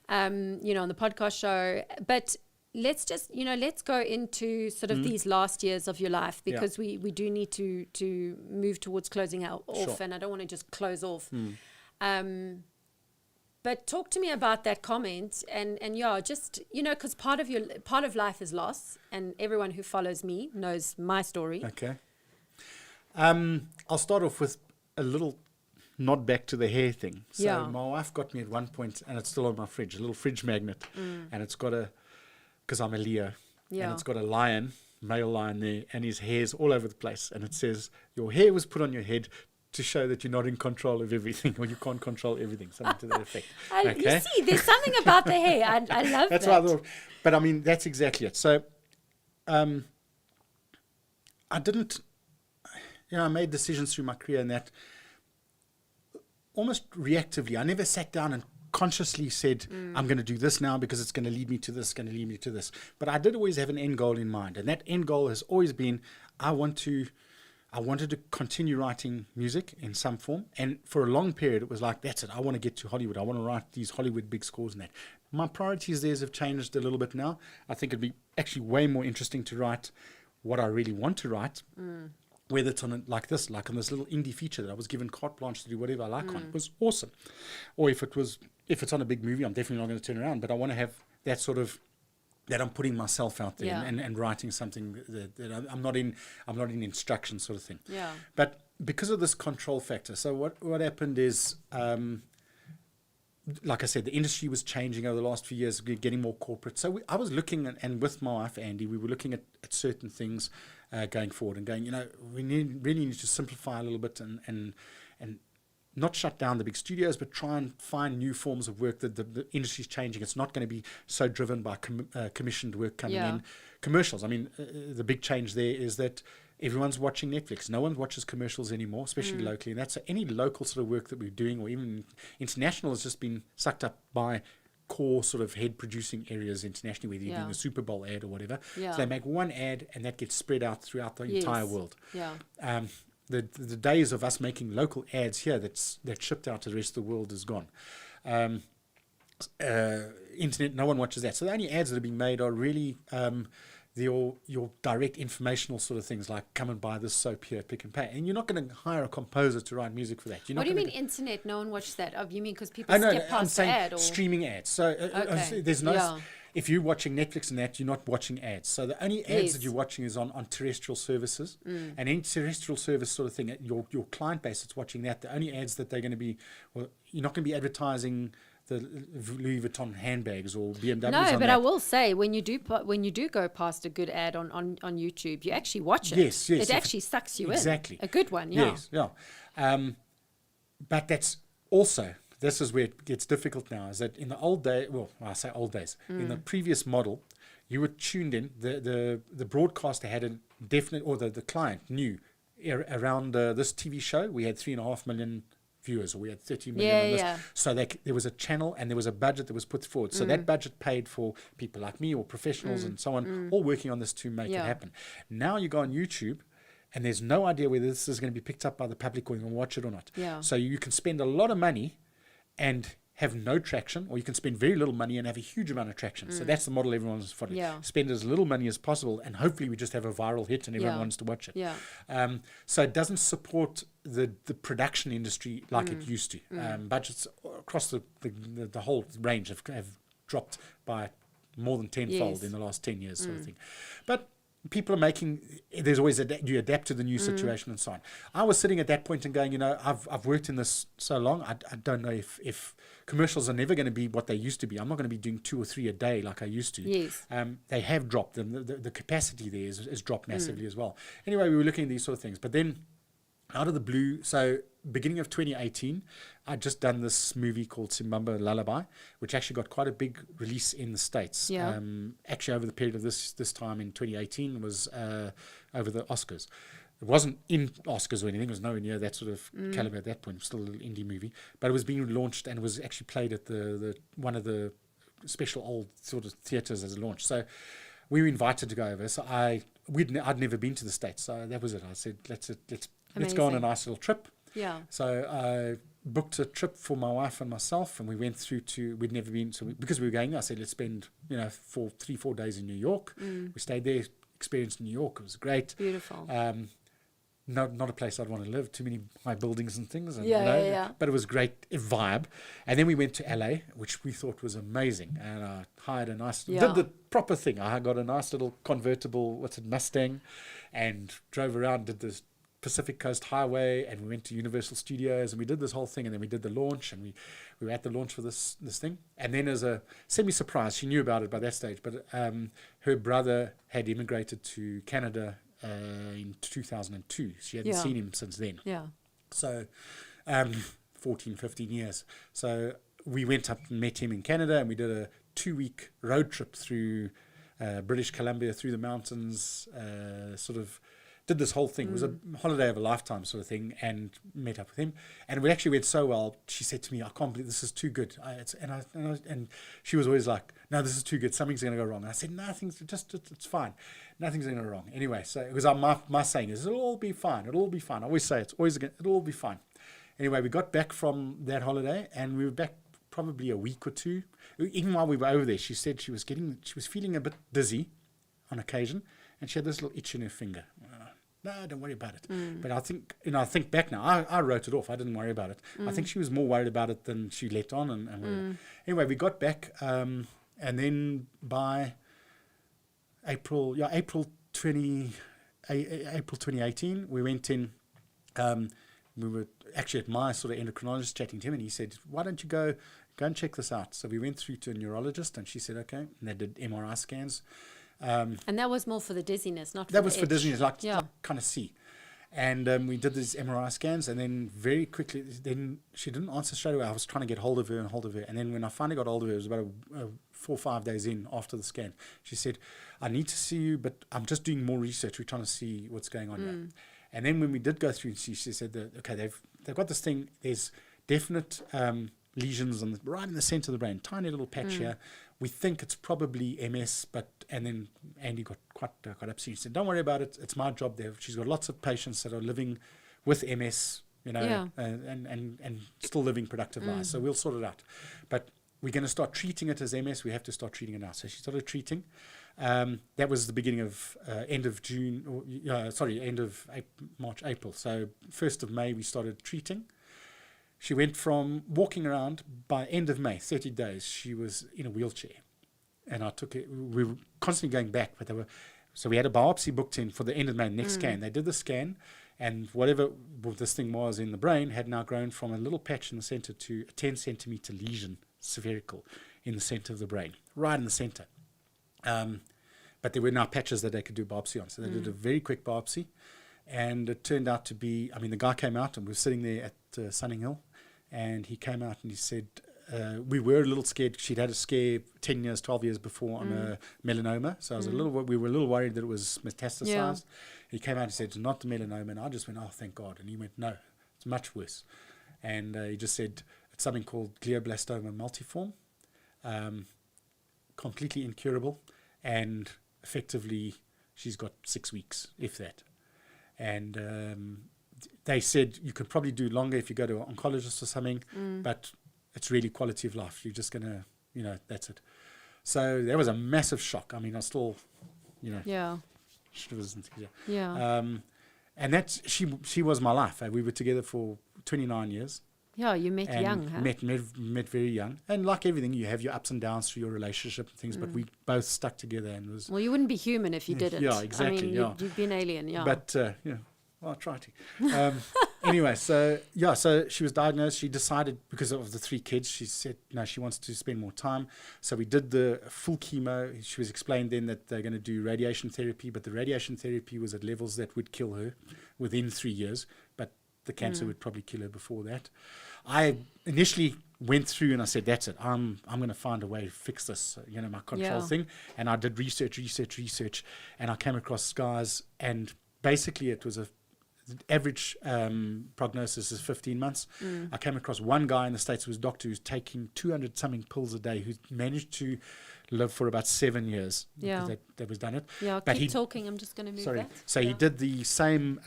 you know, on the podcast show. But let's go into sort of these last years of your life, because we do need to move towards closing off, and I don't want to just close off. But talk to me about that comment, and just, you know, because part of life is loss, and everyone who follows me knows my story. Okay. I'll start off with a little nod back to the hair thing. So my wife got me at one point, and it's still on my fridge, a little fridge magnet, and it's got because I'm a Leo, and it's got a lion, male lion there, and his hair's all over the place, and it says, your hair was put on your head to show that you're not in control of everything, or you can't control everything, something to that effect. Okay? You see, there's something about the hair. I love that's that. What I thought. But I mean, that's exactly it. So I didn't, you know, I made decisions through my career, and that almost reactively. I never sat down and consciously said, I'm going to do this now because it's going to lead me to this, going to lead me to this. But I did always have an end goal in mind. And that end goal has always been, I wanted to continue writing music in some form. And for a long period, it was like, that's it. I want to get to Hollywood. I want to write these Hollywood big scores and that. My priorities there have changed a little bit now. I think it'd be actually way more interesting to write what I really want to write, whether it's on like this little indie feature that I was given carte blanche to do whatever I like on. It was awesome. Or if it's on a big movie, I'm definitely not going to turn around. But I want to have that sort of, that I'm putting myself out there and writing something that I'm not in instruction sort of thing. Yeah. But because of this control factor, so what happened is, like I said, the industry was changing over the last few years, getting more corporate. So I was looking and with my wife Andy, we were looking at certain things going forward and going, you know, we really need to simplify a little bit and not shut down the big studios, but try and find new forms of work. That the industry's changing. It's not going to be so driven by commissioned work coming in. Commercials. I mean, the big change there is that everyone's watching Netflix. No one watches commercials anymore, especially locally. And that's any local sort of work that we're doing, or even international, has just been sucked up by core sort of head producing areas internationally, whether you're doing a Super Bowl ad or whatever. So they make one ad and that gets spread out throughout the entire world. The days of us making local ads here that's shipped out to the rest of the world is gone. Internet, no one watches that. So the only ads that are being made are really your direct informational sort of things like come and buy this soap here, Pick and Pay. And you're not going to hire a composer to write music for that. What do you mean internet? No one watches that? Oh, you mean because people I know, skip I'm past the saying ad? Or? streaming ads. So Okay. there's no... Yeah. If you're watching Netflix and that, you're not watching ads. So the only ads Yes. that you're watching is on terrestrial services. And any terrestrial service sort of thing, your client base that's watching that, the only ads that they're going to be... Well, you're not going to be advertising the Louis Vuitton handbags or BMWs. No, on but that. I will say when you do go past a good ad on YouTube, you actually watch it. Yes, It actually sucks you exactly. in. A good one, yeah. Yes, yeah. But that's also, this is where it gets difficult now, is that in the old day, well, I say old days, in the previous model, you were tuned in, the broadcaster had a definite, or the client knew around this TV show, we had 3.5 million viewers, or we had 30 million on this. Yeah. So there was a channel and there was a budget that was put forward. So that budget paid for people like me or professionals and so on, all working on this to make it happen. Now you go on YouTube and there's no idea whether this is going to be picked up by the public or you can watch it or not. Yeah. So you can spend a lot of money and have no traction, or you can spend very little money and have a huge amount of traction. So that's the model everyone's following. Yeah. Spend as little money as possible, and hopefully we just have a viral hit and everyone wants to watch it. Yeah. So it doesn't support the production industry like it used to. Budgets across the whole range have dropped by more than tenfold in the last 10 years, sort of thing. But people are making, there's always you adapt to the new situation and so on. I was sitting at that point and going, I've worked in this so long, I don't know if commercials are never going to be what they used to be. I'm not going to be doing 2 or 3 a day like I used to. Yes. They have dropped them. The capacity there is dropped massively as well. Anyway, we were looking at these sort of things. But then out of the blue, so beginning of 2018, I'd just done this movie called Simbamba Lullaby, which actually got quite a big release in the States. Yeah. Actually, over the period of this time in 2018 was over the Oscars. It wasn't in Oscars or anything. It was nowhere near that sort of caliber at that point. It was still a little indie movie. But it was being launched and was actually played at the one of the special old sort of theatres as a launch. So we were invited to go over. So I'd never been to the States. So that was it. I said, let's go on a nice little trip. Yeah. So I booked a trip for my wife and myself, and we went through we'd never been, so because we were going, I said, let's spend, 3-4 days in New York. We stayed there, experienced New York. It was great. Beautiful. Not a place I'd want to live, too many high buildings and things. And, Yeah. But it was great vibe. And then we went to LA, which we thought was amazing. And I hired did the proper thing. I got a nice little convertible, Mustang, and drove around, did this Pacific Coast Highway, and we went to Universal Studios, and we did this whole thing, and then we did the launch, and we were at the launch for this thing. And then as a semi-surprise, she knew about it by that stage, but her brother had immigrated to Canada in 2002. She hadn't seen him since then. Yeah. So 14, 15 years. So we went up and met him in Canada, and we did a 2-week road trip through British Columbia, through the mountains, sort of did this whole thing. It was a holiday of a lifetime sort of thing, and met up with him. And it actually went so well. She said to me, I can't believe this is too good. And she was always like, no, this is too good. Something's going to go wrong. And I said, nothing's it's fine. Nothing's going to go wrong. Anyway, so it was my saying is, it'll all be fine. It'll all be fine. I always say it'll all be fine. Anyway, we got back from that holiday, and we were back probably a week or two. Even while we were over there, she said she was feeling a bit dizzy on occasion, and she had this little itch in her finger. No, don't worry about it. But I think back now, I wrote it off. I didn't worry about it. I think she was more worried about it than she let on. And anyway, we got back, and then by April 2018, we went in. We were actually at my sort of endocrinologist chatting to him, and he said, why don't you go and check this out? So we went through to a neurologist, and she said, okay. And they did MRI scans. And that was more for the dizziness, not for that was for dizziness, like kind of see. And we did these MRI scans, and then very quickly, then she didn't answer straight away. I was trying to get hold of her. And then when I finally got hold of her, it was about 4 or 5 days in after the scan. She said, I need to see you, but I'm just doing more research. We're trying to see what's going on here. And then when we did go through, she said that, okay, they've got this thing. There's definite lesions right in the center of the brain, tiny little patch here. We think it's probably MS, and then Andy got upset. He said, don't worry about it. It's my job there. She's got lots of patients that are living with MS, and still living productive lives. So we'll sort it out. But we're going to start treating it as MS. We have to start treating it now. So she started treating. That was the beginning of end of June, end of March, April. So 1st of May we started treating. She went from walking around, by end of May, 30 days, she was in a wheelchair. And I took it, we were constantly going back, but so we had a biopsy booked in for the end of May, next scan. They did the scan, and whatever this thing was in the brain had now grown from a little patch in the center to a 10 centimeter lesion, spherical, in the center of the brain, right in the center. But there were now patches that they could do biopsy on. So they did a very quick biopsy, and it turned out to be, the guy came out, and we were sitting there at Sunning Hill, and he came out and he said, we were a little scared. She'd had a scare 10 years, 12 years before on a melanoma. So we were a little worried that it was metastasized. Yeah. He came out and said, it's not the melanoma. And I just went, oh, thank God. And he went, no, it's much worse. And he just said, it's something called glioblastoma multiforme, completely incurable. And effectively, she's got 6 weeks, if that. And they said you could probably do longer if you go to an oncologist or something, but it's really quality of life. You're just going to, that's it. So that was a massive shock. I mean, I still, shivers and things. Yeah. And that's, she was my life. We were together for 29 years. Yeah, you met young, huh? Met very young. And like everything, you have your ups and downs through your relationship and things, but we both stuck together and was... Well, you wouldn't be human if you didn't. Yeah, exactly. I mean, you'd be an alien, yeah. But, well, I try to. Anyway, so she was diagnosed. She decided, because of the 3 kids, she said, no, she wants to spend more time. So we did the full chemo. She was explained then that they're going to do radiation therapy, but the radiation therapy was at levels that would kill her within 3 years, but the cancer would probably kill her before that. I initially went through and I said, that's it. I'm going to find a way to fix this, my control thing. And I did research, and I came across guys, and basically it was the average prognosis is 15 months. I came across one guy in the States who was a doctor who's taking 200-something pills a day, who managed to live for about 7 years. Yeah. That was done it. Yeah, but keep talking. I'm just going to move that. So he did the same...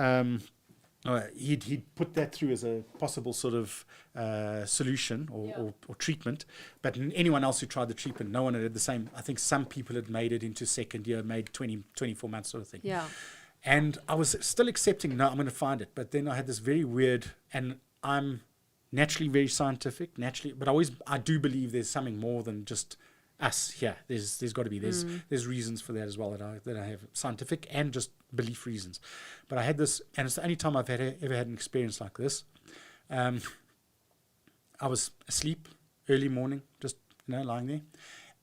he'd put that through as a possible sort of solution or treatment. But anyone else who tried the treatment, no one had the same. I think some people had made it into second year, made 24 months sort of thing. Yeah. And I was still accepting, no, I'm going to find it. But then I had this very weird, and I'm naturally very scientific, but I do believe there's something more than just us here. There's got to be. There's reasons for that as well that I have, scientific and just belief reasons. But I had this, and it's the only time I've ever had an experience like this. I was asleep early morning, just lying there,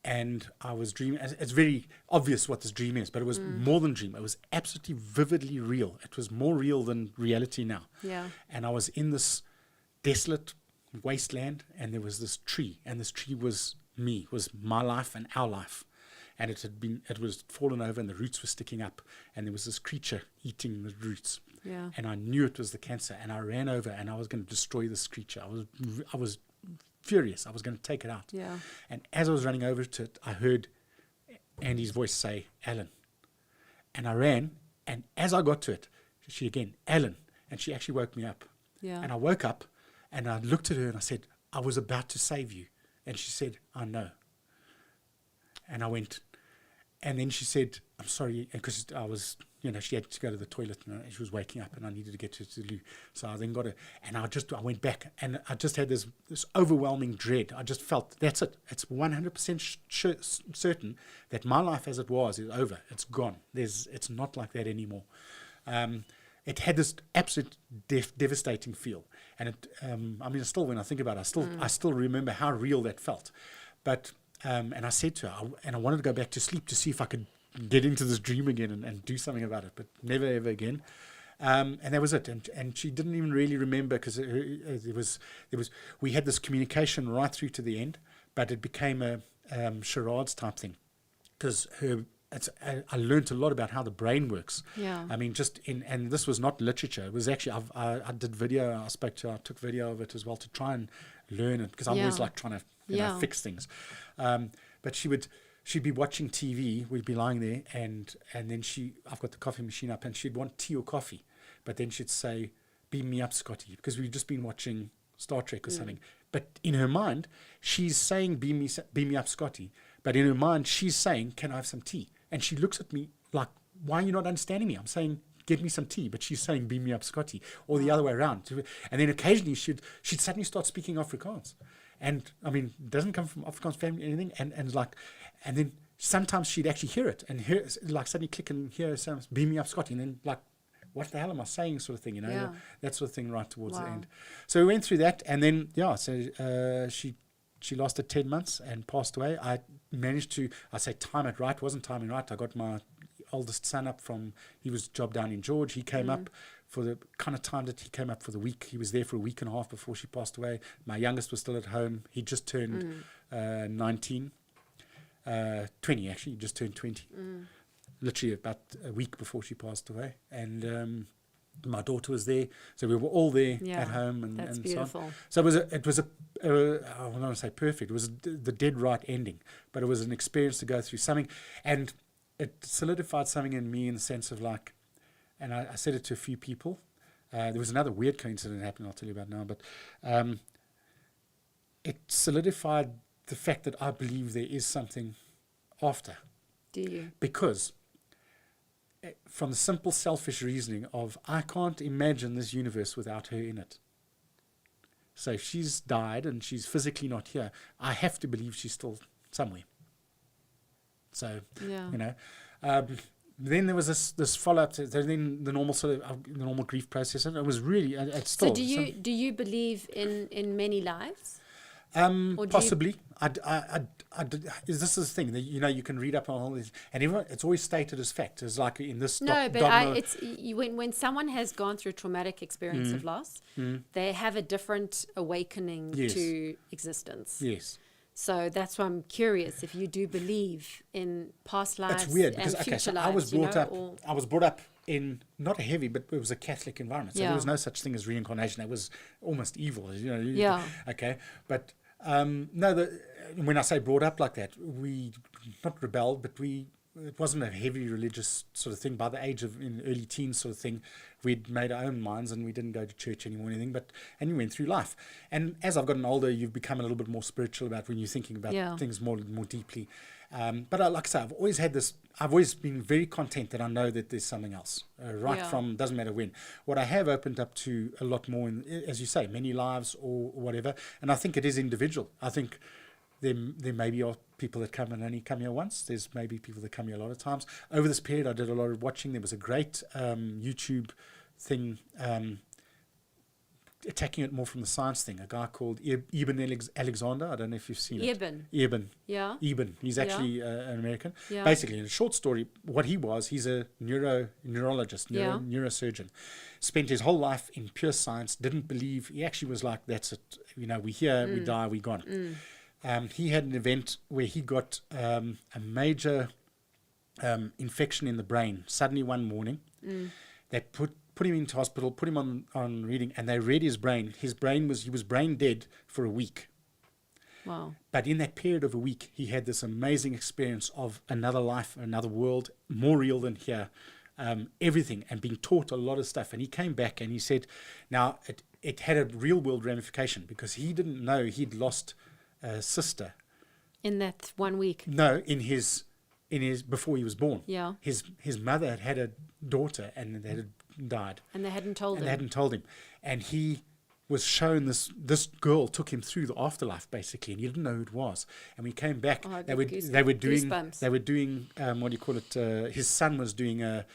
and I was dreaming. It's very obvious what this dream is, but it was more than dream. It was absolutely vividly real. It was more real than reality now. Yeah. And I was in this desolate wasteland, and there was this tree, and this tree was me, was my life and our life. And it was fallen over, and the roots were sticking up, and there was this creature eating the roots. Yeah. And I knew it was the cancer, and I ran over, and I was going to destroy this creature. I was furious. I was going to take it out. Yeah. And as I was running over to it, I heard Andy's voice say, Alun. And I ran, and as I got to it, she again, Alun. And she actually woke me up. Yeah. And I woke up, and I looked at her, and I said, I was about to save you. And she said, I know. And I went, and then she said, I'm sorry, because I was, she had to go to the toilet, and she was waking up, and I needed to get her to the loo. So I then got her, and I went back, and I just had this overwhelming dread. I just felt, that's it. It's 100% certain that my life as it was is over. It's gone. It's not like that anymore. It had this absolute devastating feel. And still, when I think about it, I still remember how real that felt. But, and I said to her, I wanted to go back to sleep to see if I could get into this dream again and do something about it, but never, ever again. And that was it. And she didn't even really remember, because we had this communication right through to the end, but it became a charades type thing, because I learned a lot about how the brain works. Yeah. I mean, and this was not literature. It was actually, I did video. I took video of it as well to try and learn it, because I'm always like trying to fix things. But she'd be watching TV. We'd be lying there, and then I've got the coffee machine up, and she'd want tea or coffee, but then she'd say, "Beam me up, Scotty," because we'd just been watching Star Trek or something. But in her mind, she's saying, "Beam me up, Scotty," but in her mind, she's saying, "Can I have some tea?" And she looks at me like, why are you not understanding me? I'm saying, get me some tea. But she's saying, beam me up, Scotty. Or the other way around. And then occasionally she'd suddenly start speaking Afrikaans. And, I mean, doesn't come from Afrikaans family or anything. And then sometimes she'd actually hear it. And hear, like, suddenly click and hear sounds, beam me up, Scotty. And then, like, what the hell am I saying, sort of thing, that sort of thing right towards the end. So we went through that. And then, she lasted 10 months and passed away. I managed to, I say time it right, wasn't timing right. I got my oldest son up he was job down in George. He came up for the kind of time that he came up for the week. He was there for a week and a half before she passed away. My youngest was still at home. He just turned 20 actually. He just turned 20. Literally about a week before she passed away. And my daughter was there, so we were all there at home, and that's and beautiful. So it was a I don't want to say perfect. It was the dead right ending, but it was an experience to go through something, and it solidified something in me in the sense of like, and I said it to a few people. There was another weird coincidence happening. I'll tell you about now, but it solidified the fact that I believe there is something after. Do you? Because from the simple selfish reasoning of I can't imagine this universe without her in it. So if she's died and she's physically not here, I have to believe she's still somewhere. So, then there was this follow-up, then the normal sort of the normal grief process, and it was really, it's still. So do you believe in many lives? Possibly. This is the thing that you can read up on all this, and everyone, it's always stated as fact. It's like in this. When someone has gone through a traumatic experience of loss, they have a different awakening to existence. Yes. So that's why I'm curious if you do believe in past lives. It's weird because and future lives, I was brought up in not a heavy, but it was a Catholic environment. So there was no such thing as reincarnation. It was almost evil, Okay, but when I say brought up like that, we not rebelled, but it wasn't a heavy religious sort of thing. By the age of in early teens sort of thing, we'd made our own minds and we didn't go to church anymore or anything. And you went through life. And as I've gotten older, you've become a little bit more spiritual about when you're thinking about things more deeply. But like I say, I've always been very content that I know that there's something else, from, doesn't matter when. What I have opened up to a lot more, as you say, many lives or whatever. And I think it is individual. I think there maybe are people that come and only come here once. There's maybe people that come here a lot of times. Over this period, I did a lot of watching. There was a great YouTube thing, attacking it more from the science thing. A guy called Eben Alexander. I don't know if you've seen it. Eben. Yeah. Eben. He's actually an American. Yeah. Basically, in a short story, what he's a neurologist, neurosurgeon. Spent his whole life in pure science, didn't believe. He actually was like, that's it. We here, we die, we gone. He had an event where he got a major infection in the brain. Suddenly one morning, they put him into hospital, put him on reading, and they read his brain. He was brain dead for a week. Wow. But in that period of a week, he had this amazing experience of another life, another world, more real than here, everything, and being taught a lot of stuff. And he came back and he said, now it had a real world ramification because he didn't know he'd lost a sister. In that 1 week? No, in his before he was born. Yeah. His mother had a daughter and they had died. And they hadn't told him. They hadn't told him. And he was shown this girl took him through the afterlife basically, and he didn't know who it was. And we came back, they were doing what do you call it? His son was doing a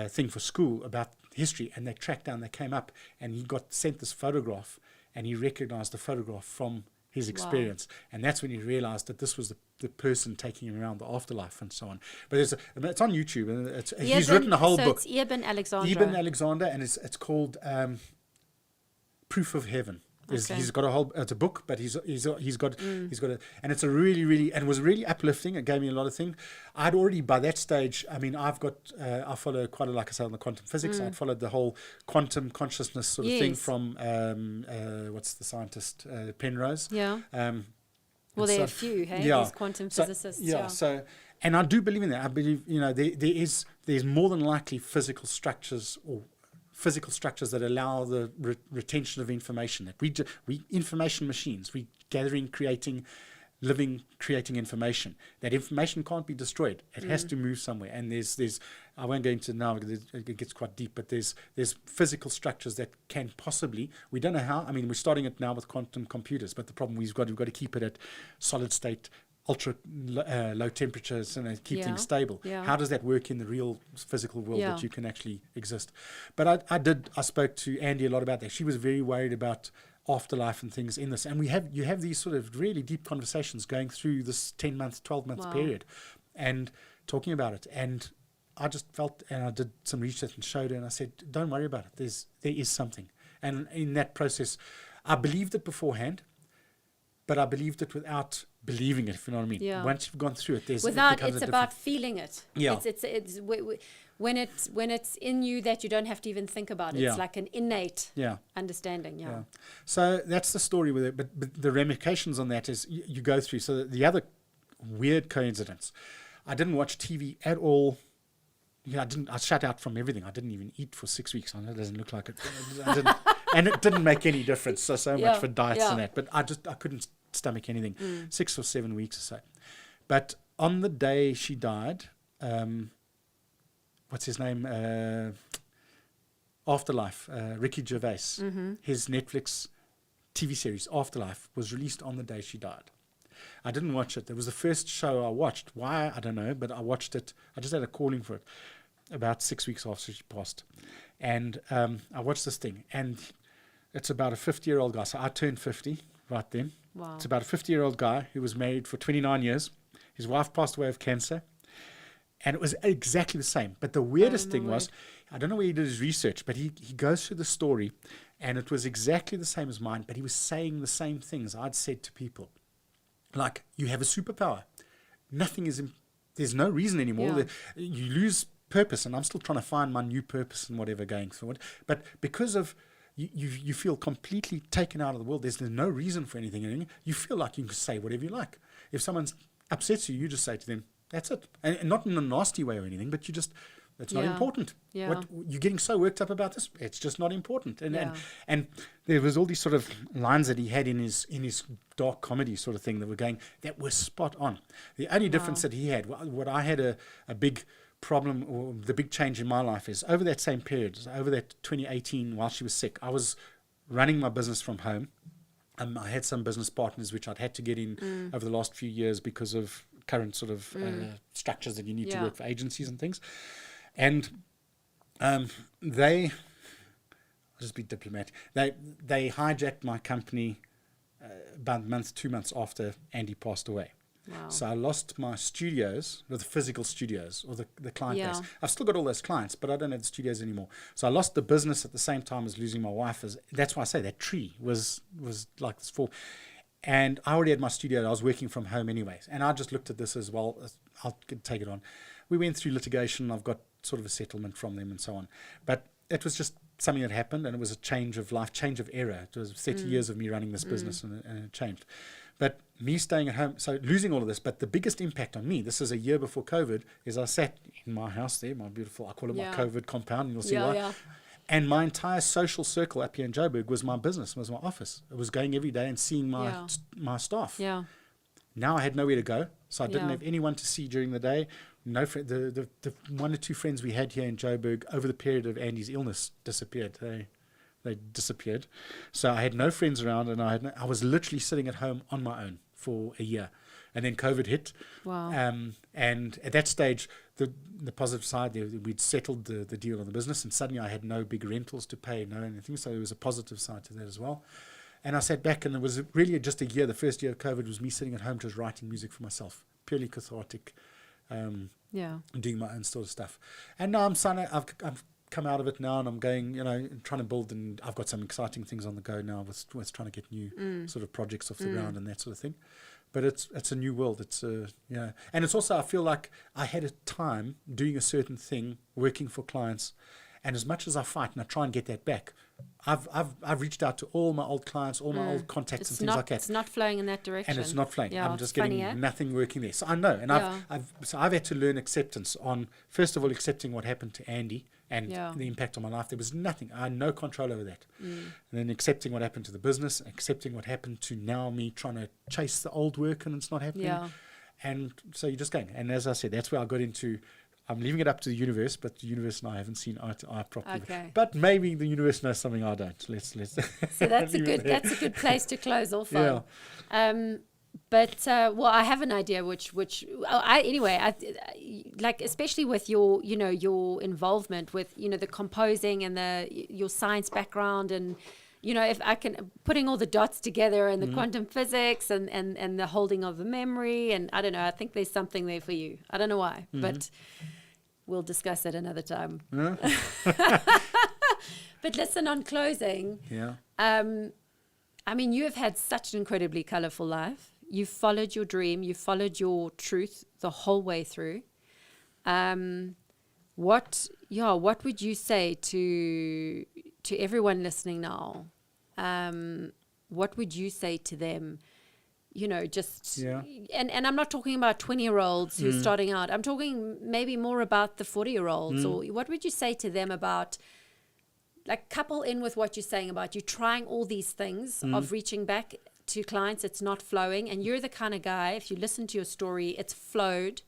thing for school about history, and they tracked down. They came up, and he got sent this photograph, and he recognized the photograph from his experience. Wow. And that's when he realized that this was the person taking him around the afterlife and so on. But it's on YouTube, and he's written a whole book. It's Eben Alexander. Eben Alexander, and it's called Proof of Heaven. He's got a whole. It's a book, but he's got a, and it's a really and it was really uplifting. It gave me a lot of things. I'd already by that stage. I mean, I follow quite a, like I said, on the quantum physics. I'd followed the whole quantum consciousness sort of thing from what's the scientist Penrose. Yeah. Well, there are a few, hey, these quantum physicists. Yeah. So, and I do believe in that. I believe there's more than likely physical structures that allow the retention of information. That we information machines, we gathering, creating living, creating information. That information can't be destroyed. It has to move somewhere. And there's I won't go into now because it gets quite deep, but there's physical structures that can possibly, we don't know how. I mean, we're starting it now with quantum computers, but the problem we've got to keep it at solid state, ultra low temperatures, and keep things stable. Yeah. How does that work in the real physical world that you can actually exist? But I spoke to Andy a lot about that. She was very worried about afterlife and things in this, and you have these sort of really deep conversations going through this 10-month, 12-month period, and talking about it. And I just felt, and I did some research and showed her, and I said, don't worry about it. There is something. And in that process, I believed it beforehand, but I believed it without believing it, if you know what I mean. Yeah. Once you've gone through it, it's about feeling it. Yeah. It's when it's in you that you don't have to even think about it. It's like an innate understanding. Yeah. So that's the story with it. But the ramifications on that is you go through. So the other weird coincidence, I didn't watch TV at all. Yeah, I shut out from everything. I didn't even eat for 6 weeks. I know it doesn't look like it. I didn't, and it didn't make any difference. So much for diets and that. But I couldn't stomach anything. 6 or 7 weeks or so. But on the day she died, what's his name? Afterlife, Ricky Gervais. His Netflix TV series, Afterlife, was released on the day she died. I didn't watch it. It was the first show I watched. Why? I don't know, but I watched it. I just had a calling for it about 6 weeks after she passed. And I watched this thing. And it's about a 50-year-old guy. So I turned 50 right then. Wow. It's about a 50-year-old guy who was married for 29 years. His wife passed away of cancer. And it was exactly the same. But the weirdest thing was, I don't know where he did his research, but he goes through the story, and it was exactly the same as mine, but he was saying the same things I'd said to people. Like, you have a superpower. Nothing is, there's no reason anymore. You lose purpose, and I'm still trying to find my new purpose and whatever going forward. But because of, you feel completely taken out of the world, there's no reason for anything. You feel like you can say whatever you like. If someone upsets you, you just say to them, that's it. And not in a nasty way or anything, but it's not important. Yeah. What you're getting so worked up about this, it's just not important. And there was all these sort of lines that he had in his dark comedy sort of thing that were spot on. The only difference that he had, what I had a big problem, or the big change in my life is over that same period, over that 2018 while she was sick, I was running my business from home. I had some business partners which I'd had to get in over the last few years because of current sort of structures that you need to work for agencies and things. And I'll just be diplomatic. They hijacked my company about 2 months after Andy passed away. Wow. So I lost my studios, or the physical studios, or the client base. I've still got all those clients, but I don't have the studios anymore. So I lost the business at the same time as losing my wife. That's why I say that tree was like this fall. And I already had my studio. I was working from home anyways. And I just looked at this as, well, I'll take it on. We went through litigation. I've got sort of a settlement from them and so on. But it was just something that happened, and it was a change of life, change of era. It was 30 years of me running this business, and it changed. But me staying at home, so losing all of this, but the biggest impact on me, this is a year before COVID, is I sat in my house there, my beautiful, I call it my COVID compound, and you'll see why. Yeah. And my entire social circle up here in Joburg was my business, was my office. It was going every day and seeing my staff. Yeah. Now I had nowhere to go, so I didn't have anyone to see during the day. No, the 1 or 2 friends we had here in Joburg over the period of Andy's illness disappeared. They disappeared. So I had no friends around, and I was literally sitting at home on my own for a year. And then COVID hit. Wow. And at that stage, the positive side, we'd settled the deal on the business, and suddenly I had no big rentals to pay, no anything. So there was a positive side to that as well. And I sat back, and it was really just a year. The first year of COVID was me sitting at home just writing music for myself, purely cathartic, doing my own sort of stuff. And now I've come out of it now, and I'm going, trying to build, and I've got some exciting things on the go now with trying to get new sort of projects off the ground and that sort of thing. But it's a new world. It's and it's also, I feel like I had a time doing a certain thing, working for clients, and as much as I fight and I try and get that back, I've reached out to all my old clients, all my old contacts and things like that. It's not flowing in that direction. And it's not flowing. Yeah, I'm just getting nothing working there. So I know, and I've had to learn acceptance on, first of all, accepting what happened to Andy, and Yeah. the impact on my life. There was nothing. I had no control over that. And then accepting what happened to the business, accepting what happened to now me trying to chase the old work and it's not happening. Yeah. And so you're just going. And as I said, that's where I got into, I'm leaving it up to the universe, but the universe and I haven't seen eye to eye properly. Okay. But maybe the universe knows something I don't. Let's So that's a leave it good there. place to close off Yeah. on. But well, I have an idea like especially with your your involvement with the composing and your science background, and if I can putting all the dots together and the quantum physics and the holding of the memory, and I don't know, I think there's something there for you. I don't know why, but we'll discuss it another time. Yeah. But listen, on closing, I mean, you have had such an incredibly colorful life. You followed your dream. You followed your truth the whole way through. What would you say to everyone listening now? What would you say to them? And I'm not talking about 20-year-olds who are starting out. I'm talking maybe more about the 40-year-olds. Or what would you say to them about, like, couple in with what you're saying about you trying all these things of reaching back to clients, it's not flowing, and you're the kind of guy, if you listen to your story, it's flowed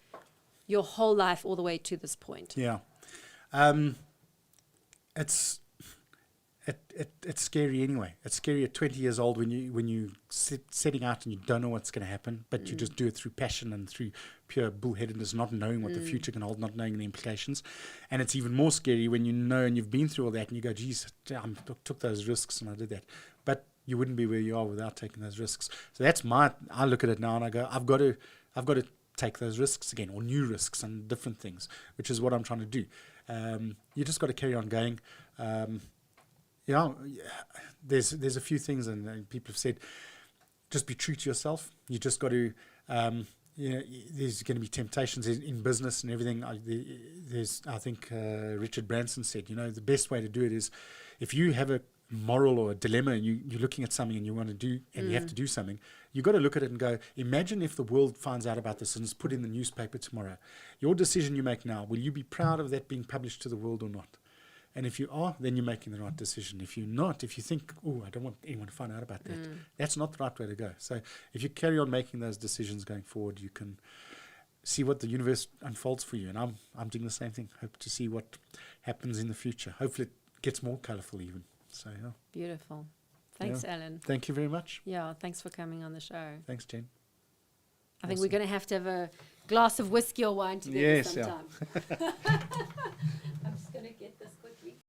your whole life all the way to this point. Yeah. It's scary anyway. It's scary at 20 years old when you setting out and you don't know what's going to happen, but you just do it through passion and through pure bullheadedness, not knowing what the future can hold, not knowing the implications. And it's even more scary when you know and you've been through all that and you go, geez, I took those risks and I did that. But you wouldn't be where you are without taking those risks. So I look at it now and I go, I've got to take those risks again, or new risks and different things, which is what I'm trying to do. You just got to carry on going. There's a few things, and people have said, just be true to yourself. You just got to, there's going to be temptations in business and everything. I think Richard Branson said, the best way to do it is if you have a moral or a dilemma and you're looking at something and you want to do, and you have to do something, you've got to look at it and go, imagine if the world finds out about this and it's put in the newspaper tomorrow. Your decision you make now, will you be proud of that being published to the world or not? And if you are, then you're making the right decision. If you're not, if you think, oh, I don't want anyone to find out about that, that's not the right way to go. So if you carry on making those decisions going forward, you can see what the universe unfolds for you. And I'm doing the same thing. Hope to see what happens in the future. Hopefully it gets more colorful even. So, yeah. Beautiful. Thanks, Alun. Thank you very much. Yeah, thanks for coming on the show. Thanks, Jen. I think we're going to have a glass of whiskey or wine together sometime.